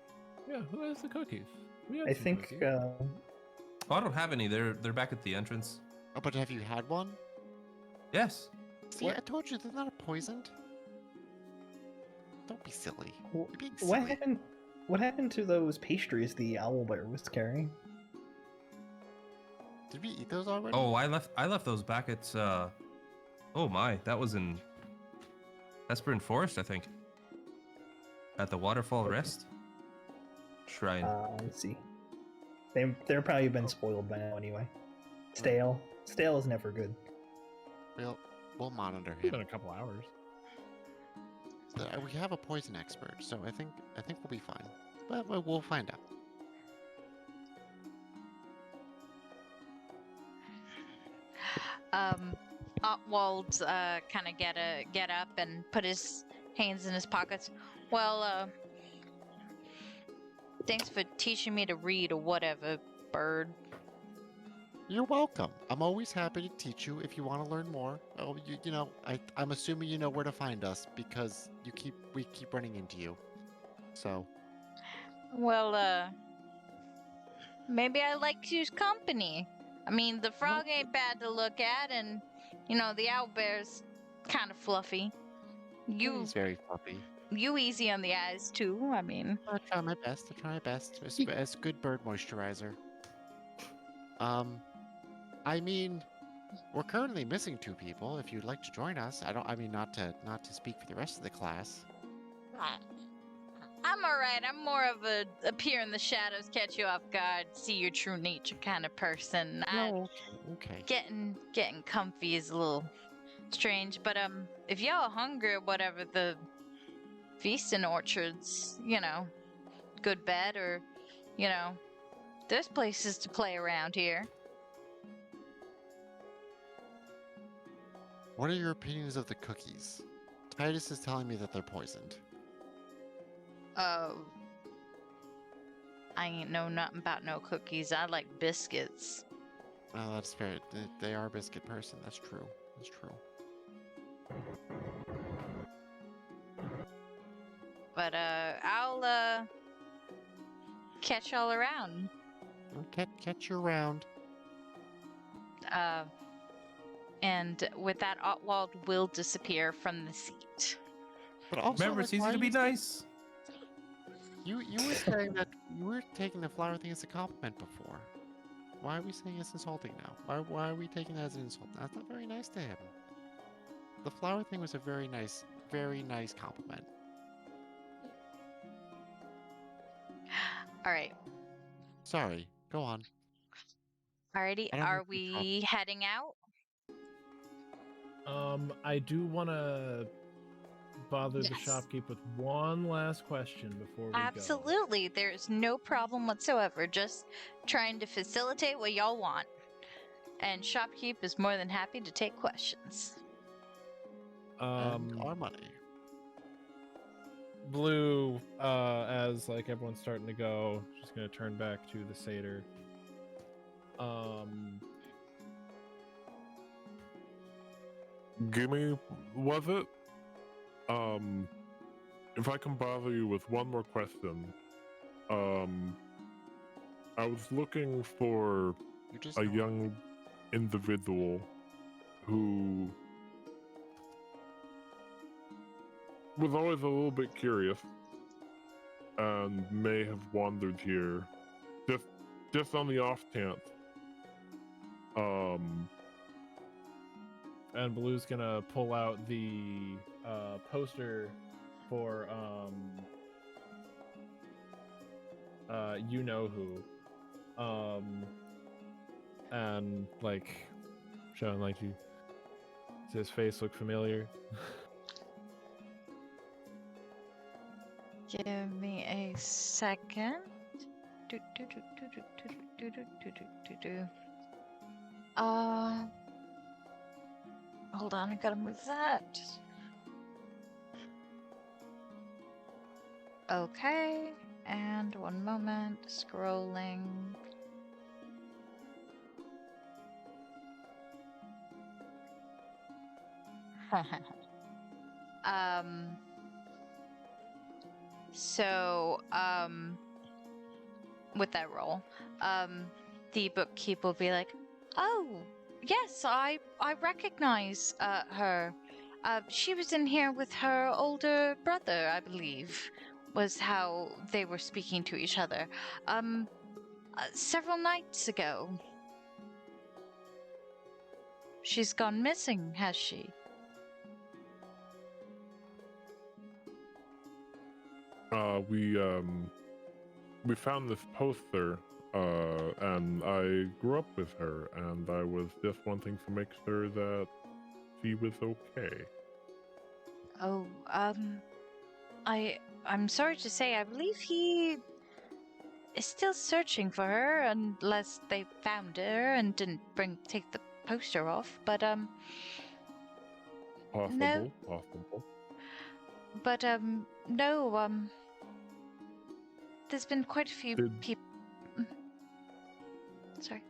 who has the cookies? We have I some think cookies. Oh, I don't have any. They're back at the entrance. Oh, but have you had one? Yes. See, I told you they're not poisoned. Don't be silly. Wh- You're being silly. What happened to those pastries the owlbear was carrying? Did we eat those already? Oh, I left those back at oh my, that was in Esperin Forest, I think. At the Waterfall Rest Shrine. Let's see. They're probably been spoiled by now anyway. Stale. Stale is never good. We'll monitor It's been him. a couple hours. We have a poison expert, so I think we'll be fine. But we'll find out. Otwald kind of get up and put his hands in his pockets. Well, thanks for teaching me to read or whatever, bird. You're welcome. I'm always happy to teach you if you want to learn more. Oh, you know, I'm assuming you know where to find us because we keep running into you. So. Well, maybe I like you's company. I mean, the frog ain't bad to look at, and you know the owlbear's kind of fluffy. He's very fluffy. You easy on the eyes too. I mean, I try my best. As good bird moisturizer. I mean, we're currently missing 2 people. If you'd like to join us, I mean, not to speak for the rest of the class. I'm alright. I'm more of a appear in the shadows, catch you off guard, see your true nature kind of person. Okay. Getting comfy is a little strange, but if y'all are hungry or whatever, the feasting orchards, you know, good bed, or you know, there's places to play around here. What are your opinions of the cookies? Titus is telling me that they're poisoned. I ain't know nothing about no cookies. I like biscuits. Oh, that's fair. They are a biscuit person. That's true. That's true. But I'll catch y'all around. Catch you around. And with that, Otwald will disappear from the seat. But also, Remember, like, it's easy why to are be you saying- nice. You were saying that you were taking the flower thing as a compliment before. Why are we saying it's insulting now? Why are we taking that as an insult? That's not very nice to him. The flower thing was a very nice compliment. All right. Sorry, go on. Alrighty. I don't Are know if we heading out? I do want to bother the Yes. shopkeep with one last question before we go. Absolutely. There's no problem whatsoever. Just trying to facilitate what y'all want. And shopkeep is more than happy to take questions. And our money. Blue, as like everyone's starting to go, just gonna turn back to the satyr. Gimme, was it? If I can bother you with one more question, I was looking for a young individual who was always a little bit curious and may have wandered here just on the off chance. And Blue's gonna pull out the poster for you know who, and like showing like you. Does his face look familiar? Give me a second. Hold on, I gotta move that. Okay, and one moment, scrolling. With that roll, the bookkeeper will be like, "Oh, yes, I recognize her. She was in here with her older brother, I believe, was how they were speaking to each other. Several nights ago. She's gone missing, has she?" We found this poster, and I grew up with her, and I was just wanting to make sure that she was okay. Oh, I'm sorry to say, I believe he is still searching for her, unless they found her and didn't take the poster off. But Possible. But no, there's been quite a few people. Sorry.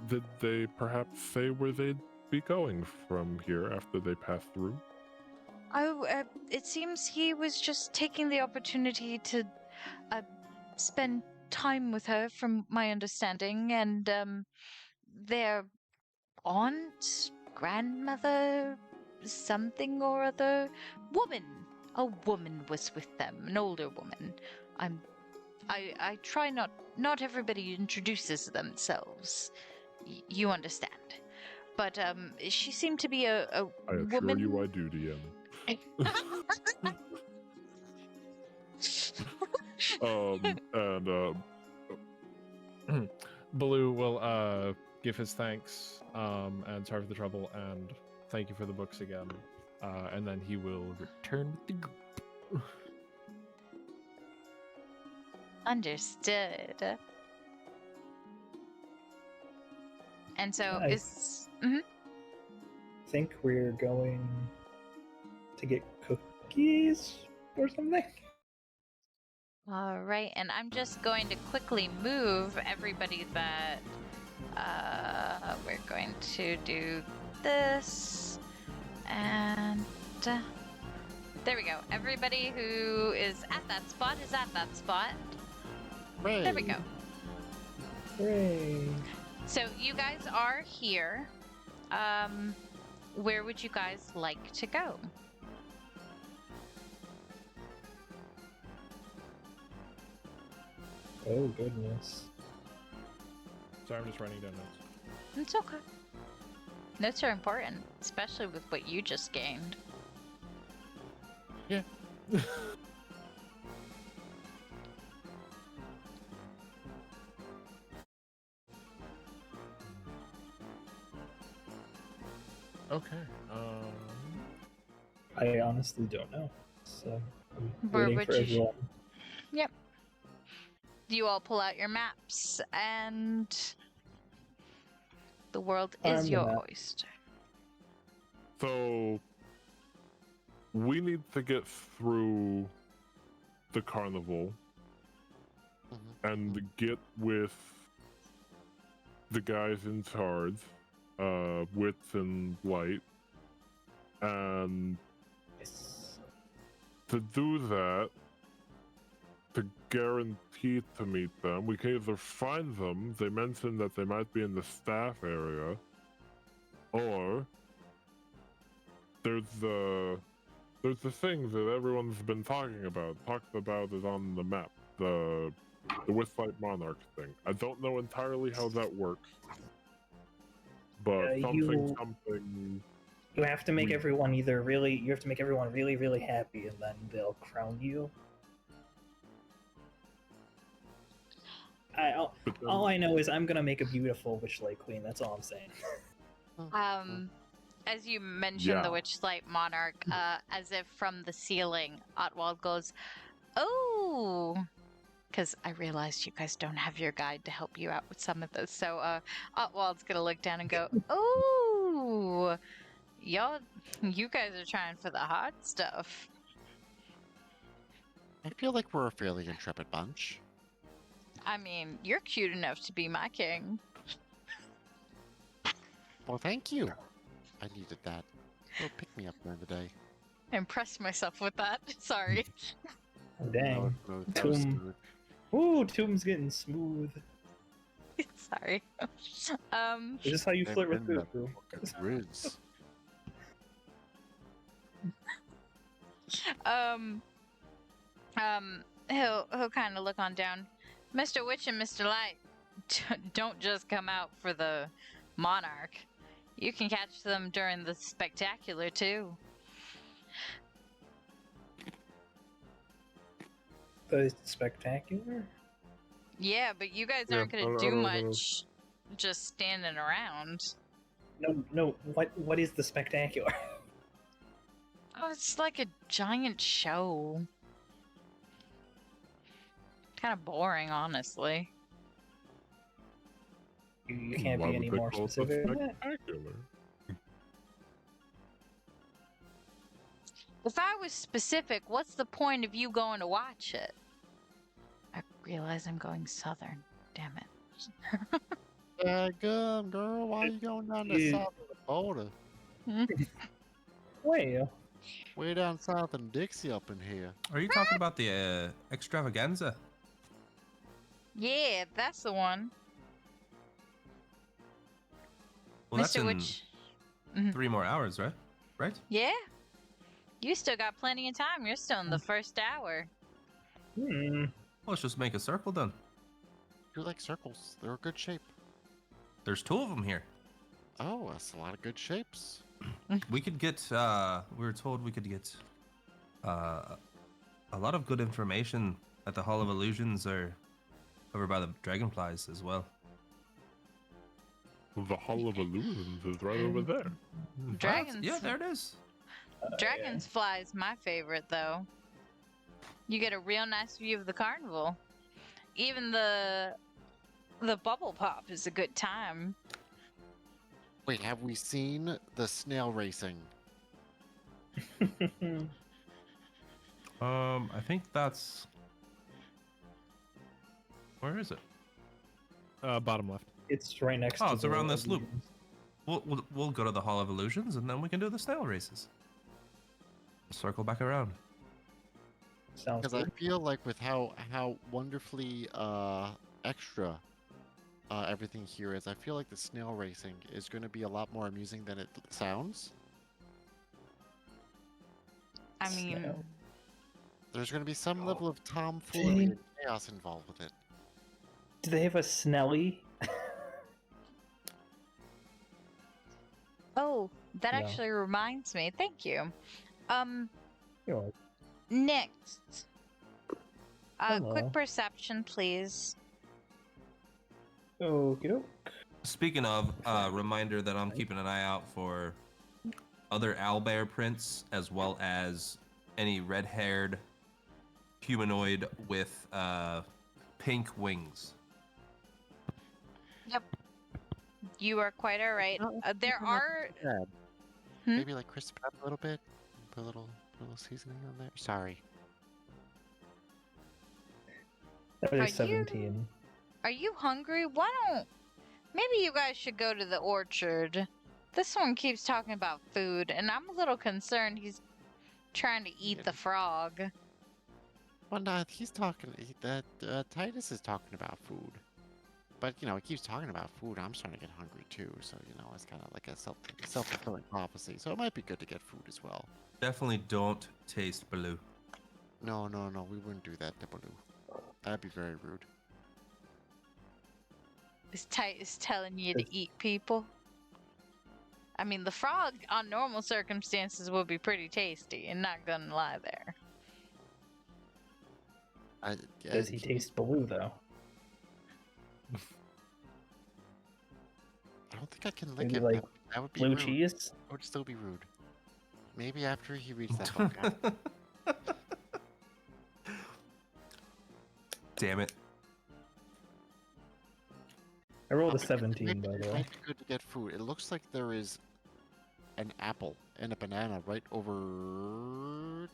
Did they perhaps say where they'd be going from here after they passed through? Oh, it seems he was just taking the opportunity to spend time with her, from my understanding, and their aunt, grandmother, something or other, a woman was with them, an older woman. I try not everybody introduces themselves. You understand. But she seemed to be a I assure woman. you I do, DM. Blue will give his thanks and sorry for the trouble and thank you for the books again, and then he will return with the group. Understood. And so I think we're going to get cookies or something. All right, and I'm just going to quickly move everybody that we're going to do this, and there we go. Everybody who is at that spot is at that spot. Hooray. There we go. Hooray! So you guys are here. Where would you guys like to go? Oh goodness. Sorry, I'm just writing down notes. It's okay. Notes are important, especially with what you just gained. Yeah. Okay. I honestly don't know. So I'm Where waiting would for you- everyone. Yep. You all pull out your maps, and the world is I'm the your map. oyster. So, we need to get through the carnival and get with the guys in charge, Wits and Light, and to do that, to guarantee to meet them, we can either find them, they mentioned that they might be in the staff area, or there's the thing that everyone's been talking about. Talked about it on the map, the Witchlight Monarch thing. I don't know entirely how that works, but something. You have to make everyone you have to make everyone really, really happy, and then they'll crown you. All I know is I'm gonna make a beautiful Witchlight Queen. That's all I'm saying. As you mentioned the Witchlight Monarch, as if from the ceiling, Otwald goes, "Oh," because I realized you guys don't have your guide to help you out with some of this. So Otwald's gonna look down and go, "Oh, you guys are trying for the hard stuff." I feel like we're a fairly intrepid bunch. I mean, you're cute enough to be my king. Well, thank you. I needed that. It'll pick me up during the day. I impressed myself with that. Sorry. Dang. Tomb. Ooh, Tomb's getting smooth. Sorry. Is this how you flirt with food? He'll kind of look on down. Mr. Witch and Mr. Light, don't just come out for the Monarch. You can catch them during the spectacular too. The spectacular? Yeah, but you guys aren't gonna do much just standing around. No. What is the spectacular? Oh, it's like a giant show. Kind of boring, honestly. You can't be any more specific. If I was specific, what's the point of you going to watch it? I realize I'm going southern. Damn it. Good girl. Why are you going down the south of the border? Way down south in Dixie up in here. Are you talking about the extravaganza? Yeah, that's the one. Well, that's in Witch. 3 more hours, right? Right? Yeah. You still got plenty of time. You're still in the first hour. Well, let's just make a circle then. You like circles. They're a good shape. There's 2 of them here. Oh, that's a lot of good shapes. We could get, we were told we could get a lot of good information at the Hall of Illusions or over by the Dragonflies as well. The Hall of Illusions is right over there. Dragons. Yeah, there it is. Dragonfly's my favorite, though. You get a real nice view of the carnival. Even the bubble pop is a good time. Wait, have we seen the snail racing? I think that's... Where is it? Bottom left. It's right next to it's around this loop. We'll go to the Hall of Illusions and then we can do the snail races. Circle back around. Because I feel like with how wonderfully extra everything here is, I feel like the snail racing is going to be a lot more amusing than it sounds. I mean, there's going to be some level of tomfoolery and chaos involved with it. Do they have a Snelly? Oh, that actually reminds me. Thank you. You're Next. Hello. Quick perception, please. Okie Speaking of, reminder that I'm keeping an eye out for other owlbear prints, as well as any red-haired humanoid with pink wings. Yep. You are quite all right. There are... Maybe like Chris Pratt a little bit, Put a little seasoning on there. Sorry. That Are is 17. Are you hungry? Why don't maybe you guys should go to the orchard? This one keeps talking about food, and I'm a little concerned he's trying to eat the frog. Well, no, he's talking. Titus is talking about food, but he keeps talking about food. I'm starting to get hungry too, so it's kind of like a self-fulfilling prophecy. So it might be good to get food as well. Definitely don't taste Baloo. No, we wouldn't do that to Baloo. That'd be very rude. Is Titus telling you to eat people? I mean, the frog on normal circumstances would be pretty tasty, and not gonna lie there. Does he taste Baloo though? I don't think I can lick Maybe him. like That would be blue rude. cheese? That would still be rude. Maybe after he reads that book. Damn it. I rolled a 17, by the It way. might be good to get food. It looks like there is an apple and a banana right over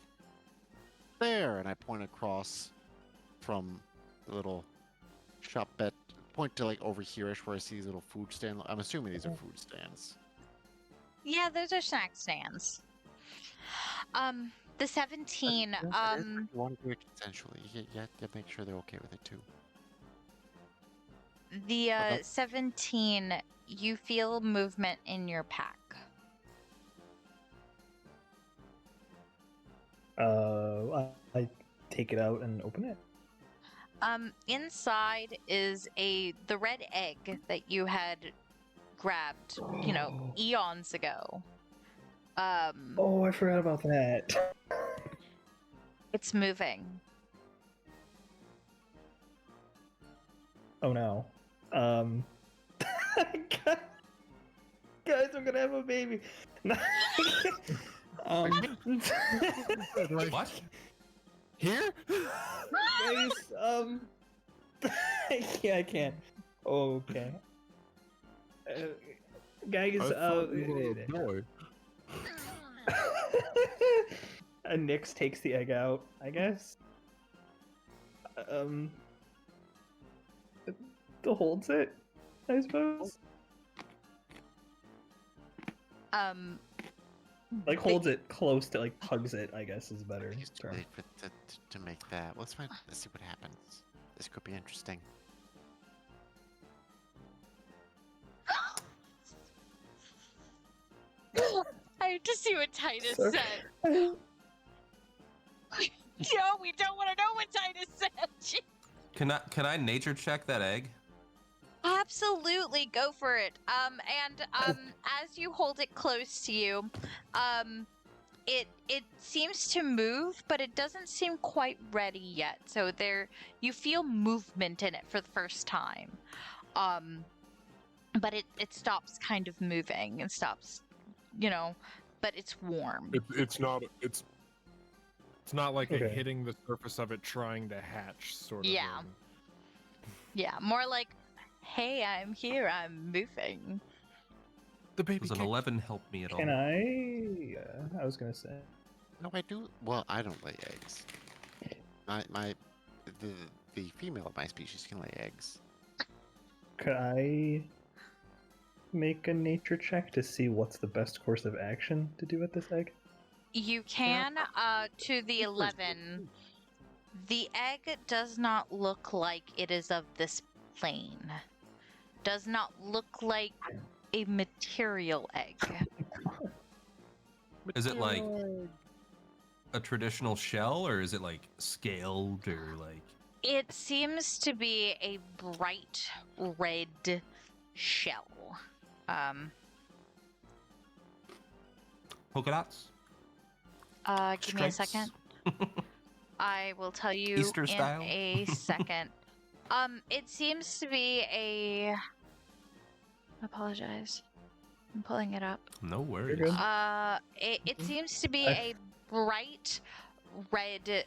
there, and I point across from the little shop bet. Point to like over here-ish where I see these little food stand. I'm assuming these are food stands. Yeah, those are snack stands. The 17, You want to do it consensually. You have to make sure they're okay with it too. the Okay. 17, you feel movement in your pack. I take it out and open it. Inside is the red egg that you had grabbed, eons ago. Oh, I forgot about that. It's moving. Oh no. Guys, I'm gonna have a baby. What? Here? Guys, yeah, I can't. Okay. Guys, I thought you were a boy. Nyx takes the egg out, I guess. Holds it, I suppose. Like holds it close to, like hugs it, I guess is a better It's too term. late to make that. Let's see what happens. This could be interesting. I have to see what Titus Sorry. said. Yo, we don't want to know what Titus said. Can I nature check that egg? Absolutely, go for it. As you hold it close to you, it seems to move, but it doesn't seem quite ready yet. So you feel movement in it for the first time. But it stops kind of moving and stops, but it's warm. It's not like Okay. a hitting the surface of it trying to hatch sort of Yeah. thing. Yeah, more like, hey, I'm here, I'm moving. The baby Does an cake. 11 help me at all? Can I? I was gonna say. No, I do. Well, I don't lay eggs. The female of my species can lay eggs. Could I make a nature check to see what's the best course of action to do with this egg? You can, to the 11. The egg does not look like it is of this plane. Does not look like a material egg. Is it like a traditional shell, or is it like scaled, or like? It seems to be a bright red shell. Polka dots? Give me a Stripes? second. I will tell you Easter in style? a second. It seems to be I apologize. I'm pulling it up. No worries. good. It seems to be a bright red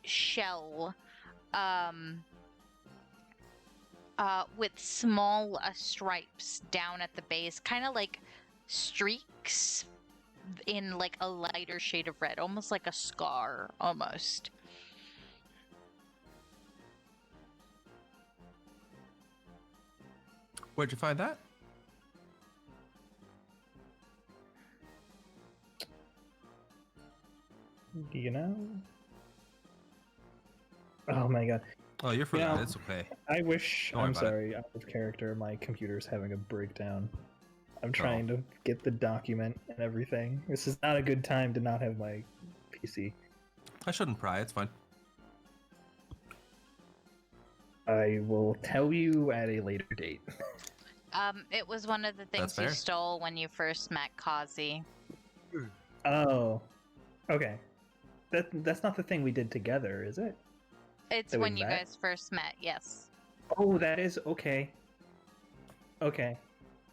shell, with small stripes down at the base, kind of like streaks in like a lighter shade of red, almost like a scar, almost. Where'd you find that? You know? Oh my god. Oh, you're forgot. Yeah. It's okay. I wish. Don't worry I'm about it. sorry, out of character. My computer's having a breakdown. I'm trying to get the document and everything. This is not a good time to not have my PC. I shouldn't pry. It's fine. I will tell you at a later date. It was one of the That's things you fair. stole when you first met Kozzie. Oh, okay. That's not the thing we did together, is it? It's That we when you met? guys first met, yes. Oh, that is okay. Okay.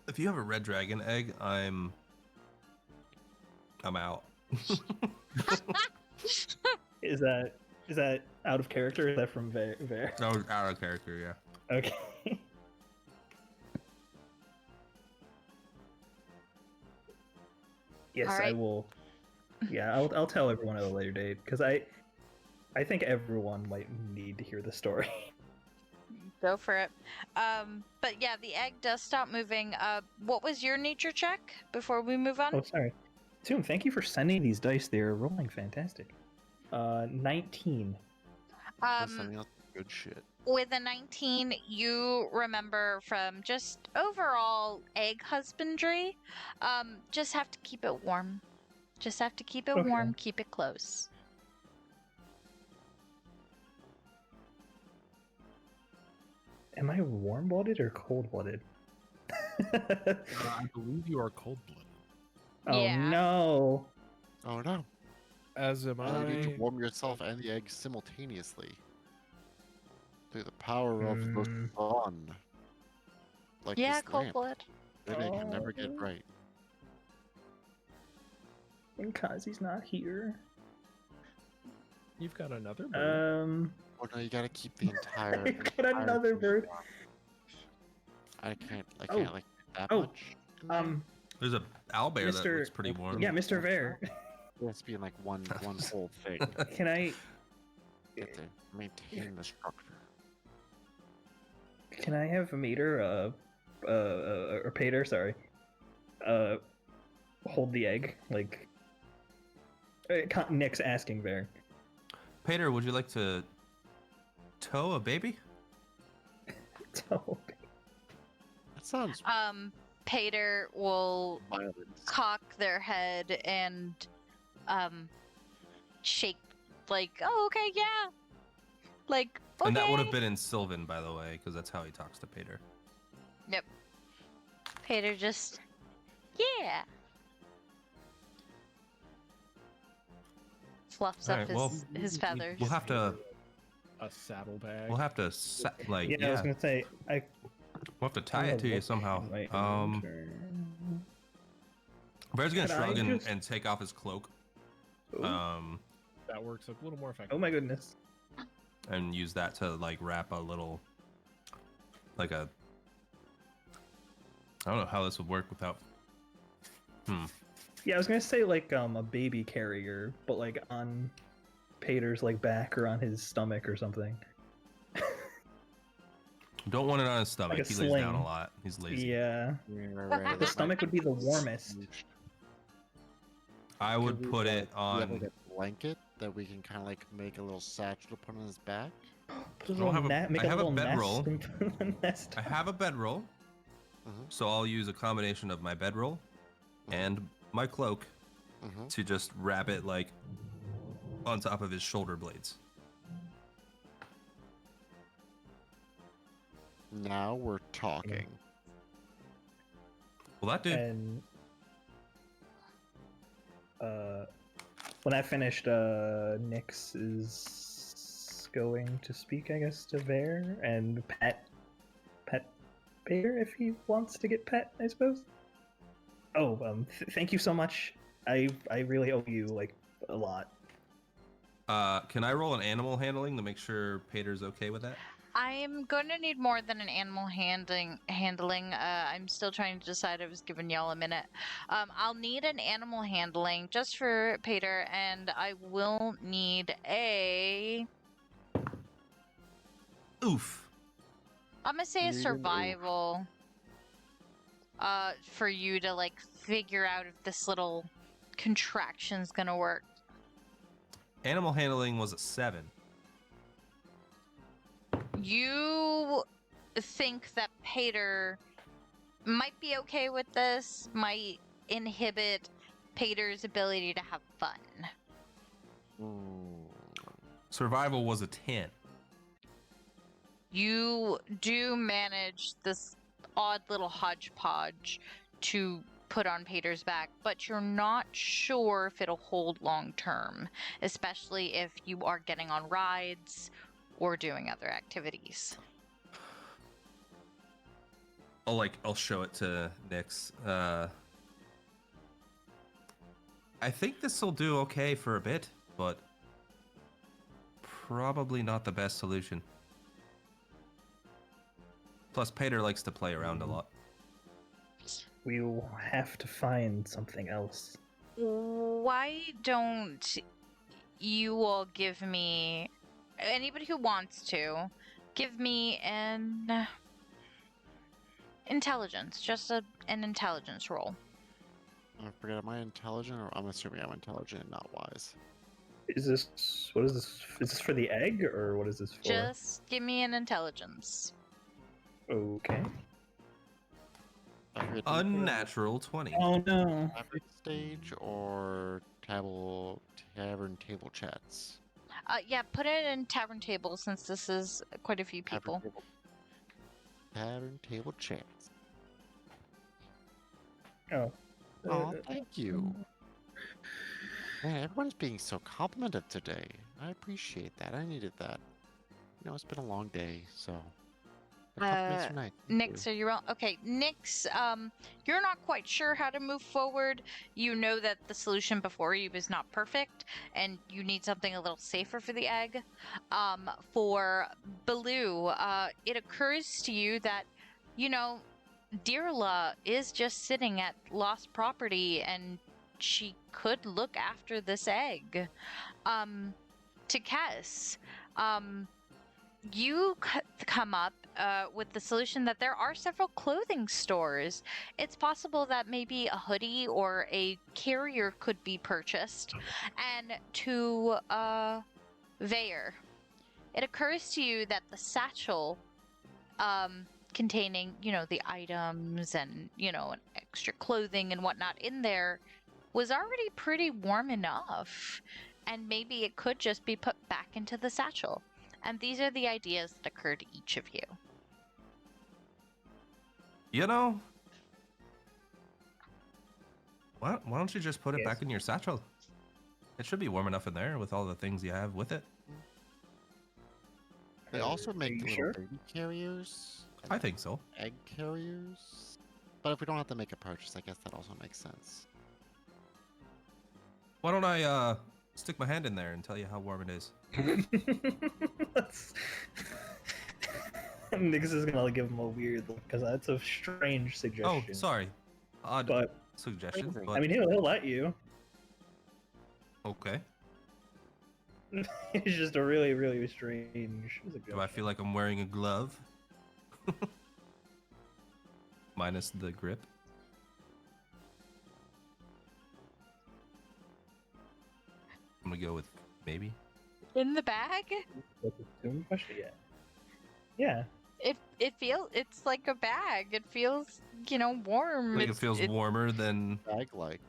If you have a red dragon egg, I'm out. Is that out of character? Or is that from Vaer? No, out of character, yeah. Okay. Yes, All I right. will. Yeah, I'll tell everyone at a later date because I think everyone might need to hear the story. Go for it. But yeah, the egg does stop moving. What was your nature check before we move on? Oh, sorry. Toon, thank you for sending these dice. They're rolling fantastic. 19. We're sending out good shit. With a 19, you remember from just overall egg husbandry, just have to keep it warm. Just have to keep it Okay. warm, keep it close. Am I warm-blooded or cold-blooded? I believe you are cold-blooded. Oh Yeah. no! Oh no. As am You need to I. warm yourself and the egg simultaneously. Through the power of the sun. Like Yeah, this cold lamp. blood. Then it can never get Oh. bright. And Kozzie's not here. You've got another bird. Oh no, you gotta keep the entire. I got another thing bird. warm. I can't Oh. like that Oh, much. in there. There's a owlbear that Mr. looks pretty warm. Yeah, Mr. Vaer. It has to be in like one whole thing. Can I You have to maintain the structure. have Mater, or Paeder, sorry, hold the egg? Like, Nick's asking Vaer. Paeder, would you like to tow a baby? So, That sounds Paeder will violent. cock their head and shake like, oh, okay, yeah. Like, okay. And that would have been in Sylvan, by the way, because that's how he talks to Paeder. Yep. Paeder just, yeah. Fluffs up Alright, well, his feathers. We'll have to. A saddlebag. We'll have to like. yeah, Yeah. I was gonna say, We'll have to tie it to you somehow. Bear's gonna Could I shrug just- and take off his cloak. Ooh. That works a little more effective. Oh my goodness. And use that to like wrap a little, like a. I don't know how this would work without. Yeah, I was gonna say like a baby carrier, but like on Paeder's like back or on his stomach or something. Don't want it on his stomach. Like a He lays down sling. a lot. He's lazy. Yeah, Right. the stomach would be the warmest. I would put it We have on. like a blanket that we can kind of like make a little satchel to put on his back. Put a don't little have a- net, make I a have a little bedroll. nest and put a nest. I have a bedroll, Mhm. so I'll use a combination of my bedroll and my cloak Mhm. to just wrap it like on top of his shoulder blades. Now we're talking. Will that do? And when I finished, Nyx is going to speak, I guess, to Vaer and pet Paeder if he wants to get pet, I suppose. Oh, thank you so much. I really owe you like a lot. Can I roll an animal handling to make sure Paeder's okay with that? I'm going to need more than an animal handling. I'm still trying to decide. I was giving y'all a minute. I'll need an animal handling just for Paeder, and I will need a. Oof. I'm gonna say a Need an oof. survival. For you to like figure out if this little contraction's gonna work. Animal handling was a 7. You think that Paeder might be okay with this, might inhibit Paeder's ability to have fun. Survival was a 10. You do manage this odd little hodgepodge to put on Paeder's back, but you're not sure if it'll hold long term, especially if you are getting on rides or doing other activities. I'll show it to Nyx. I think this will do okay for a bit, but probably not the best solution. Plus, Paeder likes to play around a lot. We will have to find something else. Why don't you all give me, anybody who wants to, give me an intelligence, just an intelligence roll. I forget, am I intelligent, or I'm assuming I'm intelligent and not wise? Is this, what is this? Is this for the egg, or what is this for? Just give me an intelligence. Okay. Unnatural 20. Oh no. Average stage or tavern table chats? Yeah, put it in tavern table since this is quite a few people. Tavern table chats. Oh. Oh, thank you. Man, everyone's being so complimented today. I appreciate that. I needed that. You know, it's been a long day, so. the compliments are nice. Thank Nyx, you. are you wrong? Okay, Nyx, you're not quite sure how to move forward. You know that the solution before you is not perfect, and you need something a little safer for the egg. For Baloo, it occurs to you that, you know, Dirla is just sitting at lost property, and she could look after this egg. To Kess, you come up with the solution that there are several clothing stores. It's possible that maybe a hoodie or a carrier could be purchased. And to Vaer, it occurs to you that the satchel containing, you know, the items and, you know, extra clothing and whatnot in there was already pretty warm enough. And maybe it could just be put back into the satchel. And these are the ideas that occur to each of you. You know, why don't you just put it back in your satchel? It should be warm enough in there with all the things you have with it. They also make you little sure? baby carriers. I think so. Egg carriers. But if we don't have to make a purchase, I guess that also makes sense. Why don't I stick my hand in there and tell you how warm it is? Nyx is gonna give him a weird look because that's a strange Oh, suggestion. sorry. Odd But suggestion. Crazy. But I mean, he'll let you. okay. It's just a really, really strange suggestion. Do I feel like I'm wearing a glove? Minus the grip. I'm gonna go with maybe. In the bag? That's a stupid question. Yeah. It's like a bag. It feels, you know, warm. Like it feels warmer than Bag-like.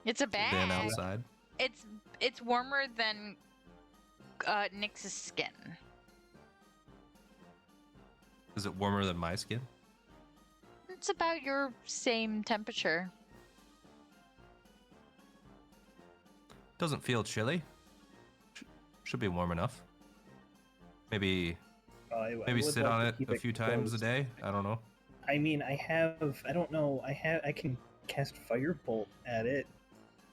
It's a bag. outside. It's warmer than Nyx's skin. Is it warmer than my skin? It's about your same temperature. Doesn't feel chilly. Should be warm enough. Maybe I maybe would sit love on to it keep a few times a closed. day. I don't know. I mean, I don't know. I can cast Firebolt at it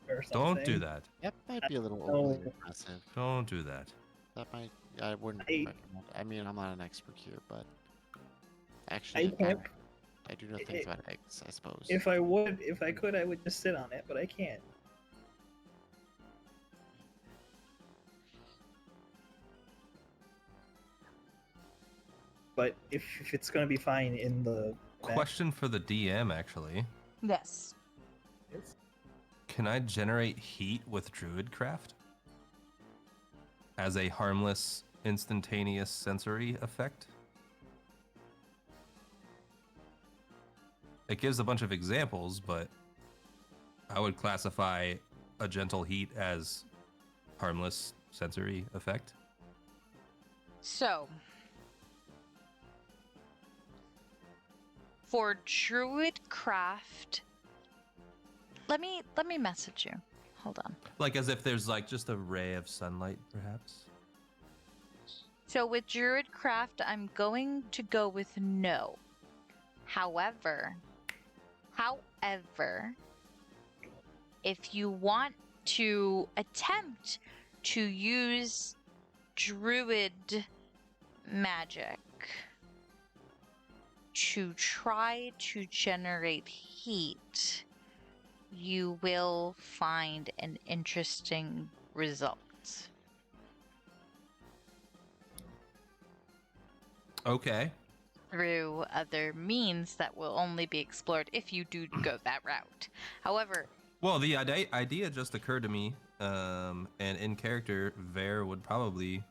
or something. Don't do that. That might be a little Oh. overly aggressive. Don't do that. That might. I wouldn't I- recommend. I mean, I'm not an expert here, but I actually, can't. I do know things about eggs, I suppose. If I could, I would just sit on it, but I can't. But if it's gonna be fine in the Question for the DM, actually. Yes. Can I generate heat with Druidcraft? As a harmless, instantaneous sensory effect? It gives a bunch of examples, but I would classify a gentle heat as harmless sensory effect. So, for Druidcraft, let me message you. Hold on. Like as if there's like just a ray of sunlight, perhaps. So with Druidcraft, I'm going to go with no. However, if you want to attempt to use Druid magic to try to generate heat, you will find an interesting result. Okay. Through other means that will only be explored if you do go that route. However, Well, the idea just occurred to me, and in character, Vaer would probably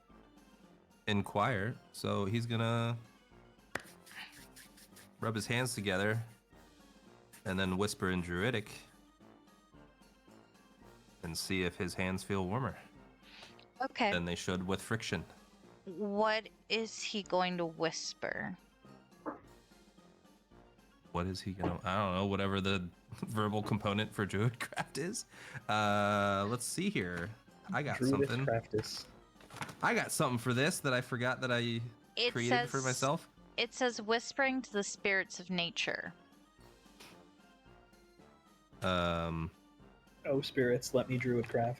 inquire. So he's gonna rub his hands together and then whisper in Druidic and see if his hands feel warmer okay, than they should with friction. what is he going to whisper? What is he gonna? I don't know. Whatever the verbal component for Druidcraft is. Let's see here. I got Druidist something. practice. I got something for this that I forgot that I It created for says- myself. It says whispering to the spirits of nature. Um, Oh, spirits, let me druidcraft.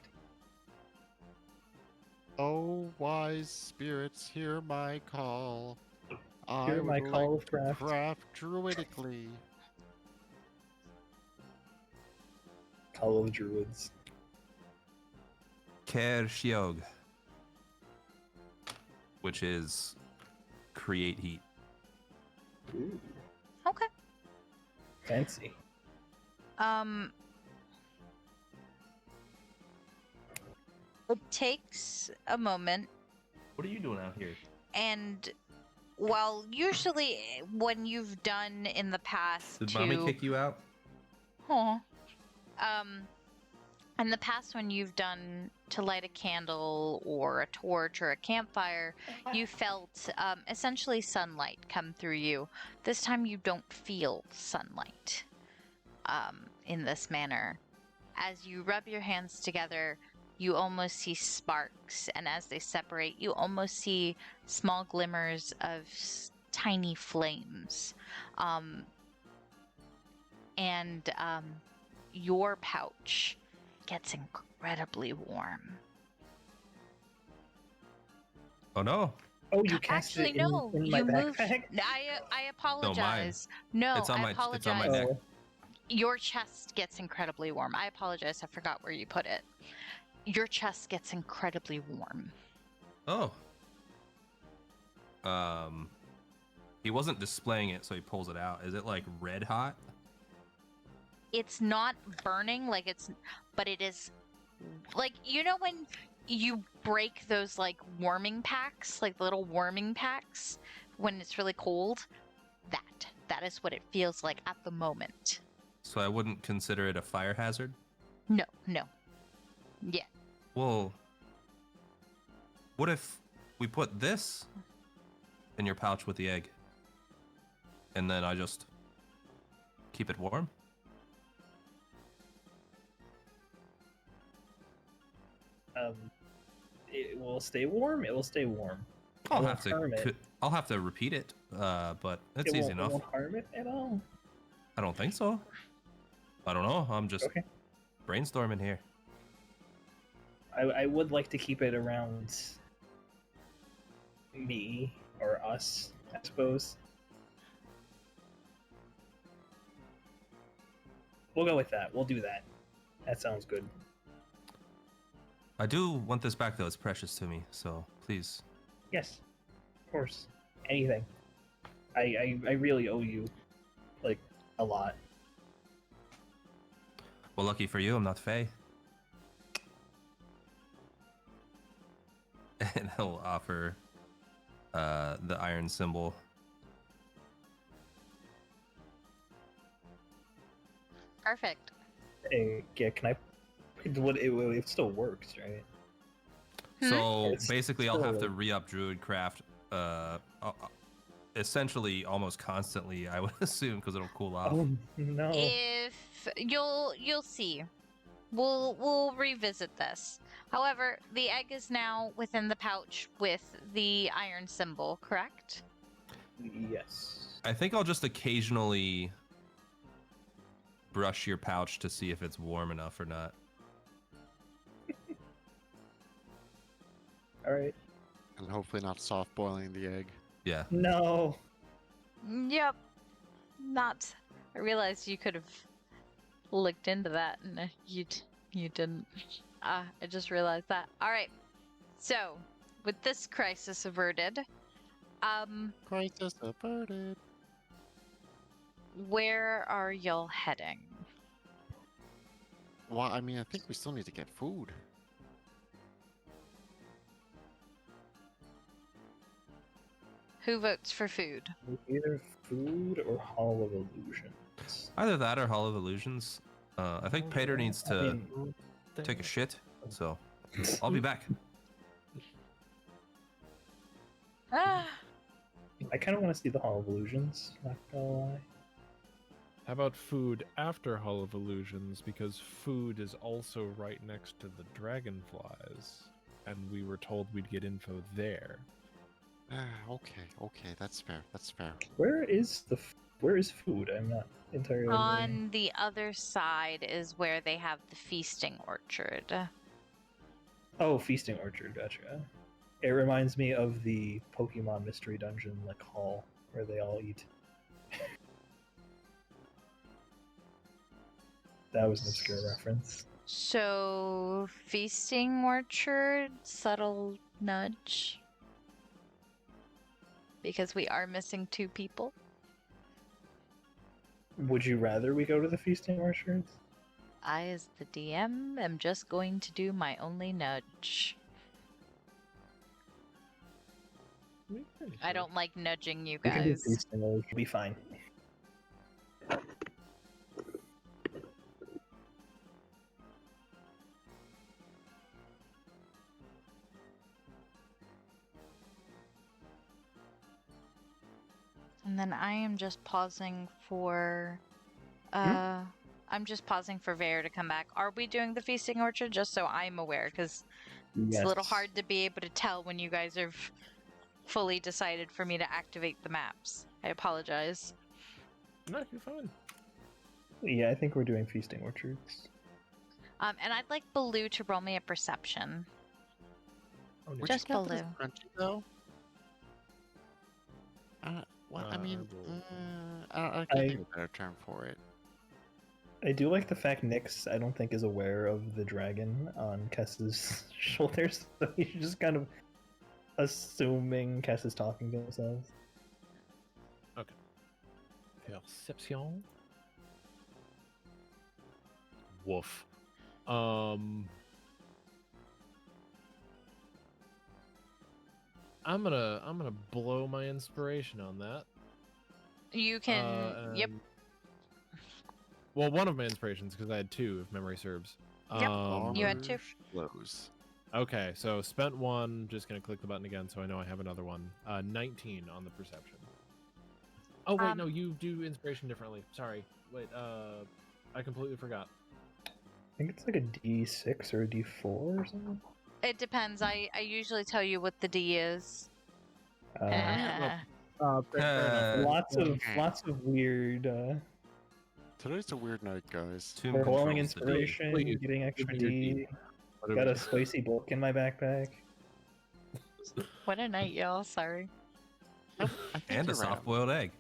Oh, wise spirits, hear my call. Hear I my would call like of craft. to craft druidically. Call of druids. Ker Shiog, which is create heat. Ooh, Okay. fancy. It takes a moment, What are you doing out here? and while usually when you've done in the past Did to mommy kick you out? Aw. In the past, when you've done to light a candle or a torch or a campfire, you felt essentially sunlight come through you. This time, you don't feel sunlight in this manner. As you rub your hands together, you almost see sparks, and as they separate, you almost see small glimmers of tiny flames. Your pouch gets incredibly warm. Oh no! Oh, you cast Actually, it no, in my you moved. backpack? I apologize. No, It's on I my- apologize. it's on my neck. Oh, Your chest gets incredibly warm. I apologize. I forgot where you put it. Your chest gets incredibly warm. Oh. He wasn't displaying it, so he pulls it out. Is it like red hot? It's not burning but it is like, you know when you break those like warming packs, like the little warming packs when it's really cold? That is what it feels like at the moment. So I wouldn't consider it a fire hazard? No. Yeah. Well, what if we put this in your pouch with the egg, and then I just keep it warm? it will stay warm. It will stay warm. I'll It have won't harm to. it. I'll have to repeat it, but it's It easy won't, enough. It won't harm it at all. I don't think so. I don't know. I'm just Okay. brainstorming here. I would like to keep it around me or us, I suppose. We'll go with that. We'll do that. That sounds good. I do want this back though. It's precious to me. So please. Yes, of course. Anything. I really owe you, like, a lot. Well, lucky for you, I'm not Fae. And he'll offer the iron symbol. Perfect. Yeah, can I? It still works, right? So It's basically, I'll have to still- re-up druid craft. Essentially, almost constantly, I would assume, because it'll cool off. Oh no! If you'll see. We'll revisit this. However, the egg is now within the pouch with the iron symbol, correct? Yes. I think I'll just occasionally brush your pouch to see if it's warm enough or not. All right. And hopefully not soft boiling the egg. Yeah. No. Yep. Not. I realized you could have looked into that, and you didn't. I just realized that. All right. So, with this crisis averted, Crisis averted. where are y'all heading? Well, I mean, I think we still need to get food. Who votes for food? Either food or Hall of Illusions. Either that or Hall of Illusions. I think Paeder needs I to mean, take a shit, so I'll be back. Ah, I kind of want to see the Hall of Illusions. Not gonna lie. How about food after Hall of Illusions? Because food is also right next to the dragonflies, and we were told we'd get info there. Okay, that's fair. That's fair. Where is food? I'm not entirely. on the other side is where they have the feasting orchard. Oh, Feasting Orchard. Gotcha. It reminds me of the Pokemon Mystery Dungeon, like hall, where they all eat. That was an obscure reference. So, feasting orchard, subtle nudge. Because we are missing 2 people. Would you rather we go to the Feasting Orchards? I, as the DM, am just going to do my only nudge. I don't like nudging you We can do guys. Feasting Orchard. It'll be fine. And then I am just pausing for I'm just pausing for Vaer to come back. Are we doing the feasting orchard? Just so I'm aware, because it's a little hard to be able to tell when you guys are fully decided for me to activate the maps. I apologize. No, you're fine. Yeah, I think we're doing Feasting Orchards. And I'd like Baloo to roll me a perception. Oh, Would Just you count that as Baloo. crunchy, though? Well, I mean, I can't think of a better term for it. I do like the fact Nyx, I don't think, is aware of the dragon on Kess's shoulders, so he's just kind of assuming Kess is talking to himself. Perception. Woof. I'm gonna blow my inspiration on that. You can. Yep. Well, one of my inspirations, because I had 2, if memory serves. Yep, you had 2. Blows. Okay, so spent 1. Just gonna click the button again, so I know I have another one. 19 on the perception. Oh wait, no, you do inspiration differently. Sorry. Wait, I completely forgot. I think it's like a D6 or a D4 or something. It depends. I usually tell you what the D is. Fair enough. Lots of weird. Today's a weird night, guys. Tomb Blowing controls the D. inspiration, Please, getting extra give me your D. Got a spicy book in my backpack. What a night, y'all. Sorry. Nope, I think And a you're right on soft-boiled egg.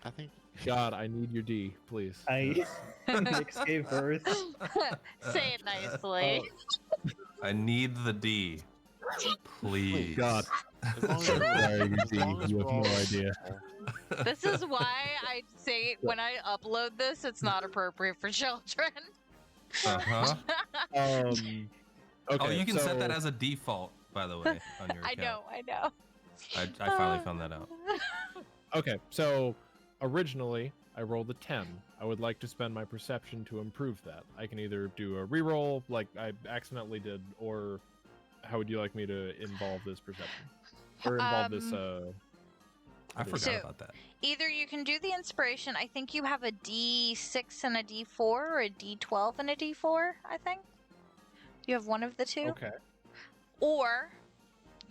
that. I think. God, I need your D, please. Nyx gave birth. Say it nicely. I need the D. Please. God. As long as Sorry, we're- you as D, long as you we're have no all idea. respectful. This is why I say when I upload this, it's not appropriate for children. Uh-huh. Okay, Oh, you can set that so- as a default, by the way, on your account. I know. I finally found that out. Okay, so originally I rolled a 10. I would like to spend my perception to improve that. I can either do a reroll, like I accidentally did, or how would you like me to involve this perception? Or involve this, I forgot So- about that. Either you can do the inspiration. I think you have a D6 and a D4, or a D12 and a D4, I think. You have one of the two. Okay. Or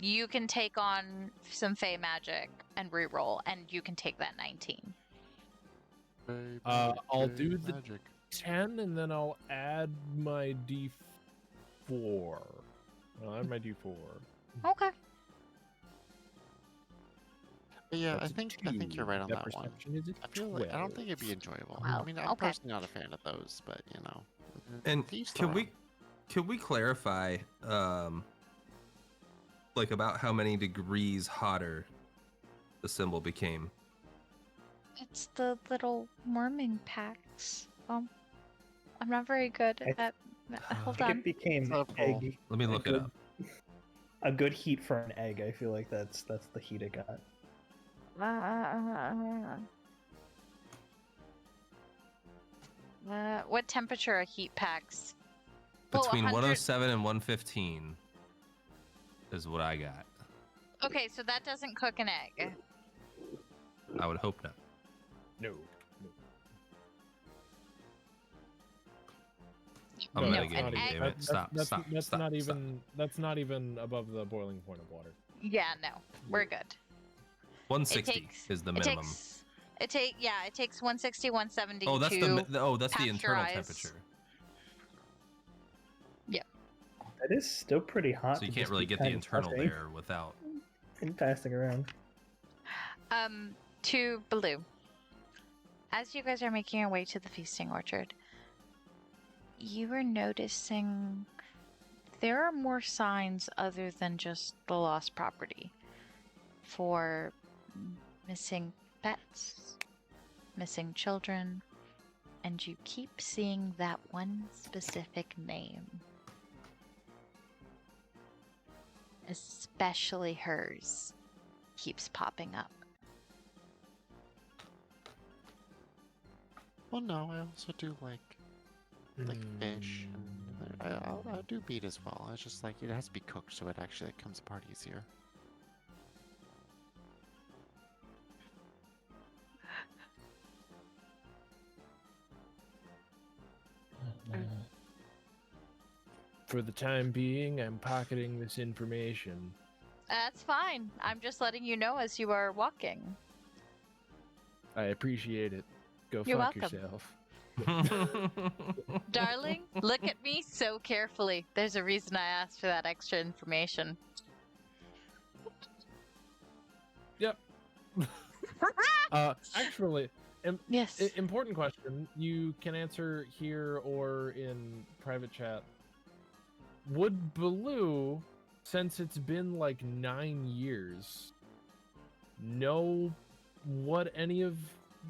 you can take on some Fey magic and reroll, and you can take that 19. Very I'll magic, do very the- magic. 10, and then I'll add my D4. I'll add my D4. Okay. But yeah, I That's a think 2. you're right on that one. perception is a I feel like, I don't think 12. it'd be enjoyable. Wow, I mean, I'm okay. personally not a fan of those, but you know. And to each can their we clarify like about how many degrees hotter the symbol became? It's the little warming packs. I'm not very good I at. Hold I think on. it became Purple. egg. Let me look it up. A good heat for an egg. I feel like that's the heat it got. What temperature are heat packs? Well, Between 100 107 and 115 is what I got. Okay, so that doesn't cook an egg. I would hope not. No. I'm No, gonna get an you, egg- David. Stop, That's stop, not stop, even. That's not even above the boiling point of water. Yeah, no, we're good. 160 takes- is the It minimum. takes 160, 170 Oh, that's to that's the internal pasteurize. temperature. That is still pretty hot. So you to can't just really be get the kind of internal puffing there without. and passing around. To Blue. As you guys are making your way to the feasting orchard, you are noticing there are more signs other than just the lost property for missing pets, missing children, and you keep seeing that one specific name. Especially hers keeps popping up. Well, no, I also do like fish, and I do meat as well. It's just like it has to be cooked, so it actually comes apart easier. For the time being, I'm pocketing this information. That's fine. I'm just letting you know as you are walking. I appreciate it. Go You're fuck welcome. yourself. Darling, look at me so carefully. There's a reason I asked for that extra information. Yep. Actually, Yes. important question. You can answer here or in private chat. Would Baloo, since it's been like 9 years, know what any of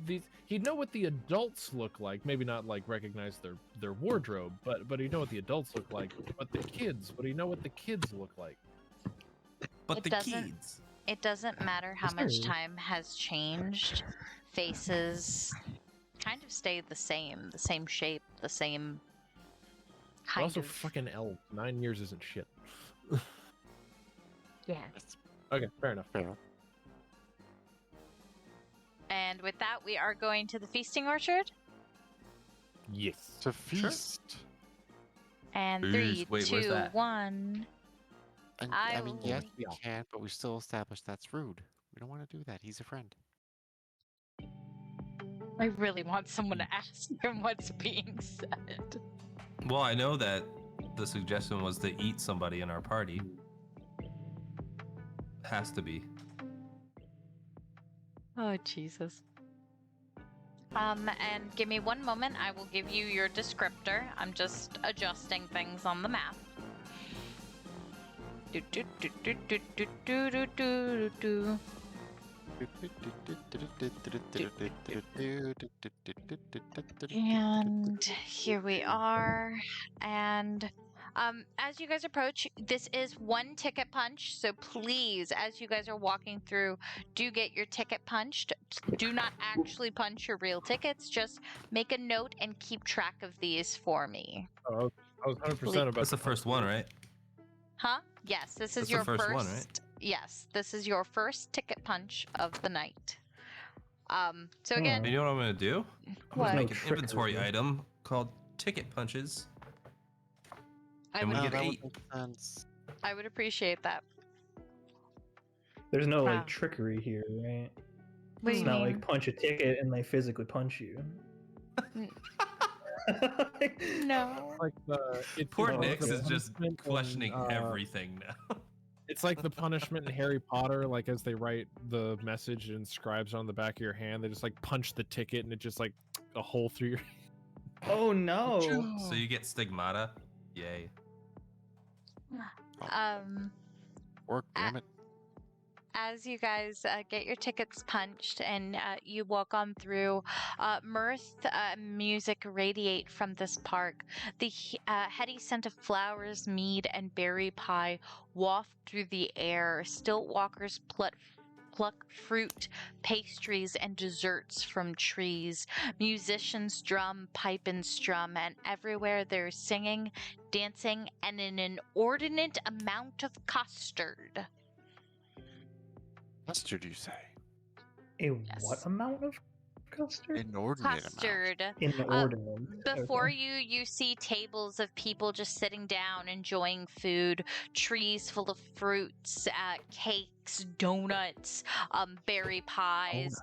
these? He'd know what the adults look like. Maybe not like recognize their wardrobe, but he'd know what the adults look like. But the kids, would he know what the kids look like? But It the doesn't- kids. It doesn't matter how Yes, much sir. time has changed. Faces kind of stay the same shape, the same But kind also of. fucking elf. 9 years isn't shit. Yeah. Okay, fair enough. Fair enough. And with that, we are going to the feasting orchard. Yes. To feast. And Feast. 3, Wait, where's 2, that? 1. And I I mean, yes, will- we can, but we still established that's rude. We don't want to do that. He's a friend. I really want someone to ask him what's being said. Well, I know that the suggestion was to eat somebody in our party. Has to be. Oh, Jesus. And give me one moment. I will give you your descriptor. I'm just adjusting things on the map. Do, do, do, do, do, do, do, do, do, do. And here we are. And as you guys approach, this is one ticket punch. So please, as you guys are walking through, do get your ticket punched. Do not actually punch your real tickets. Just make a note and keep track of these for me. Oh, I was 100% about. That's the first one, right? Huh? Yes, this is That's your the first one, right? Yes, this is your first ticket punch of the night. So again, You know what I'm gonna do? I'm What? gonna make an Trickery. inventory item called ticket punches. I And we would, get that would 8. make sense. I would appreciate that. There's no Wow. like trickery here, right? What do It's you not mean? like punch a ticket and they physically punch you. No. Like the Poor Oh, Nix okay. is just punishment questioning in, everything now. It's like the punishment in Harry Potter, like as they write the message and inscribes on the back of your hand, they just like punch the ticket and it just like a hole through your. Oh no! So you get stigmata. Yay. Work, damn it. As you guys get your tickets punched and you walk on through, mirth music radiate from this park. The heady scent of flowers, mead, and berry pie waft through the air. Stilt walkers pluck fruit, pastries, and desserts from trees. Musicians drum, pipe, and strum, and everywhere there's singing, dancing, and an inordinate amount of custard. Custard, you say? A Yes. what amount of custard? Inordinate amount. Custard. Inordinate. Before Okay. you see tables of people just sitting down enjoying food, trees full of fruits, cakes, donuts, berry pies.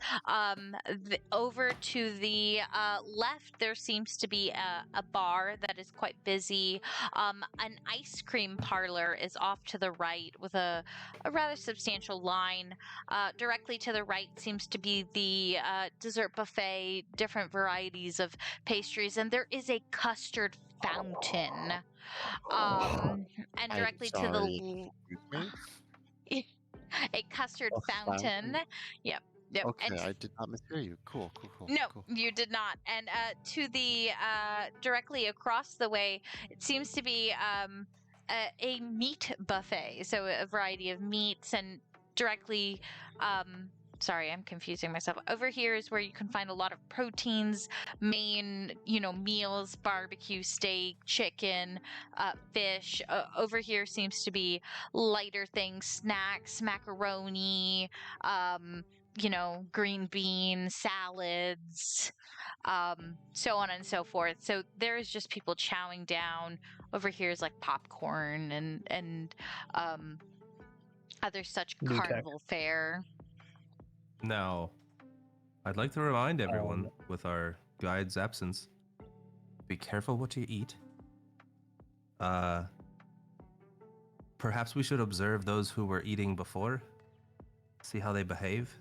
Over to the left, there seems to be a bar that is quite busy. An ice cream parlor is off to the right with a rather substantial line. Directly to the right seems to be the dessert buffet, different varieties of pastries, and there is a custard fountain. And directly to the Excuse me? a custard A fountain. Yep. Okay, And I did not mishear you. Cool. no, Cool. you did not. And to the directly across the way, it seems to be a meat buffet. So a variety of meats, and directly. Sorry, I'm confusing myself. Over here is where you can find a lot of proteins, main, meals, barbecue, steak, chicken, fish. Over here seems to be lighter things, snacks, macaroni, green beans, salads, so on and so forth. So there is just people chowing down. Over here is like popcorn and other such New tech. carnival fare. Now, I'd like to remind everyone with our guide's absence, be careful what you eat. Perhaps we should observe those who were eating before, see how they behave.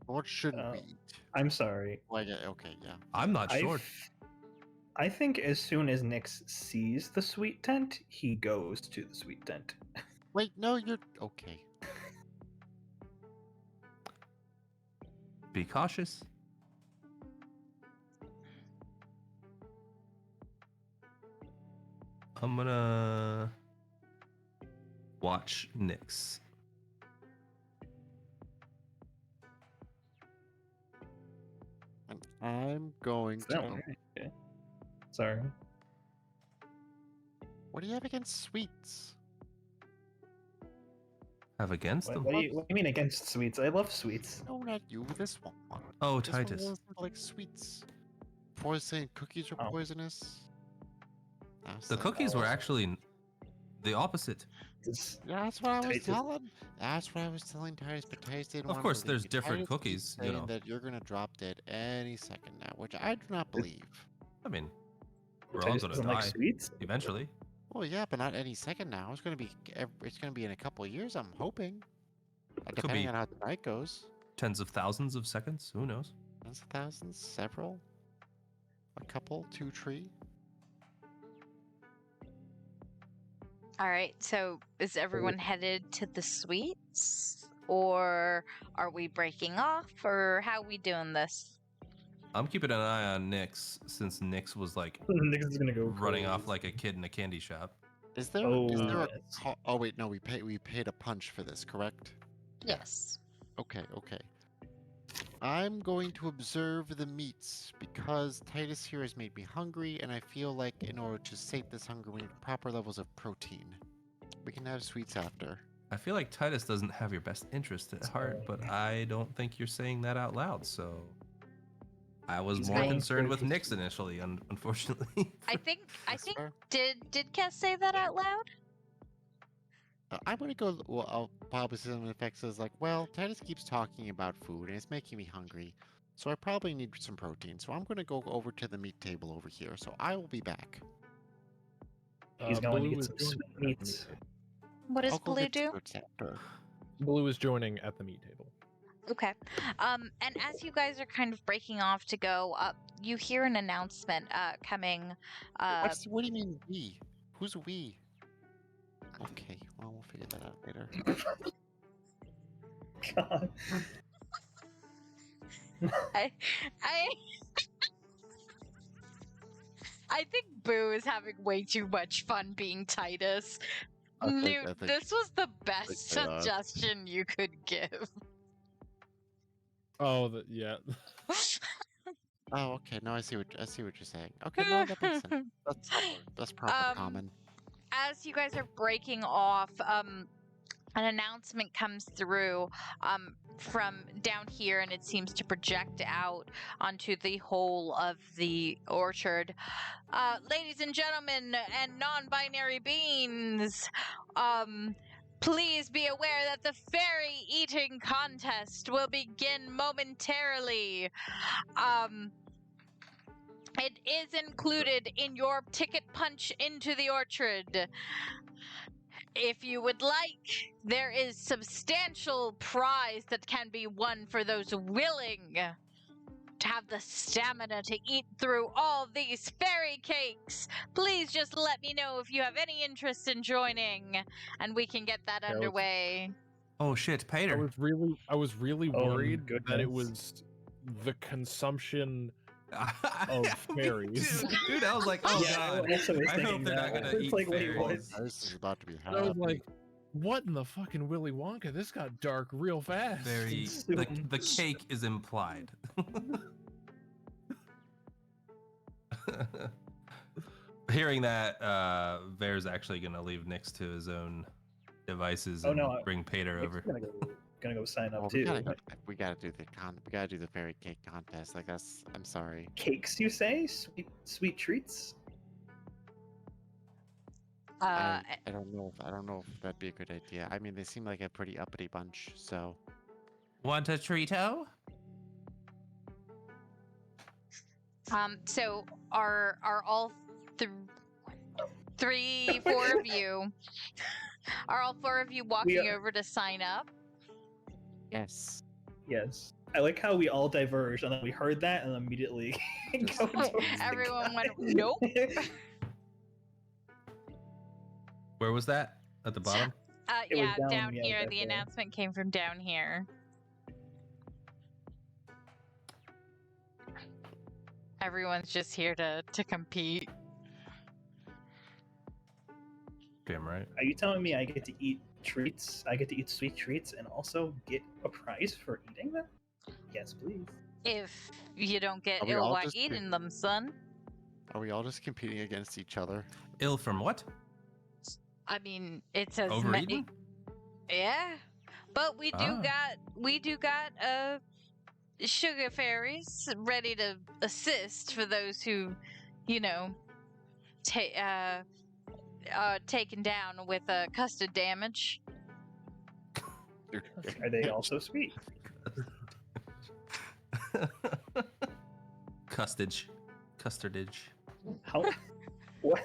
What shouldn't we eat? I'm sorry. Like, okay, yeah. I'm not sure. I think as soon as Nyx sees the sweet tent, he goes to the sweet tent. Wait, no, you're okay. Be cautious. I'm gonna watch Nyx. And I'm going to. Okay. Sorry. What do you have against sweets? Have against them? What do you mean against sweets? I love sweets. No, not you. This one. Oh, This one Titus. doesn't like sweets. Poison cookies are Oh. poisonous. The cookies were actually the opposite. Yeah, that's what I was Titus. telling. That's what I was telling Titus, but Titus didn't Of want to course, believe there's me. different Titus cookies, keeps you saying know. that you're gonna drop dead any second now, which I do not believe. I mean, we're all Titus gonna doesn't die like sweets? eventually. Well, yeah, but not any second now. It's gonna be in a couple of years. I'm hoping. Could Depending be on how the night goes. tens of thousands of seconds. Who knows? Tens of thousands, several, a couple, 2, 3. All right, so is everyone headed to the suites, or are we breaking off, or how are we doing this? I'm keeping an eye on Nyx since Nyx was like Niggas is gonna go running off crazy. like a kid in a candy shop. Is there Oh, a yes. oh wait, no, we paid a punch for this, correct? Yes. Okay. I'm going to observe the meats because Titus here has made me hungry, and I feel like in order to sate this hunger, we need proper levels of protein. We can have sweets after. I feel like Titus doesn't have your best interest at heart, but I don't think you're saying that out loud. So I was He's more going concerned with crazy. Nyx initially, unfortunately. I think That's fair. did Kes say that out loud? I'm gonna go. Well, I'll probably say something that says like, well, Titus keeps talking about food, and it's making me hungry, so I probably need some protein. So I'm gonna go over to the meat table over here. So I will be back. He's going to Blue get is some joining sweet at the meat meats. table. What does I'll go Blue get do? sweets after. Blue is joining at the meat table. Okay. And as you guys are kind of breaking off to go up, you hear an announcement coming. What do you mean we? Who's we? Okay, well we'll figure that out later. God. I I think Boo is having way too much fun being Titus. I think- Newt, I think- this was the best they are. suggestion you could give. Oh, yeah. Oh, okay. No, I see what you're saying. Okay, no, that makes sense. That's proper common. As you guys are breaking off, an announcement comes through from down here, and it seems to project out onto the whole of the orchard. Ladies and gentlemen, and non-binary beings, please be aware that the fairy eating contest will begin momentarily. It is included in your ticket punch into the orchard. If you would like, there is substantial prize that can be won for those willing to have the stamina to eat through all these fairy cakes. Please just let me know if you have any interest in joining, and we can get that Yeah, underway. Oh shit, I Paeder. was really Oh, worried that goodness. it was the consumption of fairies. Dude, I was like, oh Yeah, god. I also was I hope thinking they're not that. gonna It's eat like, wait, fairies. what? This is about to be And I was happening. like, what in the fucking Willy Wonka? This got dark real fast. Very Consumed. the cake is implied. Hearing that, Vaer's actually gonna leave Nyx to his own devices Oh, and no, bring Paeder Nick's over. gonna go sign Well, up we too. gotta do the fairy cake contest. Like that's. I'm sorry. Cakes, you say? Sweet treats? I don't know. I don't know if that'd be a good idea. I mean, they seem like a pretty uppity bunch. So Want a treato? So are all three, four of you? Are all four of you walking over to sign up? yes. Yes. I like how we all diverged and then we heard that and immediately Just- go towards the Everyone went, guy. nope. Where was that? At the bottom? It was Yeah, down, down yeah, here. back The there. announcement came from down here. Everyone's just here to compete. Damn right. Are you telling me I get to eat treats? I get to eat sweet treats and also get a prize for eating them? Yes, please. If you don't get Are we ill all while just eating them, son. Are we all just competing against each other? Ill from what? I mean, it says Overeating? yeah, but we do Ah. got sugar fairies ready to assist for those who, you know, taken down with custard damage. Are they also sweet? Custardage. How? What?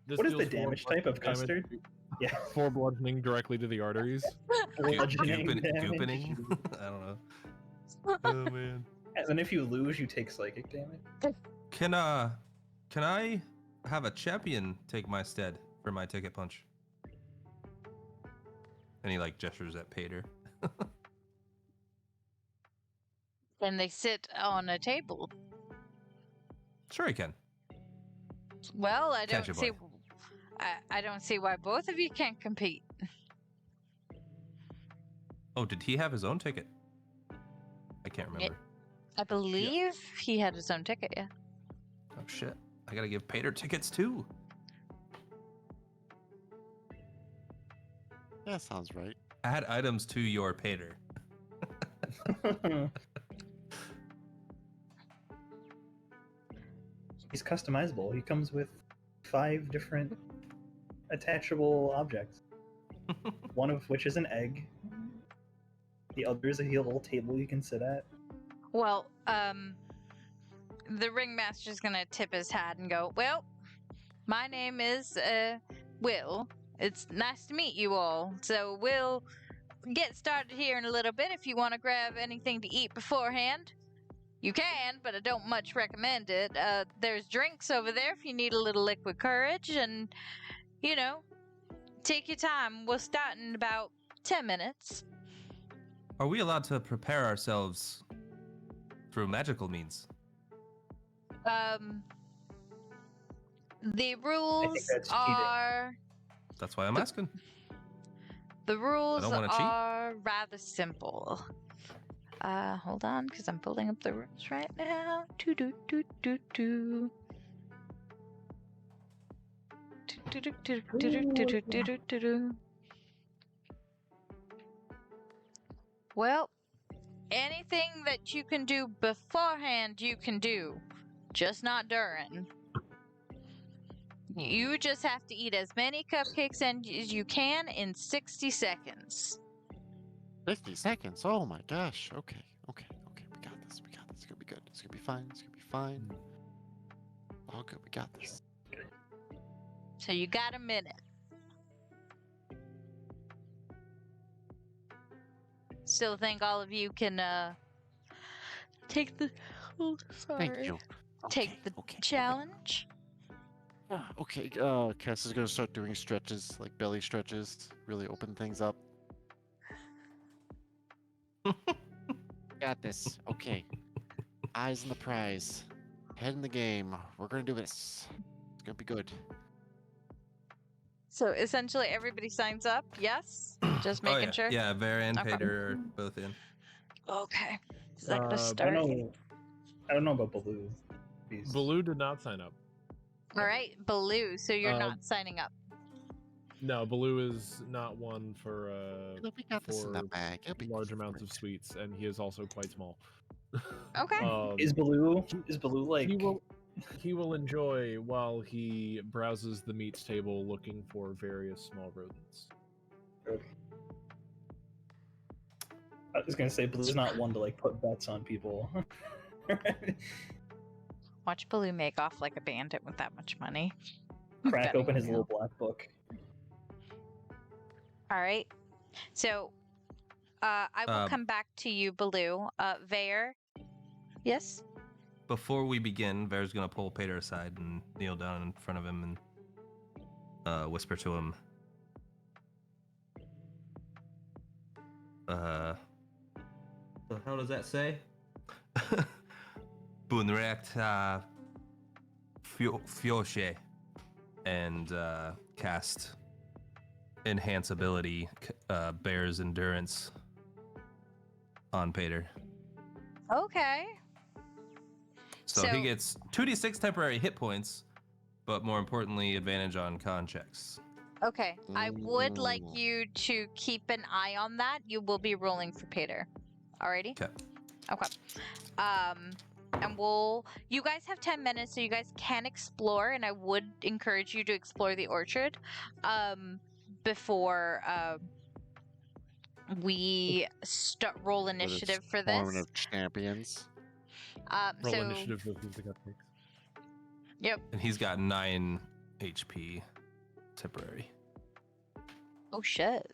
This What is the deals four damage type of bludgeoning damage, custard? Yeah. 4 bludgeoning directly to the arteries. bludgeoning damage. goopening? I don't know. Oh man. And then if you lose, you take psychic damage. Can I have a champion take my stead for my ticket punch? And he like gestures at Paeder. Can they sit on a table? Sure he can. Well, I Catch don't a see. boy. I don't see why both of you can't compete. Oh, did he have his own ticket? I can't remember. I believe he had his own ticket. Yeah. Oh shit. I gotta give Paeder tickets too. That sounds right. Add items to your Paeder. He's customizable. He comes with 5 different attachable objects. One of which is an egg. The other is a little table you can sit at. Well, the ringmaster's gonna tip his hat and go, "Well, my name is Will. It's nice to meet you all. So we'll get started here in a little bit. If you want to grab anything to eat beforehand, you can, but I don't much recommend it. There's drinks over there if you need a little liquid courage, and, you know, take your time. We'll start in about 10 minutes. Are we allowed to prepare ourselves through magical means? The rules that's cheating. are... That's why I'm asking. The rules wanna cheat. are rather simple. Hold on, because I'm pulling up the rules right now. Do-do-do-do-do. Do-do-do-do-do-do-do-do-do. Well, anything that you can do beforehand, you can do. Just not during. You just have to eat as many cupcakes as you can in 60 seconds. 50 seconds. Oh my gosh. Okay. We got this. It's gonna be good. It's gonna be fine. All good. We got this. So you got a minute. Still think all of you can take the Thank you. take the challenge? Okay, Cass is gonna start doing stretches, like belly stretches, really open things up. Got this. Okay. Eyes on the prize. Head in the game. We're gonna do this. It's gonna be good. So essentially everybody signs up, yes? Just making yeah. sure? Yeah, Vaer and Okay. Paeder are both in. Okay. Is that gonna I start? don't know about Baloo. Baloo did not sign up. Alright, Baloo, so you're not signing up. No, Baloo is not one for We got this in that bag. It'll be large amounts of sweets, and he is also quite small. Okay. Is Baloo like... He will enjoy while he browses the meats table looking for various small rodents. Okay. I was gonna say Baloo's not one to like put bets on people. Watch Baloo make off like a bandit with that much money. Crack Betting open his on little black book. Alright. So I will come back to you, Baloo. Vaer. Yes? Before we begin, Vaer's gonna pull Paeder aside and kneel down in front of him and whisper to him. The hell does that say? Bunreact Fioche, and cast enhance ability Bear's endurance on Paeder. Okay. So he gets 2d6 temporary hit points, but more importantly, advantage on con checks. Okay. I would like you to keep an eye on that. You will be rolling for Paeder. Alrighty? Okay. And you guys have 10 minutes, so you guys can explore, and I would encourage you to explore the orchard before we roll initiative for this. Tournament of champions. Roll initiative with the cupcakes. Yep. And he's got 9 HP temporary. Oh shit.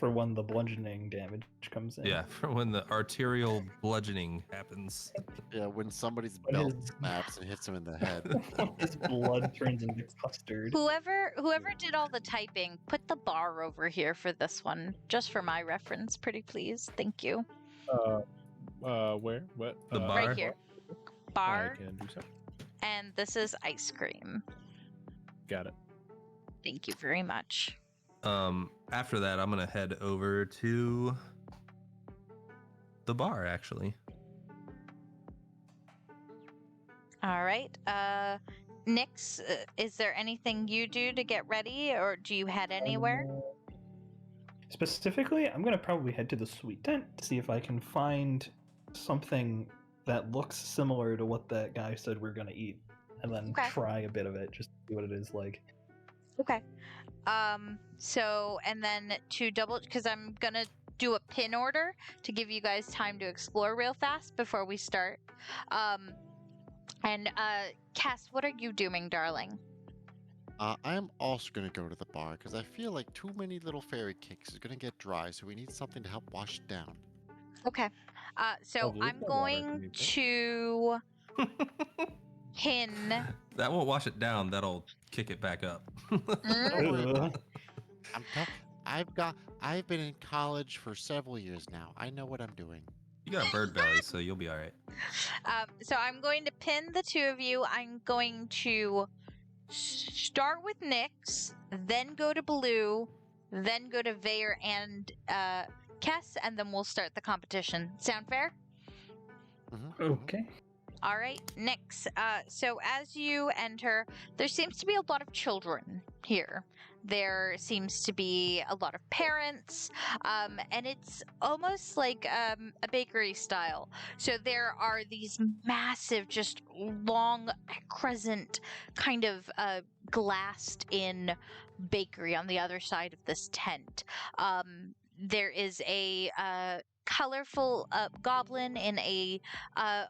for when the bludgeoning damage comes in. Yeah, for when the arterial bludgeoning happens. Yeah, when somebody's When belt his- snaps and hits him in the head. His blood turns into custard. Whoever did all the typing, put the bar over here for this one, just for my reference, pretty please. Thank you. Where? What? The bar? Right here. Bar, I can do so. and this is ice cream. Got it. Thank you very much. After that, I'm gonna head over to the bar. Actually, All right. Nix, is there anything you do to get ready, or do you head anywhere? Specifically, I'm gonna probably head to the sweet tent to see if I can find something that looks similar to what that guy said we're gonna eat, and then Okay. try a bit of it just to see what it is like. Okay. So, and then to double, because I'm gonna do a pin order to give you guys time to explore real fast before we start. Cass, what are you doing, darling? I am also going to go to the bar because I feel like too many little fairy cakes is going to get dry, so we need something to help wash it down. Okay. So Oh, there's I'm no water to going meet to pin. that won't wash it down. That'll kick it back up. Ugh. I'm tough. I've been in college for several years now. I know what I'm doing. You got a bird belly, so you'll be all right. So I'm going to pin the two of you. I'm going to start with Nyx, then go to Blue, then go to Vaer and Kess, and then we'll start the competition. Sound fair? Okay. All right, Nyx. So as you enter, there seems to be a lot of children here. There seems to be a lot of parents, and it's almost like a bakery style. So there are these massive, just long crescent kind of glassed in bakery on the other side of this tent. There is a colorful goblin in a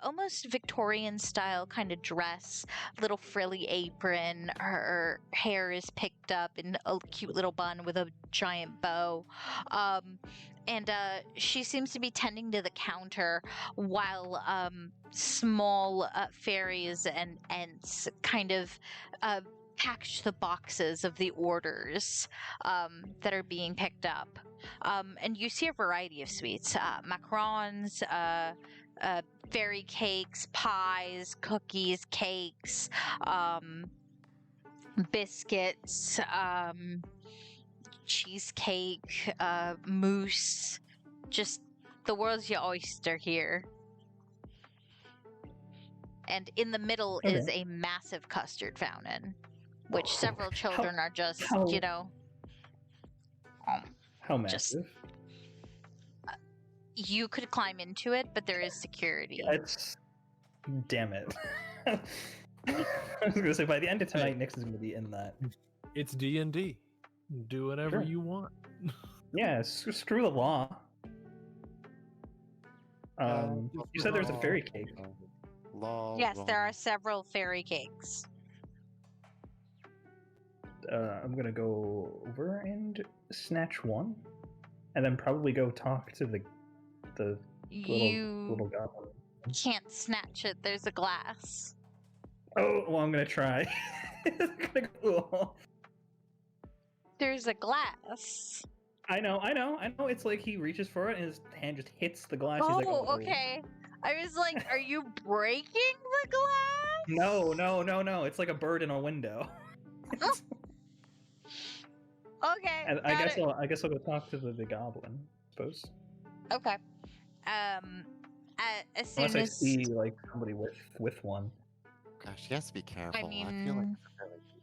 almost Victorian style kind of dress, little frilly apron. Her hair is picked up in a cute little bun with a giant bow. And she seems to be tending to the counter while small fairies and ents kind of package the boxes of the orders that are being picked up. And you see a variety of sweets, macarons, fairy cakes, pies, cookies, cakes, biscuits, cheesecake, mousse, just the world's your oyster here. And in the middle is a massive custard fountain, which several children are just, how- you know, How Just- massive? you could climb into it, but there is security. That's... Damn it. I was gonna say, by the end of tonight, Nyx is gonna be in that. It's D&D. Do whatever Sure. you want. Yeah, screw the law. You said there's a fairy cake. Law. Yes, there are several fairy cakes. I'm gonna go over and snatch one, and then probably go talk to the You little goblin. can't snatch it. There's a glass. Oh, well, I'm gonna try. I'm gonna go. There's a glass. I know. It's like he reaches for it and his hand just hits the glass. He's like, Oh, okay. I was like, are you breaking the glass? No. It's like a bird in a window. Okay. And got it. I guess I'll go talk to the goblin. I suppose. Okay. As soon Unless I as see like somebody with one. Gosh, he has to be careful. I I feel like mean, it's fairly deep.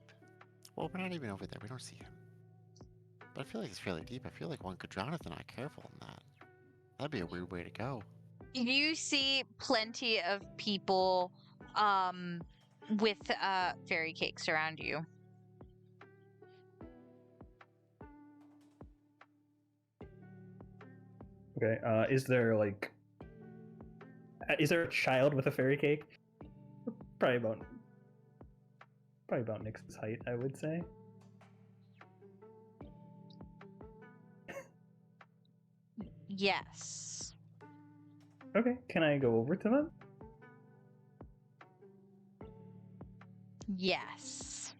Well, we're not even over there. We don't see him. But I feel like it's fairly deep. I feel like one could drown if they're not careful in that. That'd be a weird way to go. you see plenty of people with fairy cakes around you. Okay. Is there a child with a fairy cake? Probably about Nyx's height, I would say. Yes. Okay, can I go over to them? Yes.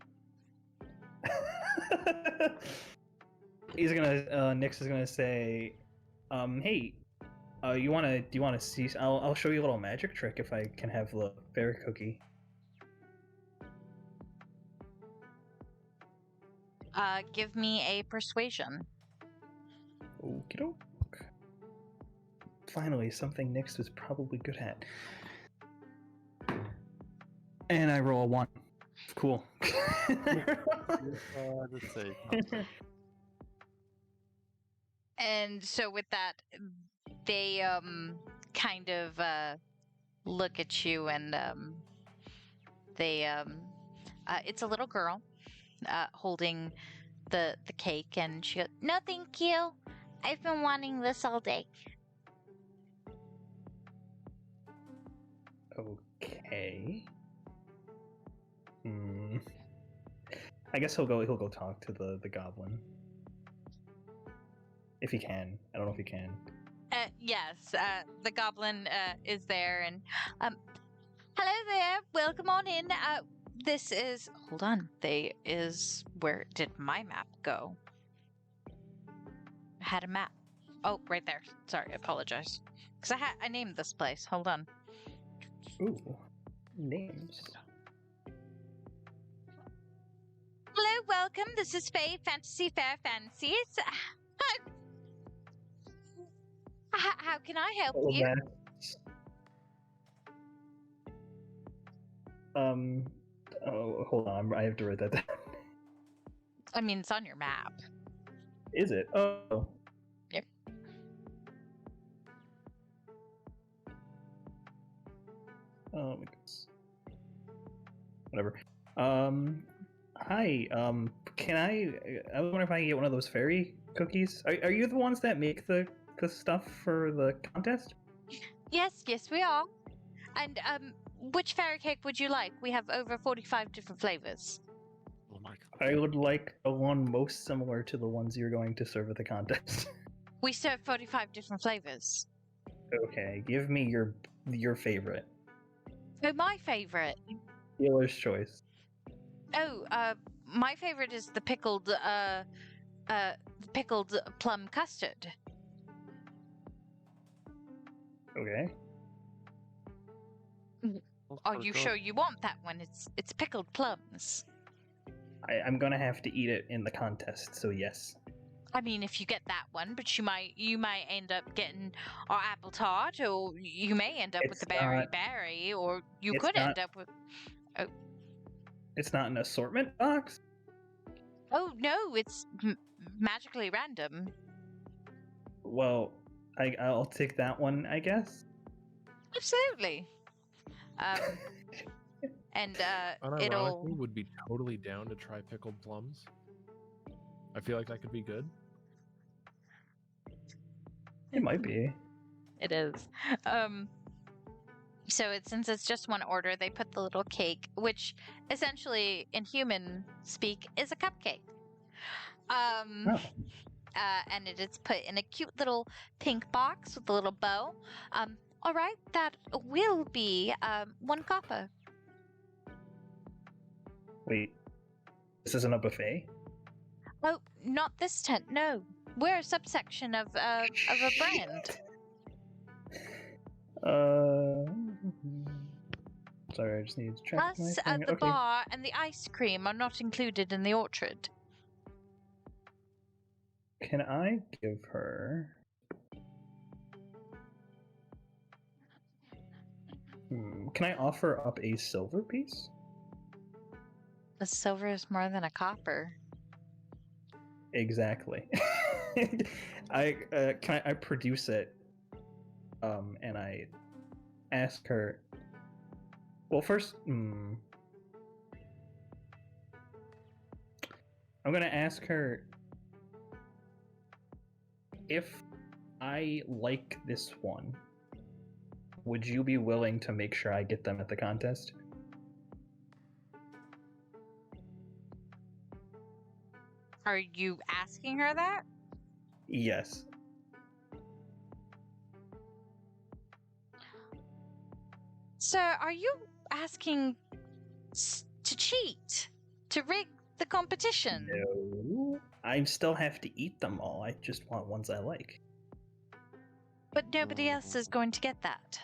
He's gonna. Nyx is gonna say, "Hey, do you wanna see? I'll show you a little magic trick if I can have the fairy cookie." Give me a persuasion. Okie doke. Finally, something Nyx was probably good at. And I roll a 1. Cool. Let's say nothing. And so with that, they kind of look at you and they it's a little girl holding the cake, and she goes, "No, thank you. I've been wanting this all day." Okay. I guess he'll go talk to the goblin. If he can. I don't know if he can. Yes, the goblin is there, and hello there. Welcome on in. This is, hold on. Where did my map go? I had a map. Oh, right there. Sorry, I apologize. Because I named this place. Hold on. Ooh, names. Hello, welcome. This is Fae Fantasy Fair Fancies. How can I help you? Oh, hold on. I have to write that down. I mean, it's on your map. Is it? Oh. Yep. Oh my goodness. Whatever. Hi. Can I was wondering if I can get one of those fairy cookies. Are you the ones that make the stuff for the contest? Yes, we are. And which fairy cake would you like? We have over 45 different flavors. Oh my god. I would like the one most similar to the ones you're going to serve at the contest. We serve 45 different flavors. Okay, give me your favorite. Oh, my favorite. Dealer's choice. Oh, my favorite is the pickled plum custard. Okay. Are you sure you want that one? It's pickled plums. I'm gonna have to eat it in the contest, so yes. I mean, if you get that one, but you might end up getting our apple tart, or you may end up with the berry, or you could end up with. Oh. It's not an assortment box? Oh no, it's magically random. Well, I'll take that one, I guess. Absolutely. And it'll would be totally down to try pickled plums. I feel like that could be good. It might be. It is. So since it's just one order, they put the little cake, which essentially in human speak is a cupcake. And it is put in a cute little pink box with a little bow. All right, that will be 1 copper. Wait, this isn't a buffet? Oh, not this tent. No, we're a subsection of a brand. Sorry, I just need to check Plus, my thing. the bar and the ice cream are not included in the orchard. Can I give her... Can I offer up a silver piece? A silver is more than a copper. Exactly. I produce it, and I ask her. Well, first, I'm gonna ask her if I like this one. Would you be willing to make sure I get them at the contest? Are you asking her that? Yes. So, are you asking to cheat? To rig the competition? No. I still have to eat them all. I just want ones I like. But nobody else is going to get that.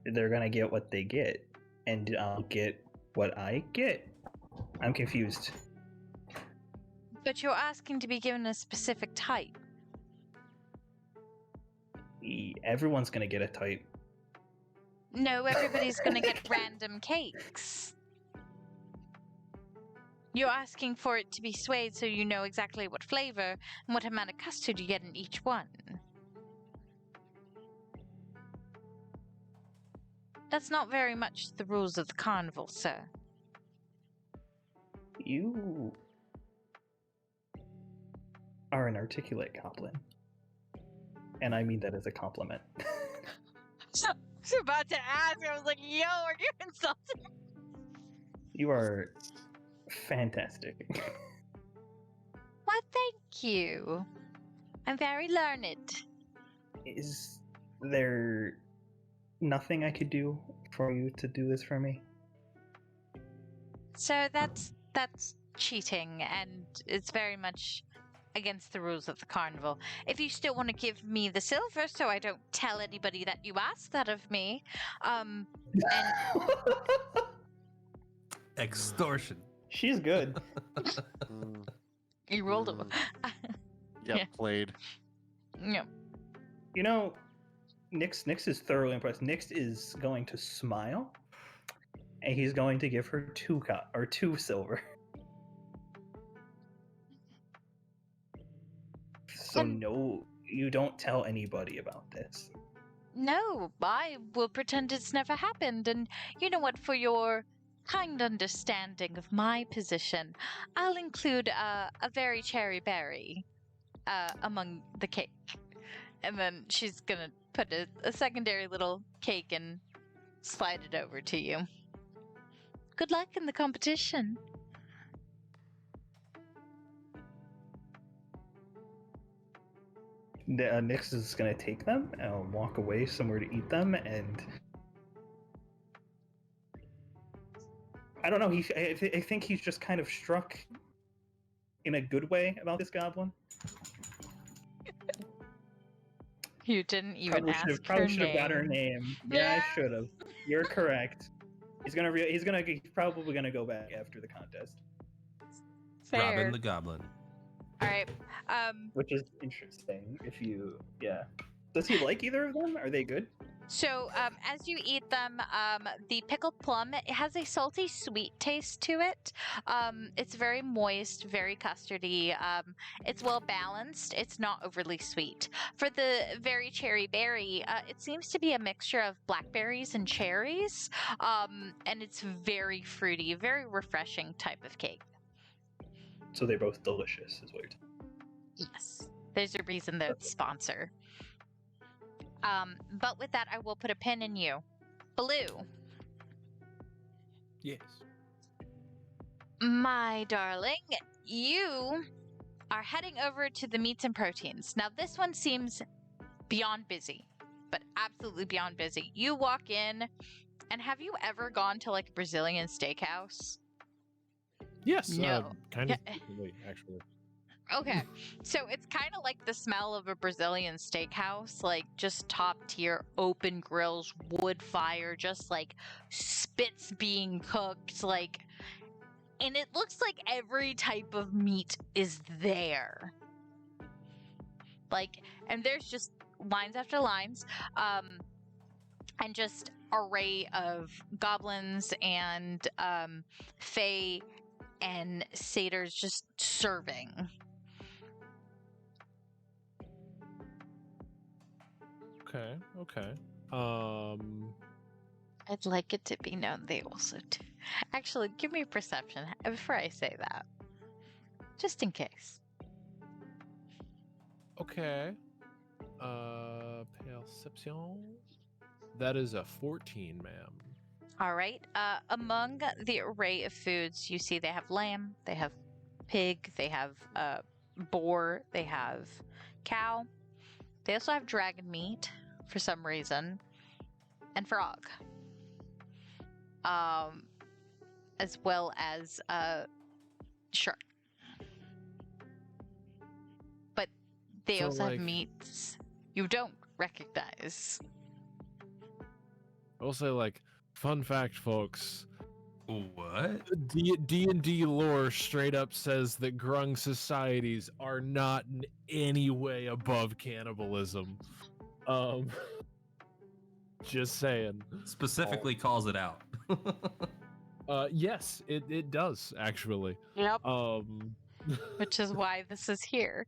They're gonna get what they get, and I'll get what I get. I'm confused. But you're asking to be given a specific type. Everyone's gonna get a type. No, everybody's going to get random cakes. You're asking for it to be swayed so you know exactly what flavor and what amount of custard you get in each one. That's not very much the rules of the carnival, sir. You are an articulate goblin. And I mean that as a compliment. I was about to ask, I was like, yo, are you insulting? You are fantastic. Why, thank you. I'm very learned. Is there nothing I could do for you to do this for me? So that's cheating, and it's very much against the rules of the carnival. If you still want to give me the silver so I don't tell anybody that you asked that of me, and Extortion. She's good. you rolled a Yep, played. Yeah. You know, Nyx is thoroughly impressed. Nyx is going to smile, and he's going to give her two silver. So no, you don't tell anybody about this. No, I will pretend it's never happened, and you know what, for your kind understanding of my position, I'll include a very cherry berry among the cake. And then she's gonna put a secondary little cake and slide it over to you. Good luck in the competition. Nyx is going to take them and walk away somewhere to eat them, and I don't know. I think he's just kind of struck in a good way about this goblin. You didn't even Probably ask probably her should have name. got her name. Yeah, I should have. You're correct. He's probably gonna go back after the contest. Fair. Robin the Goblin. All right. Which is interesting. Yeah. Does he like either of them? Are they good? So, as you eat them, the pickled plum, it has a salty sweet taste to it. It's very moist, very custardy. It's well balanced. It's not overly sweet. For the very cherry berry, it seems to be a mixture of blackberries and cherries. And it's very fruity, very refreshing type of cake. So they're both delicious, is what you're telling me. Yes. There's a reason they're the sponsor. But with that, I will put a pin in you. Blue. Yes. My darling, you are heading over to the meats and proteins. Now, this one seems beyond busy, but absolutely beyond busy. You walk in, and have you ever gone to like a Brazilian steakhouse? Yes. No. Kind of. Wait, actually. Okay, so it's kind of like the smell of a Brazilian steakhouse, like just top tier, open grills, wood fire, just like spits being cooked, like, and it looks like every type of meat is there. Like, and there's just lines after lines, and just array of goblins and fae and satyrs just serving. Okay. I'd like it to be known they also do. Actually, give me a perception before I say that. Just in case. Okay. Perception. That is a 14, ma'am. All right. Among the array of foods, you see they have lamb, they have pig, they have boar, they have cow. They also have dragon meat for some reason. and frog. As well as shark. But they So, also like- have meats you don't recognize. I will say, like, fun fact, folks. What? D&D lore straight up says that Grung societies are not in any way above cannibalism. Just saying. Specifically calls it out. Yes, it does actually. Yep. Um, Which is why this is here.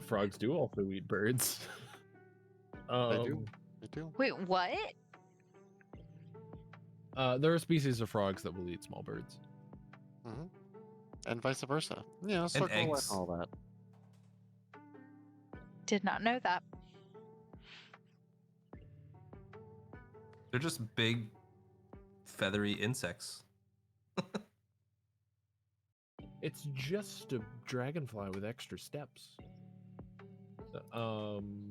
frogs do also eat birds. They do. They do. Wait, what? There are species of frogs that will eat small birds. Hmm. And vice versa. You know, circle and eggs. all that. Did not know that. They're just big, feathery insects. It's just a dragonfly with extra steps. Terrible.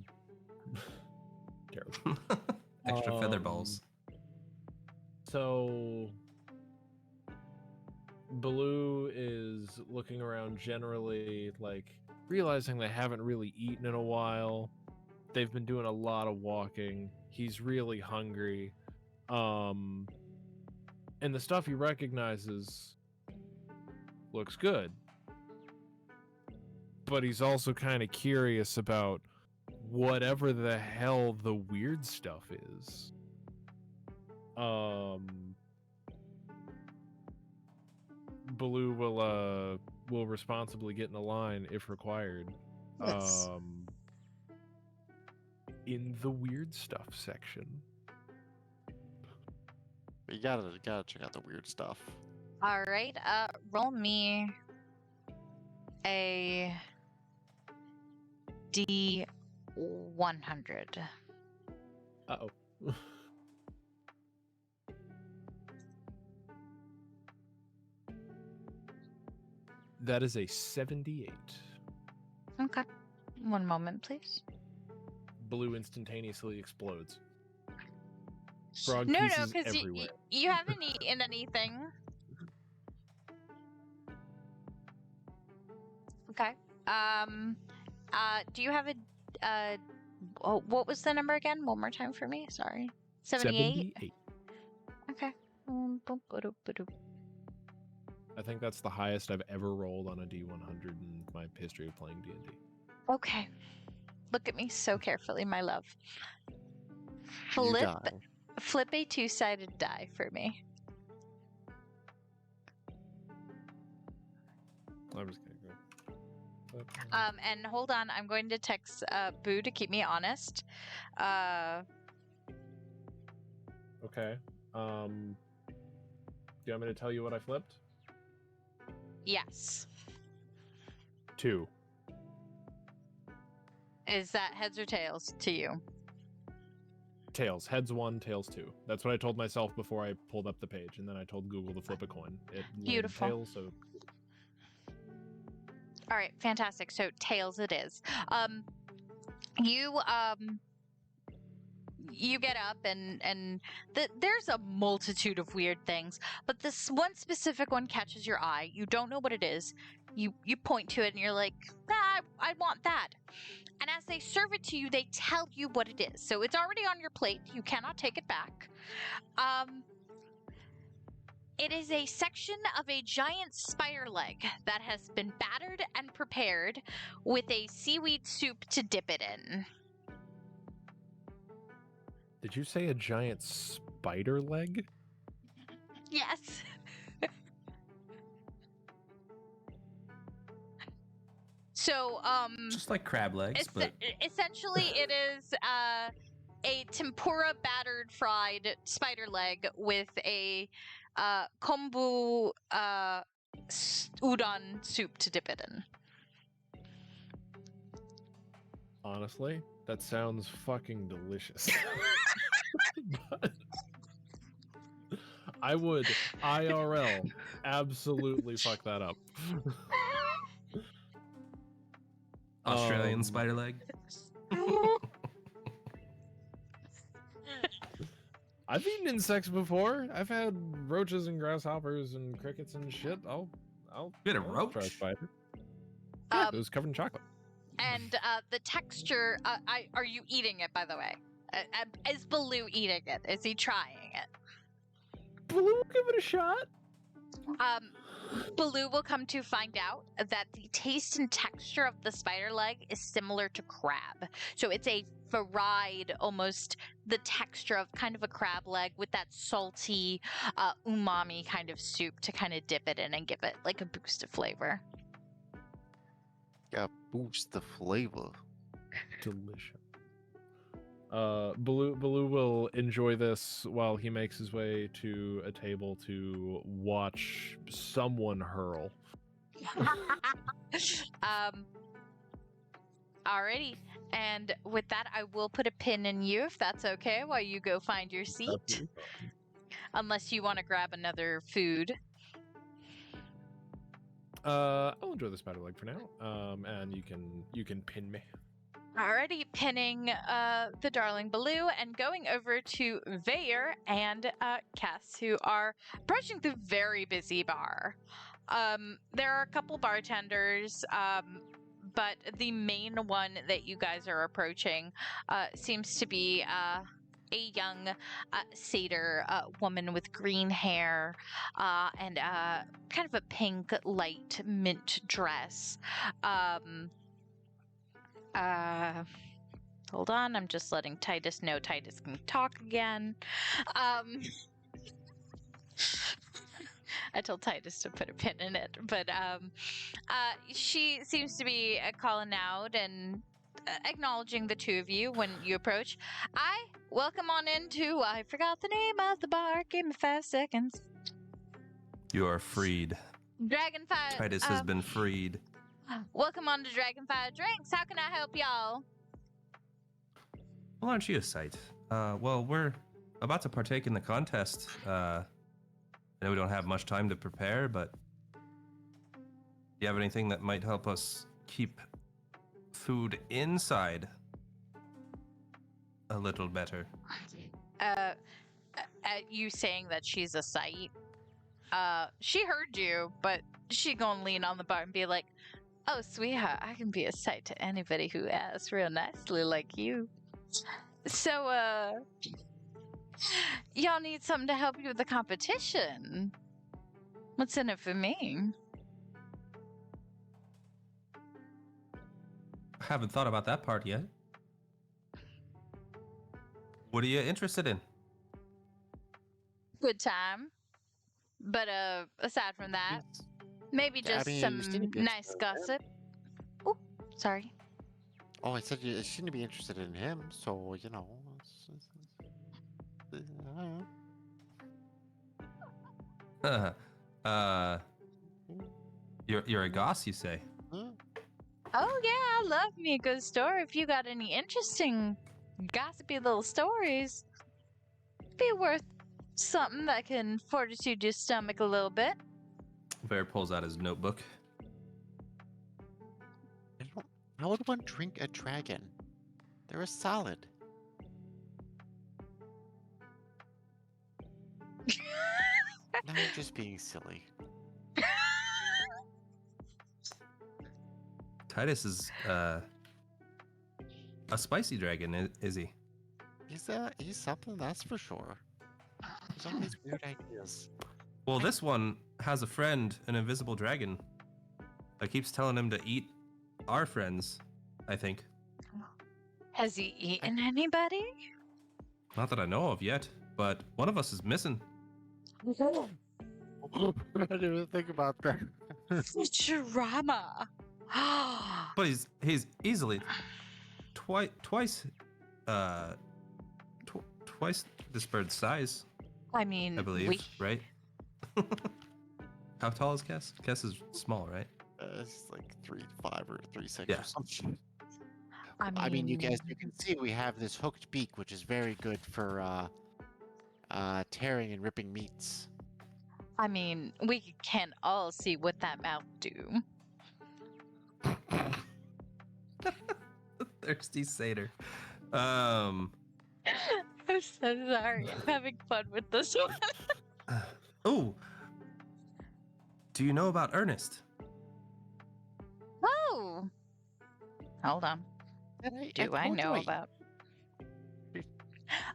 Extra feather balls. So, Baloo is looking around generally, like, realizing they haven't really eaten in a while. They've been doing a lot of walking. He's really hungry. And the stuff he recognizes looks good. But he's also kind of curious about whatever the hell the weird stuff is. Baloo will responsibly get in the line if required. Yes. In the weird stuff section. You gotta check out the weird stuff. All right. Roll me a D100. Uh-oh. That is a 78. Okay. One moment, please. Baloo instantaneously explodes. Frog No, pieces because everywhere. you haven't eaten anything. Okay. Do you have a what was the number again? One more time for me. Sorry. 78? 78. Okay. I think that's the highest I've ever rolled on a D100 in my history of playing D&D. Okay. Look at me so carefully, my love. You die. Flip a two-sided die for me. I'm just gonna go. And hold on, I'm going to text Boo to keep me honest. Okay. Do you want me to tell you what I flipped? Yes. 2. Is that heads or tails to you? Tails. Heads 1, tails 2. That's what I told myself before I pulled up the page, and then I told Google to flip a coin. It landed Beautiful. tails, so All right, fantastic. So tails it is. You get up and there's a multitude of weird things, but this one specific one catches your eye. You don't know what it is. You point to it and you're like, I want that. And as they serve it to you, they tell you what it is. So it's already on your plate. You cannot take it back. It is a section of a giant spider leg that has been battered and prepared with a seaweed soup to dip it in. Did you say a giant spider leg? Yes. So, Just like crab legs, but essentially it is a tempura battered fried spider leg with a kombu udon soup to dip it in. Honestly, that sounds fucking delicious. But I would IRL absolutely fuck that up. Australian spider leg. I've eaten insects before. I've had roaches and grasshoppers and crickets and shit. I'll You had a I'll try a roach? spider. Yeah, it was covered in chocolate. And the texture, are you eating it, by the way? Is Baloo eating it? Is he trying it? Blue, give it a shot. Baloo will come to find out that the taste and texture of the spider leg is similar to crab. So it's a fried, almost the texture of kind of a crab leg with that salty, umami kind of soup to kind of dip it in and give it like a boost of flavor. Yeah, boost the flavor. Delicious. Baloo will enjoy this while he makes his way to a table to watch someone hurl. Alrighty. And with that, I will put a pin in you if that's okay while you go find your seat. Unless you want to grab another food. I'll enjoy the spider leg for now. And you can pin me. Already pinning the darling Baloo and going over to Vaer and Cass, who are approaching the very busy bar. There are a couple bartenders, but the main one that you guys are approaching seems to be a young satyr woman with green hair and kind of a pink light mint dress. Hold on, I'm just letting Titus know Titus can talk again. I told Titus to put a pin in it, but she seems to be calling out and acknowledging the two of you when you approach. Welcome on into, I forgot the name of the bar, give me 5 seconds. You are freed. Dragonfire. Titus has been freed. Welcome on to Dragonfire Drinks. How can I help y'all? Well, aren't you a sight? Well, we're about to partake in the contest. I know we don't have much time to prepare, but do you have anything that might help us keep food inside a little better? You saying that she's a sight? She heard you, but she gonna lean on the bar and be like, "Oh, sweetheart, I can be a sight to anybody who asks real nicely like you. So, y'all need something to help you with the competition. What's in it for me?" I haven't thought about that part yet. What are you interested in? Good time. But, aside from that, maybe Yeah, I just mean, some you seem to be nice interested in gossip. Oh, sorry. Oh, I said you shouldn't be interested in him, so, you know. I don't know. You're a goss, you say? Huh? Oh, yeah, I love me a good story. If you got any interesting, gossipy little stories, be worth something that can fortitude your stomach a little bit. Vaer pulls out his notebook. How would one drink a dragon? They're a solid. Now you're just being silly. Titus is a spicy dragon, is he? He's something, that's for sure. There's all these weird ideas. Well, this one has a friend, an invisible dragon, that keeps telling him to eat our friends, I think. Has he eaten anybody? Not that I know of yet, but one of us is missing. I didn't even think about that. Drama. But he's easily twice this bird's size. I mean, I believe, right? How tall is Kess? Kess is small, right? It's like 3'5" or 3'6" Yeah. or something. I mean, you guys, you can see we have this hooked beak, which is very good for tearing and ripping meats. I mean, we can all see what that mouth do. Thirsty satyr. I'm so sorry. I'm having fun with this one. Oh, do you know about Ernest? Oh, hold on. Do I told you know about?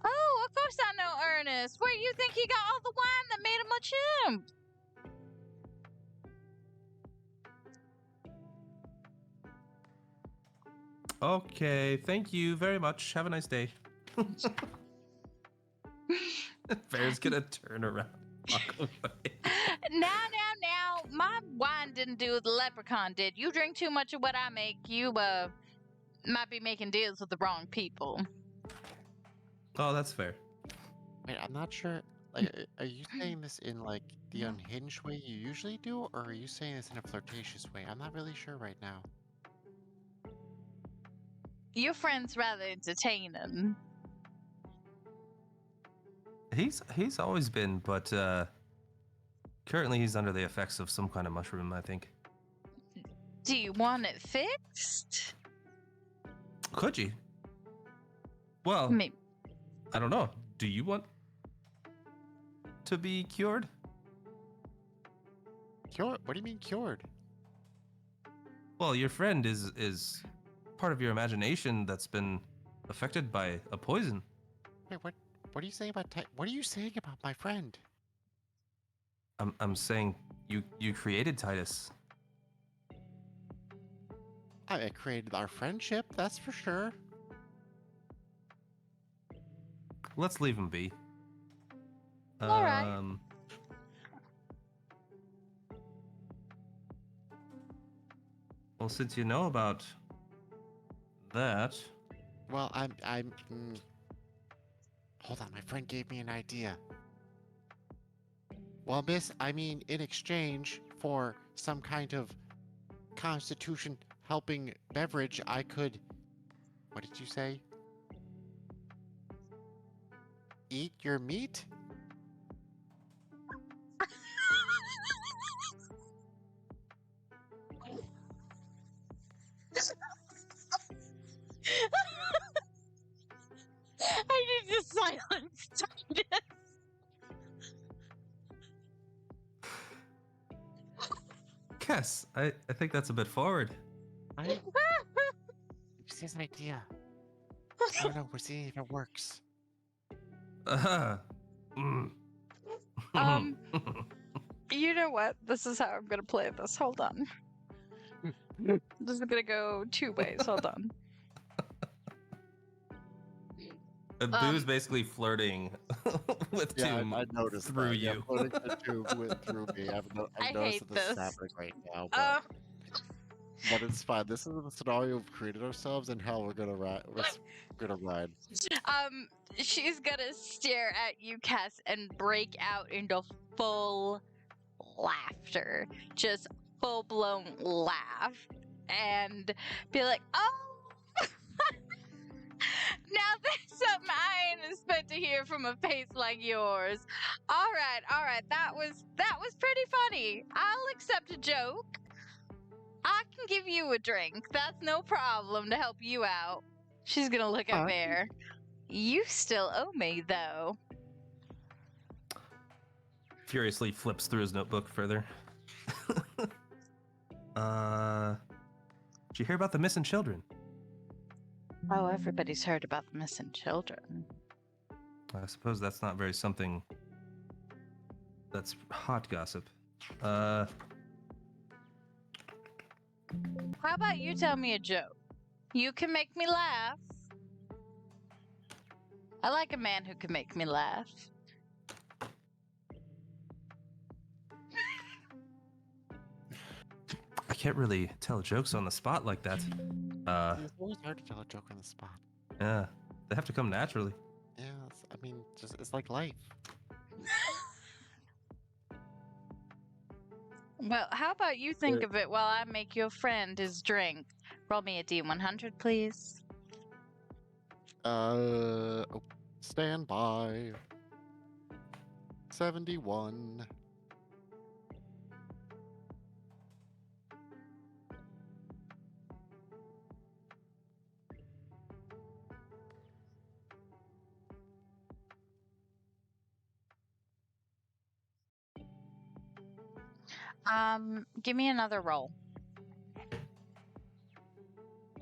Oh, of course I know Ernest. Where do you think he got all the wine that made him a chimp? Okay, thank you very much. Have a nice day. Bear's gonna turn around and walk away. Now. My wine didn't do what the leprechaun did. You drink too much of what I make, you might be making deals with the wrong people. Oh, that's fair. Wait, I'm not sure. Like, are you saying this in like the unhinged way you usually do, or are you saying this in a flirtatious way? I'm not really sure right now. Your friend's rather entertaining. He's always been, but currently he's under the effects of some kind of mushroom, I think. Do you want it fixed? Could you? Well, Maybe. I don't know. Do you want to be cured? Cured? What do you mean cured? Well, your friend is part of your imagination that's been affected by a poison. Wait, what? What are you saying about? What are you saying about my friend? I'm saying you created Titus. I created our friendship. That's for sure. Let's leave him be. All right. Well, since you know about that, Well, Hold on, my friend gave me an idea. Well, miss, I mean, in exchange for some kind of constitution helping beverage, I could. What did you say? Eat your meat? I need to silence Titus. Kess, I think that's a bit forward. It's his idea. I don't know, we're seeing if it works. You know what? This is how I'm gonna play this. Hold on. This is gonna go two ways. Hold on. Boo's basically flirting with Tomb I noticed through that. you. Yeah, flirting the Tomb went through me. I noticed hate that this is this. happening right now, but it's fine. This is the scenario we've created ourselves, and hell, we're gonna ride. We're gonna ride. She's gonna stare at you, Cass, and break out into full laughter. Just full blown laugh. And be like, oh! Now there's something I ain't expect to hear from a face like yours. All right. That was pretty funny. I'll accept a joke. I can give you a drink. That's no problem to help you out. She's gonna look at Vaer. You still owe me, though. Furiously flips through his notebook further. Did you hear about the missing children? Oh, everybody's heard about the missing children. I suppose that's not very something that's hot gossip. How about you tell me a joke? You can make me laugh. I like a man who can make me laugh. I can't really tell jokes on the spot like that. It's always hard to tell a joke on the spot. Yeah, they have to come naturally. Yeah, it's like life. Well, how about you think of it while I make your friend his drink? Roll me a D100, please. Stand by. 71. Give me another roll.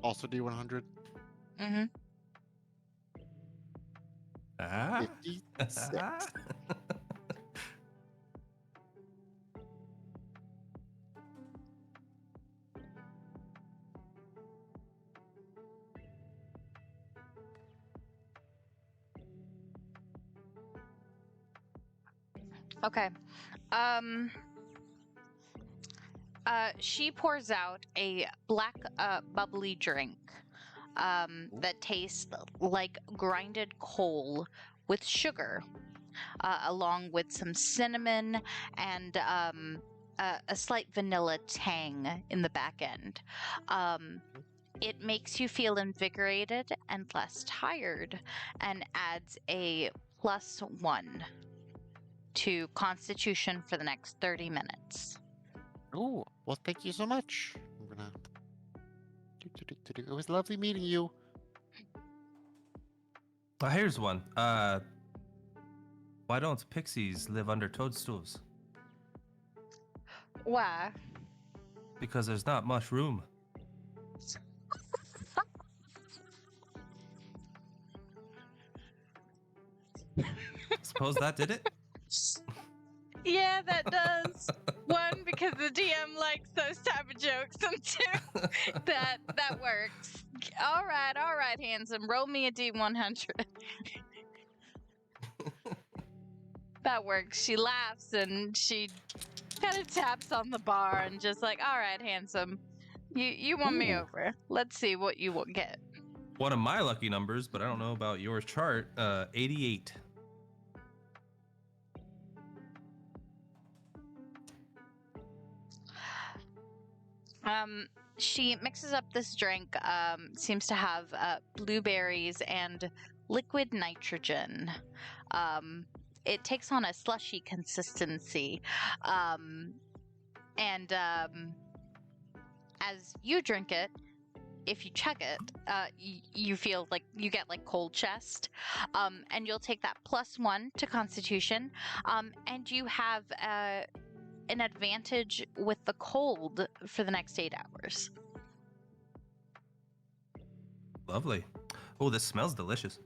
Also D100. Mm-hmm. Ah. 56. Okay. She pours out a black bubbly drink that tastes like grinded coal with sugar, along with some cinnamon and a slight vanilla tang in the back end. It makes you feel invigorated and less tired, and adds a +1 to Constitution for the next 30 minutes. Oh, well, thank you so much. I'm gonna. It was lovely meeting you. Oh, here's one. Why don't pixies live under toadstools? Why? Because there's not much room. Suppose that did it? Yeah, that does. One, because the DM likes those type of jokes, and two, that works. All right, handsome. Roll me a D100. That works. She laughs and she kind of taps on the bar and just like, all right, handsome. You won me Ooh. over. Let's see what you will get. One of my lucky numbers, but I don't know about your chart. 88. She mixes up this drink, seems to have blueberries and liquid nitrogen. It takes on a slushy consistency. And as you drink it, if you chug it, you feel like you get like cold chest. And you'll take that +1 to Constitution. And you have an advantage with the cold for the next 8 hours. Lovely. Oh, this smells delicious.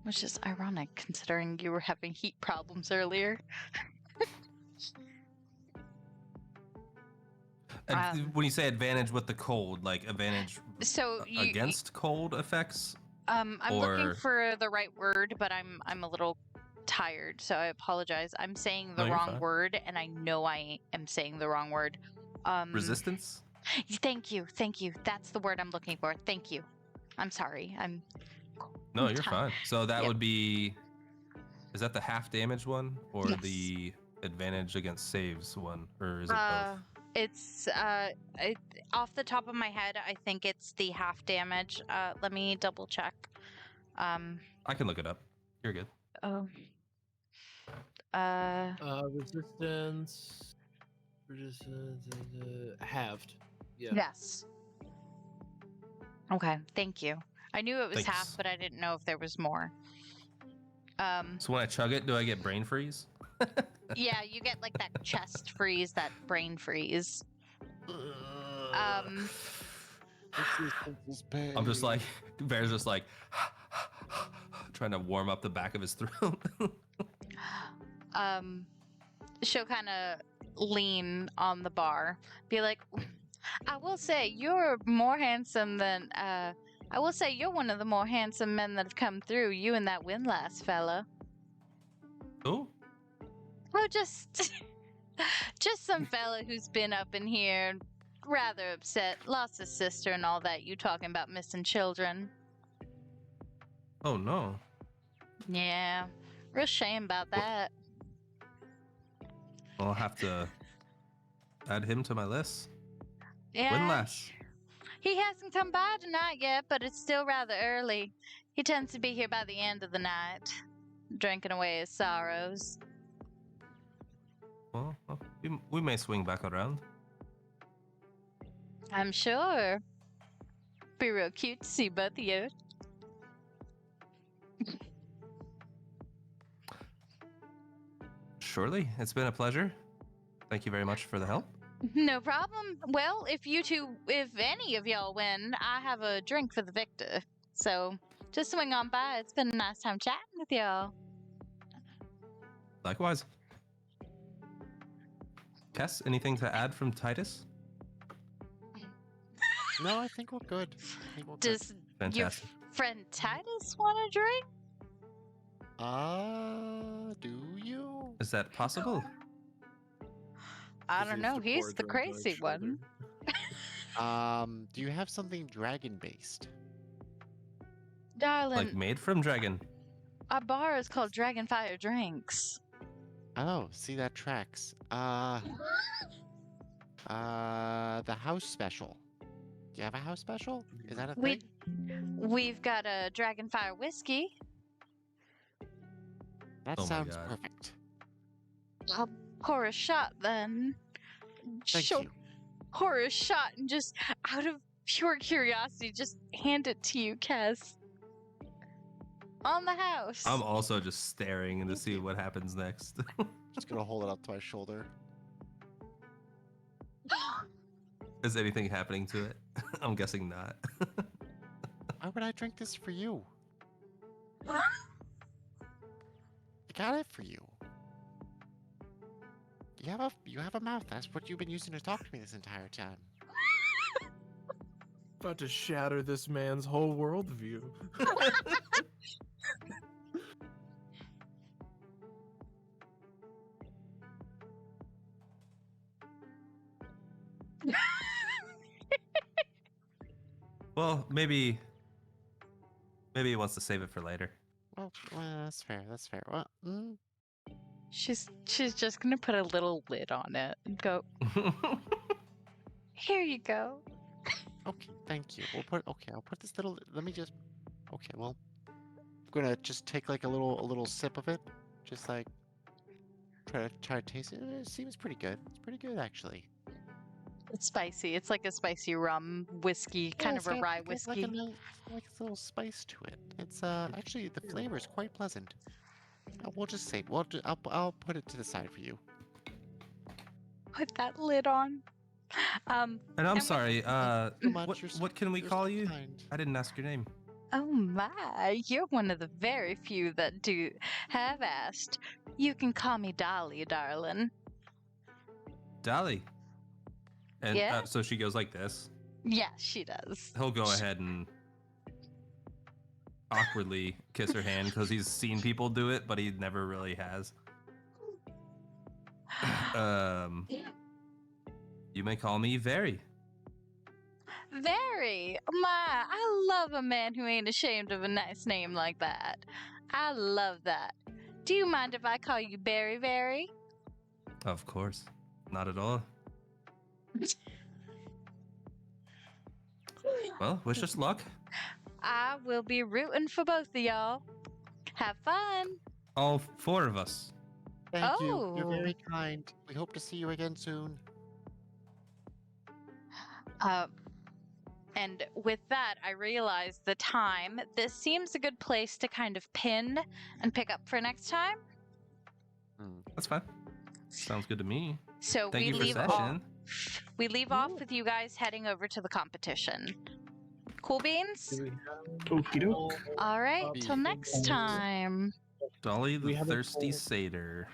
Which is ironic considering you were having heat problems earlier. When you say advantage with the cold, like advantage So against cold effects? I'm looking for the right word, but I'm a little tired, so I apologize. I'm saying the No, you're wrong fine. word, and I know I am saying the wrong word. Resistance? Thank you. That's the word I'm looking for. Thank you. I'm sorry. No, you're fine. So that Yep. would be... Is that the half damage one? Or Yes. the advantage against saves one? Or is it both? It's off the top of my head, I think it's the half damage. Let me double check. I can look it up. You're good. Oh. Resistance, halved. Yeah. Yes. Okay, thank you. I knew it was half, Thanks. but I didn't know if there was more. So when I chug it, do I get brain freeze? Yeah, you get like that chest freeze, that brain freeze. I'm just like, Bear's just like, trying to warm up the back of his throat. She'll kind of lean on the bar, be like, I will say you're more handsome than, I will say you're one of the more handsome men that have come through, you and that windlass fella. Oh, Oh, just some fella who's been up in here, rather upset, lost his sister and all that. You talking about missing children? oh no. Yeah, real shame about that. I'll have to add him to my list. Yeah, Windlass. he hasn't come by tonight yet, but it's still rather early. He tends to be here by the end of the night, drinking away his sorrows. Well, we may swing back around. I'm sure. Be real cute to see both of you. Surely, it's been a pleasure. Thank you very much for the help. No problem. Well, if any of y'all win, I have a drink for the victor. So just swing on by. It's been a nice time chatting with y'all. Likewise. Kess, anything to add from Titus? No, I think we're good. Does your Fantastic. friend Titus want a drink? Do you? Is that possible? I don't know. He's the crazy one. Do you have something dragon-based? Darling, Like made from dragon? our bar is called Dragonfire Drinks. Oh, see, that tracks. The house special. Do you have a house special? Is that a thing? We've got a Dragonfire whiskey. That Oh my sounds God. perfect. I'll pour a shot then. Thank you. Pour a shot and just out of pure curiosity, just hand it to you, Kez. On the house. I'm also just staring to see what happens next. Just gonna hold it up to my shoulder. Is anything happening to it? I'm guessing not. Why would I drink this for you? I got it for you. You have a mouth. That's what you've been using to talk to me this entire time. About to shatter this man's whole worldview. Well, maybe he wants to save it for later. Well, that's fair. That's fair. Well, She's just gonna put a little lid on it and go, here you go. okay, thank you. I'll put this little. Let me just. Okay, well, I'm gonna just take like a little sip of it, just like try to taste it. It seems pretty good. It's pretty good actually. It's spicy. It's like a spicy rum whiskey, kind of a rye It's whiskey. like a little spice to it. It's actually the flavor is quite pleasant. We'll just say I'll put it to the side for you. Put that lid on. And I'm sorry. so much. What can we You're call so you? kind. I didn't ask your name. Oh my, you're one of the very few that do have asked. You can call me Dolly, darling. Dolly. And Yeah? so she goes like this. Yeah, she does. He'll go ahead and awkwardly kiss her hand because he's seen people do it, but he never really has. You may call me Very. Very. My, I love a man who ain't ashamed of a nice name like that. I love that. Do you mind if I call you Berry Very? Of course. Not at all. Well, wish us luck. I will be rooting for both of y'all. Have fun. All four of us. Thank you. You're Oh. very kind. We hope to see you again soon. And with that, I realize the time. This seems a good place to kind of pin and pick up for next time. That's fine. Sounds good to me. So Thank we you for leave session. off. We leave off with you guys heading over to the competition. Cool beans? Okie doke. All right, till next time. Dolly the We have a thirsty poll. satyr.